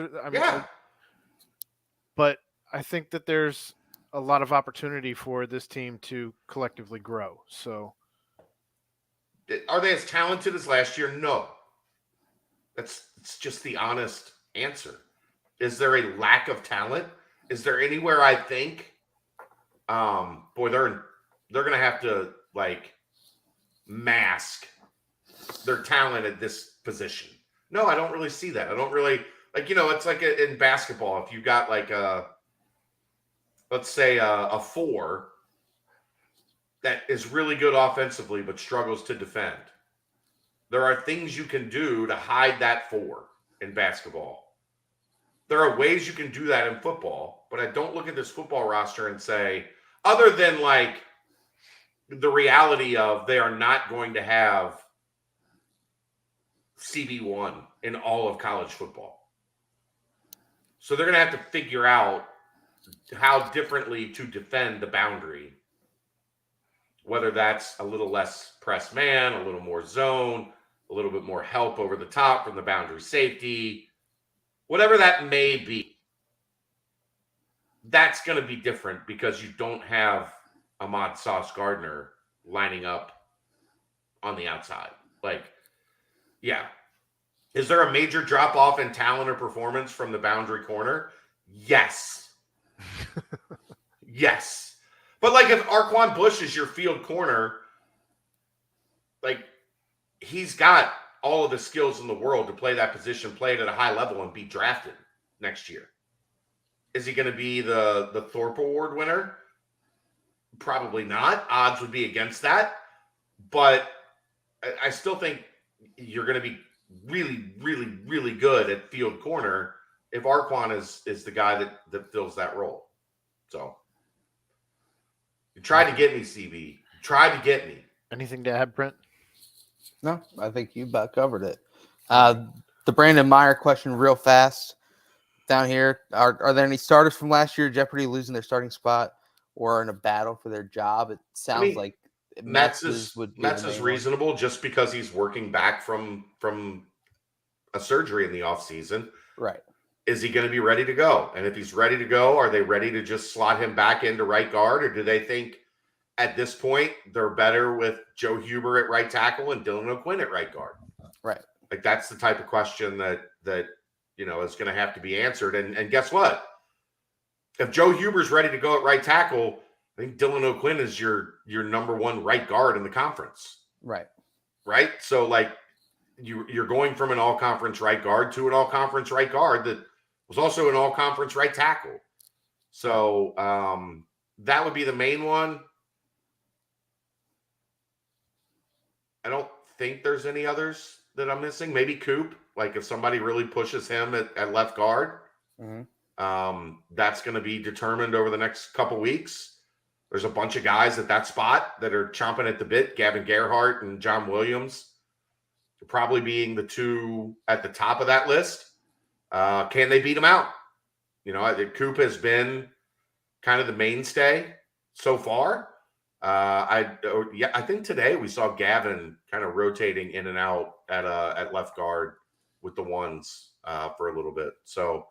But I think that there's a lot of opportunity for this team to collectively grow. So, are they as talented as last year? No. It's just the honest answer. Is there a lack of talent? Is there anywhere I think, they're going to have to mask their talent at this position? No, I don't really see that. I don't really it's like in basketball. If you got let's say a 4 that is really good offensively but struggles to defend, there are things you can do to hide that 4 in basketball. There are ways you can do that in football, but I don't look at this football roster and say, other than the reality of they are not going to have CB1 in all of college football. So they're going to have to figure out how differently to defend the boundary, whether that's a little less press man, a little more zone, a little bit more help over the top from the boundary safety, whatever that may be. That's going to be different because you don't have Ahmad Sauce Gardner lining up on the outside. Is there a major drop-off in talent or performance from the boundary corner? Yes. Yes. But if Arquan Bush is your field corner, he's got all of the skills in the world to play that position, play it at a high level, and be drafted next year. Is he going to be the Thorpe Award winner? Probably not. Odds would be against that. But I still think you're going to be really, really, really good at field corner if Arquan is the guy that fills that role. So you tried to get me, CB. You tried to get me. Anything to add, Brent? No, I think you about covered it. The Brandon Meyer question real fast down here. Are there any starters from last year Jeopardy losing their starting spot or in a battle for their job? It sounds like Metz is reasonable just because he's working back from a surgery in the offseason. Right. Is he going to be ready to go? And if he's ready to go, are they ready to just slot him back into right guard? Or do they think at this point they're better with Joe Huber at right tackle and Dylan O'Quinn at right guard? Right. Like that's the type of question that is going to have to be answered. And guess what? If Joe Huber's ready to go at right tackle, I think Dylan O'Quinn is your number one right guard in the conference. Right. Right. So like you're going from an all-conference right guard to an all-conference right guard that was also an all-conference right tackle. So that would be the main one. I don't think there's any others that I'm missing. Maybe Coop, like if somebody really pushes him at left guard, that's going to be determined over the next couple weeks. There's a bunch of guys at that spot that are chomping at the bit. Gavin Gerhardt and John Williams probably being the two at the top of that list. Can they beat him out? I think Coop has been kind of the mainstay so far. I think today we saw Gavin kind of rotating in and out at left guard with the ones for a little bit. So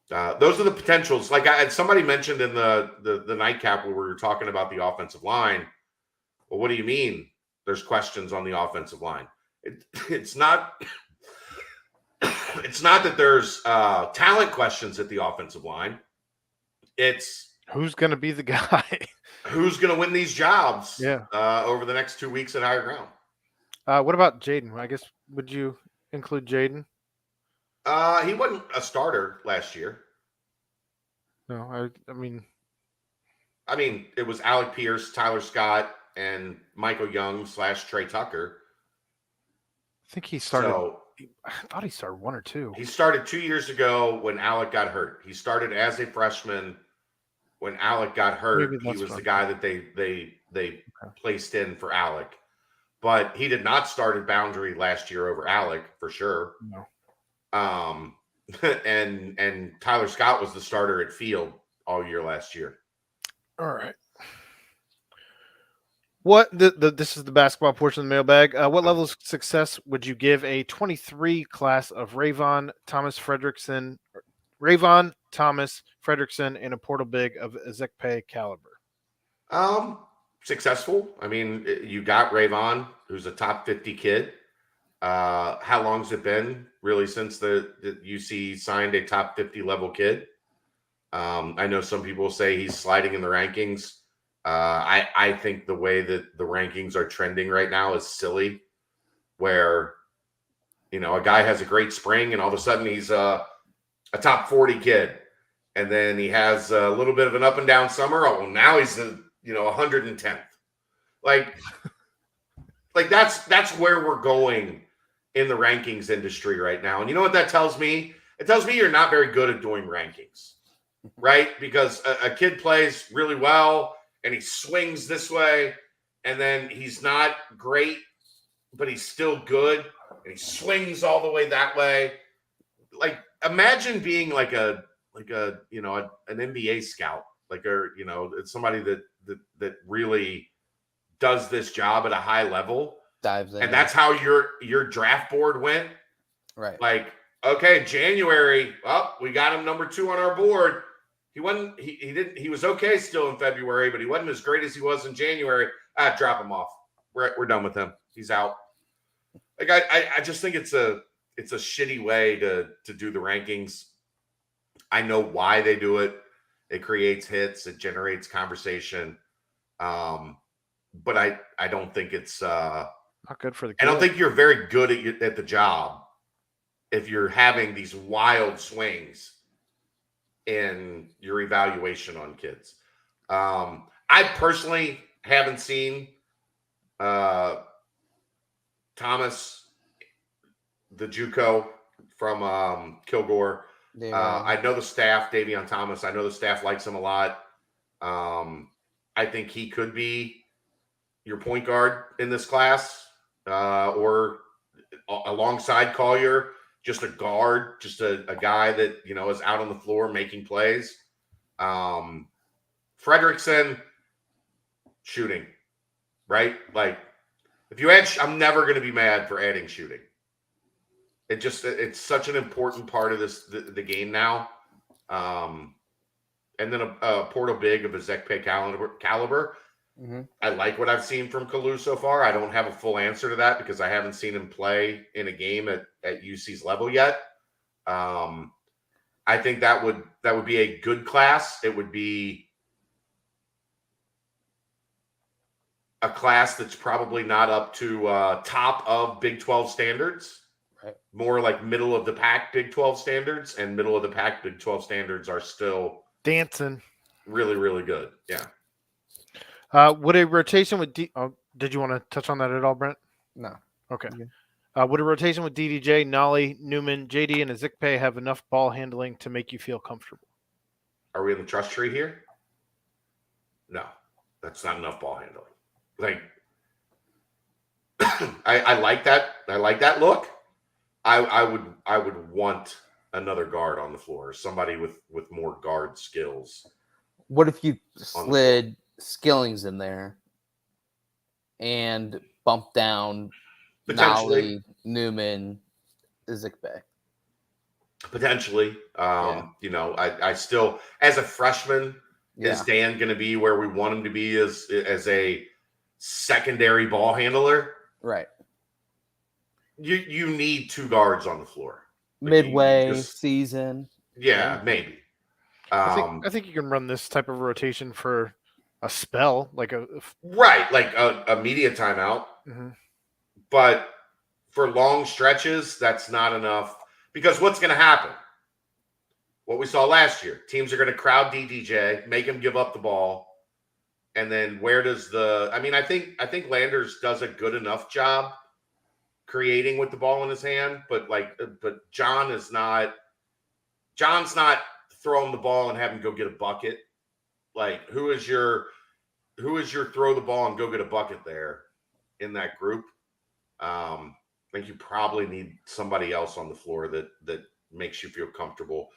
those are the potentials. Like somebody mentioned in the nightcap where we were talking about the offensive line. Well, what do you mean? There's questions on the offensive line. It's not. It's not that there's talent questions at the offensive line. It's who's going to be the guy. Who's going to win these jobs over the next 2 weeks at higher ground? What about Jaden? I guess, would you include Jaden? He wasn't a starter last year. No, I mean, it was Alec Pierce, Tyler Scott, and Michael Young / Trey Tucker. I think he started. I thought he started 1 or 2. He started 2 years ago when Alec got hurt. He started as a freshman. When Alec got hurt, he was the guy that they placed in for Alec. But he did not start at boundary last year over Alec for sure. No. And Tyler Scott was the starter at field all year last year. All right. What this is the basketball portion of the mailbag. What level of success would you give a 23 class of Rayvon Thomas Fredrickson, and a portal big of Ezekpe caliber? Successful. You got Rayvon, who's a top 50 kid. How long's it been really since the UC signed a top 50 level kid? I know some people say he's sliding in the rankings. I think the way that the rankings are trending right now is silly, where, a guy has a great spring and all of a sudden he's a top 40 kid. And then he has a little bit of an up and down summer. Oh, well, now he's 110th. Like that's where we're going in the rankings industry right now. And you know what that tells me? It tells me you're not very good at doing rankings, right? Because a kid plays really well and he swings this way, and then he's not great, but he's still good, and he swings all the way that way. Like, imagine being like an NBA scout, it's somebody that really does this job at a high level, dives in, and that's how your draft board went. Right. Like, okay, January, we got him number 2 on our board. He was okay still in February, but he wasn't as great as he was in January. Drop him off. We're done with him. He's out. Like, I just think it's a shitty way to do the rankings. I know why they do it. It creates hits. It generates conversation. But I don't think it's not good for the kid. I don't think you're very good at the job if you're having these wild swings in your evaluation on kids. I personally haven't seen Thomas, the JUCO from Kilgore. I know the staff, Davion Thomas. I know the staff likes him a lot. I think he could be your point guard in this class, or alongside Collier, just a guard, just a guy that, is out on the floor making plays. Frederickson, shooting, right? Like, if you add, I'm never going to be mad for adding shooting. It's such an important part of the game now. And then a Portal big of a Zekpe caliber. Mm-hmm. I like what I've seen from Kalu so far. I don't have a full answer to that because I haven't seen him play in a game at UC's level yet. I think that would be a good class. It would be a class that's probably not up to top of Big 12 standards. Right. More like middle of the pack Big 12 standards, and middle of the pack Big 12 standards are still dancing. Really, really good. Yeah. Would a rotation with did you want to touch on that at all, Brent? No. Okay. Would a rotation with DDJ, Nolly, Newman, JD, and Ezikpe have enough ball handling to make you feel comfortable? Are we in the trust tree here? No, that's not enough ball handling. Like, I like that. I like that look. I would want another guard on the floor, somebody with more guard skills. What if you slid Skillings in there and bumped down Nolly, Newman, Ezikpe? Potentially. I still, as a freshman, is Dan going to be where we want him to be as a secondary ball handler? Right. You need two guards on the floor. Midway season. Yeah, maybe. I think you can run this type of rotation for a spell, like a media timeout. Mm-hmm. But for long stretches, that's not enough. Because what's going to happen? What we saw last year, teams are going to crowd DDJ, make him give up the ball, and then where does I think Landers does a good enough job creating with the ball in his hand, but John's not throwing the ball and having him go get a bucket. Like, who is your throw the ball and go get a bucket there in that group? I think you probably need somebody else on the floor that makes you feel comfortable.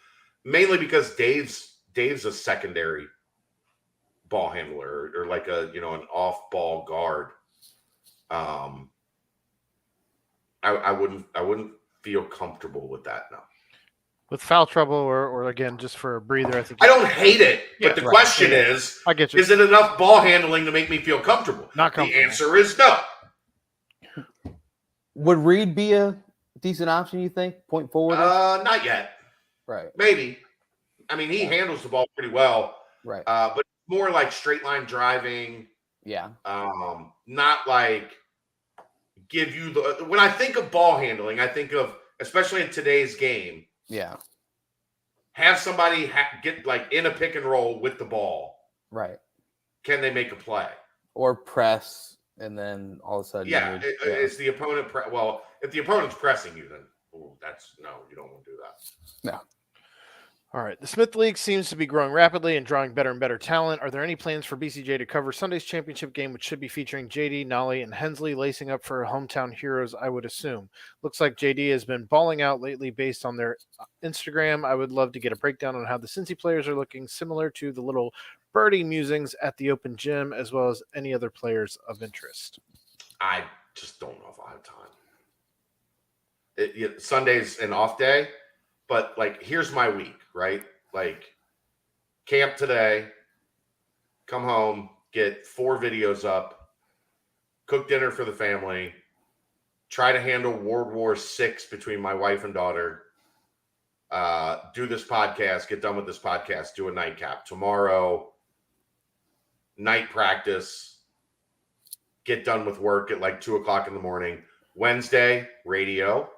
Mainly because Dave's a secondary ball handler or like an off ball guard. I wouldn't feel comfortable with that now. With foul trouble or again, just for a breather, I think. I don't hate it, but the question is, I get you. Is it enough ball handling to make me feel comfortable? Not comfortable. The answer is no. Would Reed be a decent option, you think, point forward? Not yet. Right. Maybe. I mean, he handles the ball pretty well. Right. But more like straight line driving. Yeah. Not like give you when I think of ball handling, I think of, especially in today's game. Yeah. Have somebody get like in a pick and roll with the ball. Right. Can they make a play? Or press, and then all of a sudden. Is the opponent well, if the opponent's pressing you, then you don't want to do that. No. All right. The Smith League seems to be growing rapidly and drawing better and better talent. Are there any plans for BCJ to cover Sunday's championship game, which should be featuring JD, Nolly, and Hensley lacing up for hometown heroes, I would assume? Looks like JD has been balling out lately based on their Instagram. I would love to get a breakdown on how the Cincy players are looking, similar to the little birdie musings at the open gym, as well as any other players of interest. I just don't know if I have time. Sunday's an off day. But, here's my week, right? Camp today, come home, get 4 videos up, cook dinner for the family, try to handle World War VI between my wife and daughter, do this podcast, get done with this podcast, do a nightcap. Tomorrow, night practice, get done with work at 2 o'clock in the morning. Wednesday, radio.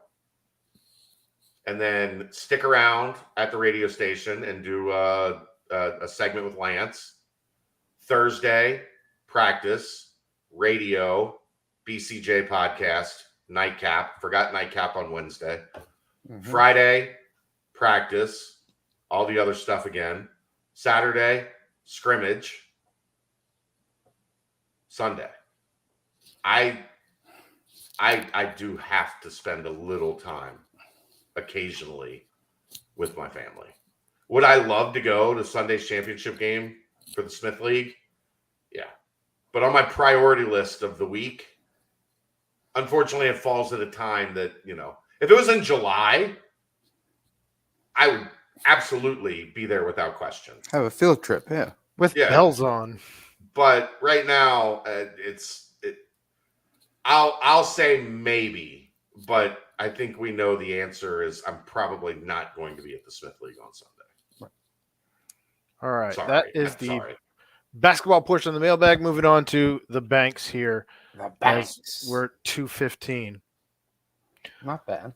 and then stick around at the radio station and do a segment with Lance. Thursday, practice, radio, BCJ podcast, nightcap. Forgot nightcap on Wednesday. Mm-hmm. Friday, practice, all the other stuff again. Saturday, scrimmage. Sunday. I do have to spend a little time occasionally with my family. Would I love to go to Sunday's championship game for the Smith League? Yeah. But on my priority list of the week, unfortunately, it falls at a time that, if it was in July, I would absolutely be there without question. Have a field trip, yeah. With bells on. But right now, I'll say maybe, but I think we know the answer is I'm probably not going to be at the Smith League on Sunday. Right. All right. That is the basketball portion of the mailbag. Moving on to the banks here. The banks. We're 2:15. Not bad.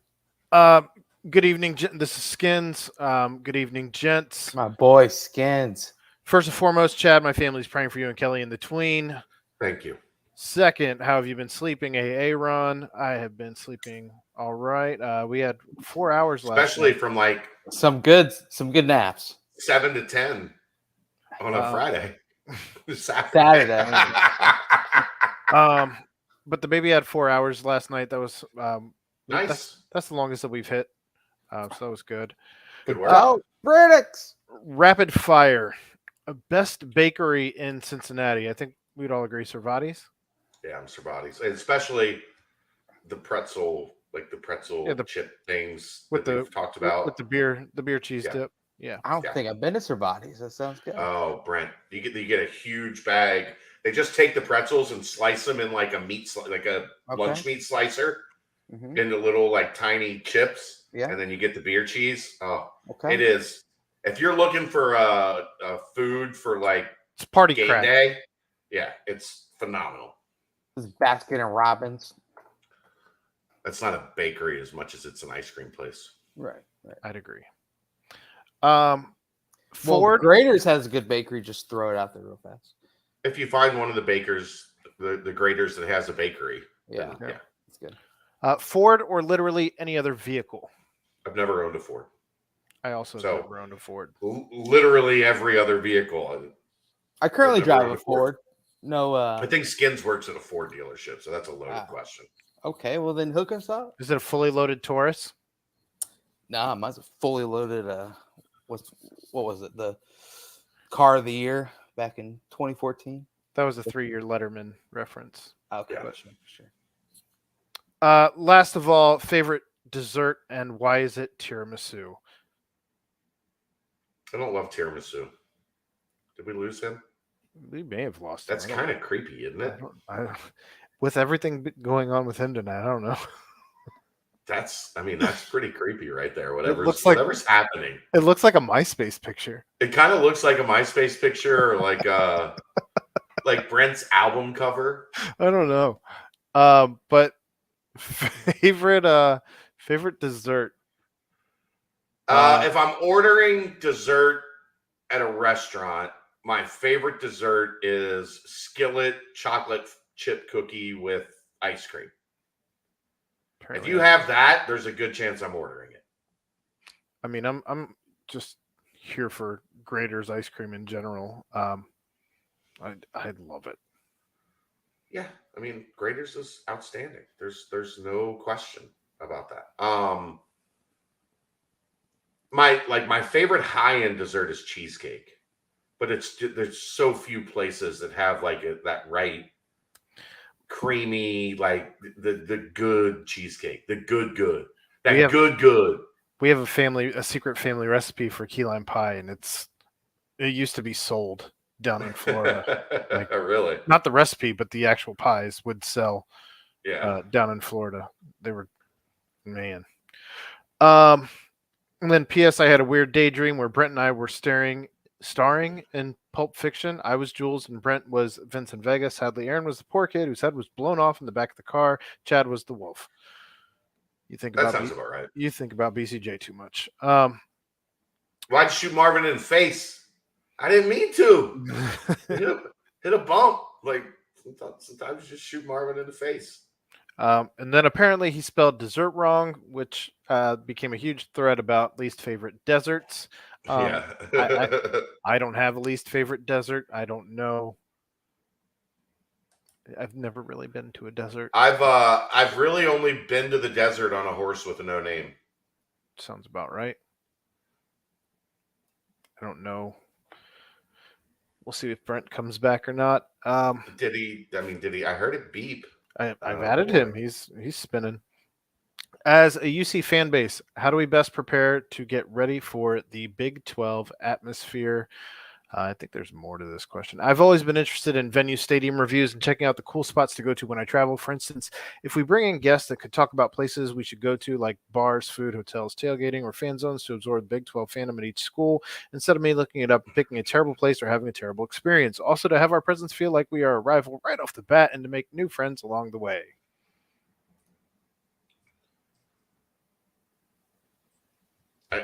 Good evening. This is Skins. Good evening, gents. My boy, Skins. First and foremost, Chad, my family's praying for you and Kelly in the tween. Thank you. Second, how have you been sleeping? Ron, I have been sleeping all right. We had 4 hours last especially night. From like some good naps. 7 to 10 on a Friday. Saturday. But the baby had 4 hours last night. That was nice. That's the longest that we've hit. So that was good. Good work. Oh, Britics. Rapid fire. Best bakery in Cincinnati. I think we'd all agree Cervati's. Yeah, I'm Cervati's. And especially the pretzel, the chip things with that we've talked about. With the beer cheese dip. Yeah. I don't think I've been to Cervati's. That sounds good. Oh, Brent, you get a huge bag. They just take the pretzels and slice them in like a lunch meat slicer into little like tiny chips. Yeah. And then you get the beer cheese. Oh, okay. It is. If you're looking for a food for like it's party game crack. day, yeah, it's phenomenal. This is Baskin and Robbins. That's not a bakery as much as it's an ice cream place. Right. I'd agree. Ford Graders has a good bakery. Just throw it out there real fast. If you find one of the bakers, the Graders that has a bakery, yeah, it's good. Ford or literally any other vehicle. I've never owned a Ford. I also never owned a Ford. Literally every other vehicle. I currently drive a Ford. No, I think Skins works at a Ford dealership, so that's a loaded question. Okay, well then hook us up. Is it a fully loaded Taurus? Nah, mine's a fully loaded. What was it? The car of the year back in 2014. That was a 3-year Letterman reference. Okay, yeah. Sure. Last of all, favorite dessert and why is it tiramisu? I don't love tiramisu. Did we lose him? We may have lost him. That's kind of creepy, isn't it? With everything going on with him tonight, I don't know. That's pretty creepy right there. Whatever's happening. It looks like a MySpace picture. It kind of looks like a MySpace picture or like like Brent's album cover. I don't know. But favorite dessert. If I'm ordering dessert at a restaurant, my favorite dessert is skillet chocolate chip cookie with ice cream. If you have that, there's a good chance I'm ordering it. I mean, I'm just here for Grader's ice cream in general. I'd love it. Yeah, I mean, Grader's is outstanding. There's no question about that. My favorite high-end dessert is cheesecake, but there's so few places that have that right creamy, like the good cheesecake, the good. Good. We have a secret family recipe for key lime pie, and it used to be sold down in Florida. Really? Not the recipe, but the actual pies would sell. Yeah. Down in Florida, they were, man. And then P.S. I had a weird daydream where Brent and I were starring in Pulp Fiction. I was Jules and Brent was Vincent Vega. Sadly, Aaron was the poor kid whose head was blown off in the back of the car. Chad was the wolf. That sounds about right. You think about BCJ too much. Why'd you shoot Marvin in the face? I didn't mean to. hit a bump. Like sometimes you just shoot Marvin in the face. And then apparently he spelled dessert wrong, which became a huge thread about least favorite deserts. Yeah. I don't have a least favorite desert. I don't know. I've never really been to a desert. I've really only been to the desert on a horse with a no name. Sounds about right. I don't know. We'll see if Brent comes back or not. Did he? I heard it beep. I've added him. He's spinning. As a UC fan base, how do we best prepare to get ready for the Big 12 atmosphere? I think there's more to this question. I've always been interested in venue stadium reviews and checking out the cool spots to go to when I travel. For instance, if we bring in guests that could talk about places we should go to, like bars, food, hotels, tailgating, or fan zones to absorb Big 12 fandom at each school, instead of me looking it up, picking a terrible place, or having a terrible experience. Also, to have our presence feel like we are a rival right off the bat and to make new friends along the way.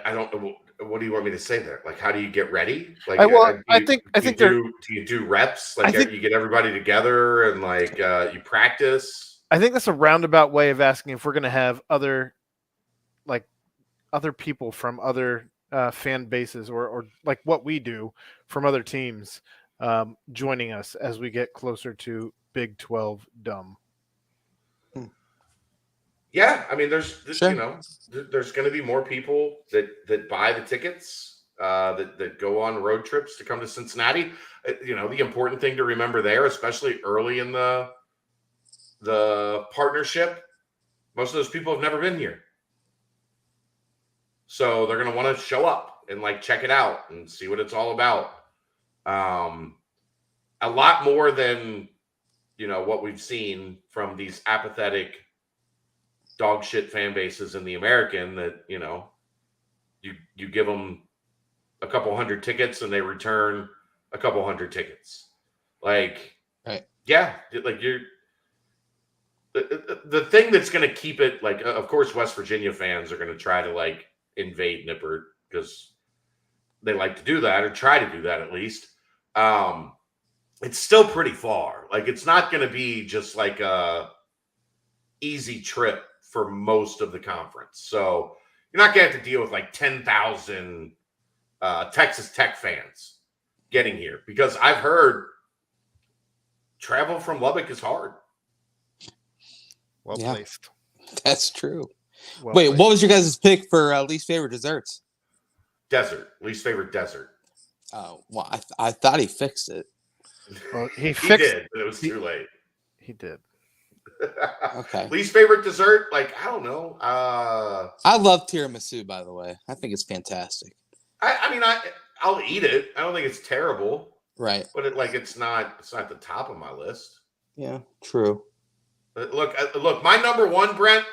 I don't know. What do you want me to say there? Like, how do you get ready? Like, I think do you do reps? Like, you get everybody together and like you practice. I think that's a roundabout way of asking if we're going to have other people from other fan bases or like what we do from other teams joining us as we get closer to Big 12 dumb. Yeah, I mean, there's Sure. there's going to be more people that buy the tickets that go on road trips to come to Cincinnati. The important thing to remember there, especially early in the partnership, most of those people have never been here, so they're going to want to show up and like check it out and see what it's all about. A lot more than what we've seen from these apathetic dog shit fan bases in the American that, you give them a couple hundred tickets and they return a couple hundred tickets. Like, right. Yeah, like the thing that's going to keep it, like, of course, West Virginia fans are going to try to like invade Nippert because they like to do that or try to do that at least. It's still pretty far. Like, it's not going to be just like a easy trip for most of the conference. So you're not going to have to deal with like 10,000 Texas Tech fans getting here, because I've heard travel from Lubbock is hard. Well placed. That's true. Well Wait, placed. what was your guys' pick for least favorite desserts? Desert. Least favorite desert. Oh, well, I thought he fixed it. Well, He did, but it was too late. He did. Okay. Least favorite dessert? Like, I don't know. I love tiramisu, by the way. I think it's fantastic. I'll eat it. I don't think it's terrible. Right. But it's not the top of my list. Yeah, true. Look, my number one, Brent,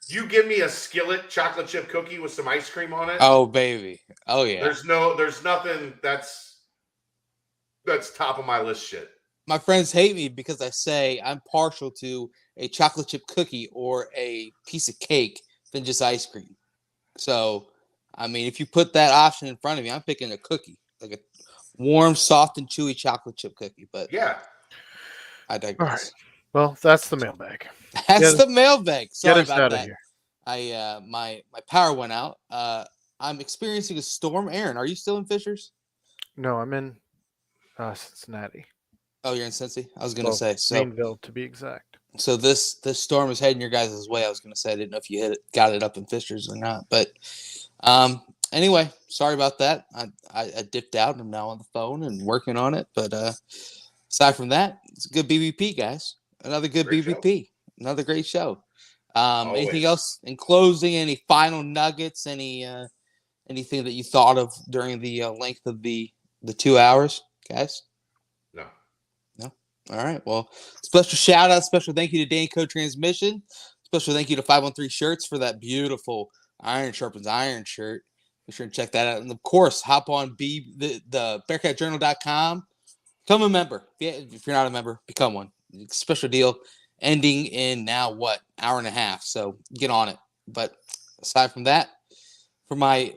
you give me a skillet chocolate chip cookie with some ice cream on it. Oh, baby. Oh, yeah. There's nothing that's top of my list shit. My friends hate me because I say I'm partial to a chocolate chip cookie or a piece of cake than just ice cream. So, I mean, if you put that option in front of me, I'm picking a cookie, like a warm, soft, and chewy chocolate chip cookie. But yeah, I digress. All right. Well, that's the mailbag. That's the mailbag. Sorry about that. Here. My power went out. I'm experiencing a storm. Aaron, are you still in Fishers? No, I'm in Cincinnati. Oh, you're in Cincy? I was going to say. So, Mainville, to be exact. So this storm is heading your guys' way. I was going to say, I didn't know if you got it up in Fishers or not. But anyway, sorry about that. I dipped out and I'm now on the phone and working on it. But aside from that, it's a good BBP, guys. Another good Great BBP. show. Another great show. Anything else in closing? Any final nuggets? Anything that you thought of during the length of the 2 hours, guys? No. All right. Well, special shout out, special thank you to Danco Transmission. Special thank you to 513 Shirts for that beautiful Iron Sharpens Iron shirt. Be sure to check that out. And of course, hop on the BearcatJournal.com. Become a member. If you're not a member, become one. Special deal ending in now hour and a half. So get on it. But aside from that, for my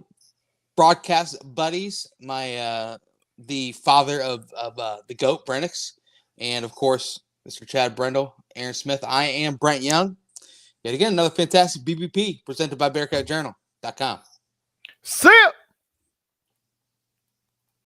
broadcast buddies, the father of the GOAT, Brennix, and of course, Mr. Chad Brendel, Aaron Smith, I am Brent Young. Yet again, another fantastic BBP presented by BearcatJournal.com. See ya!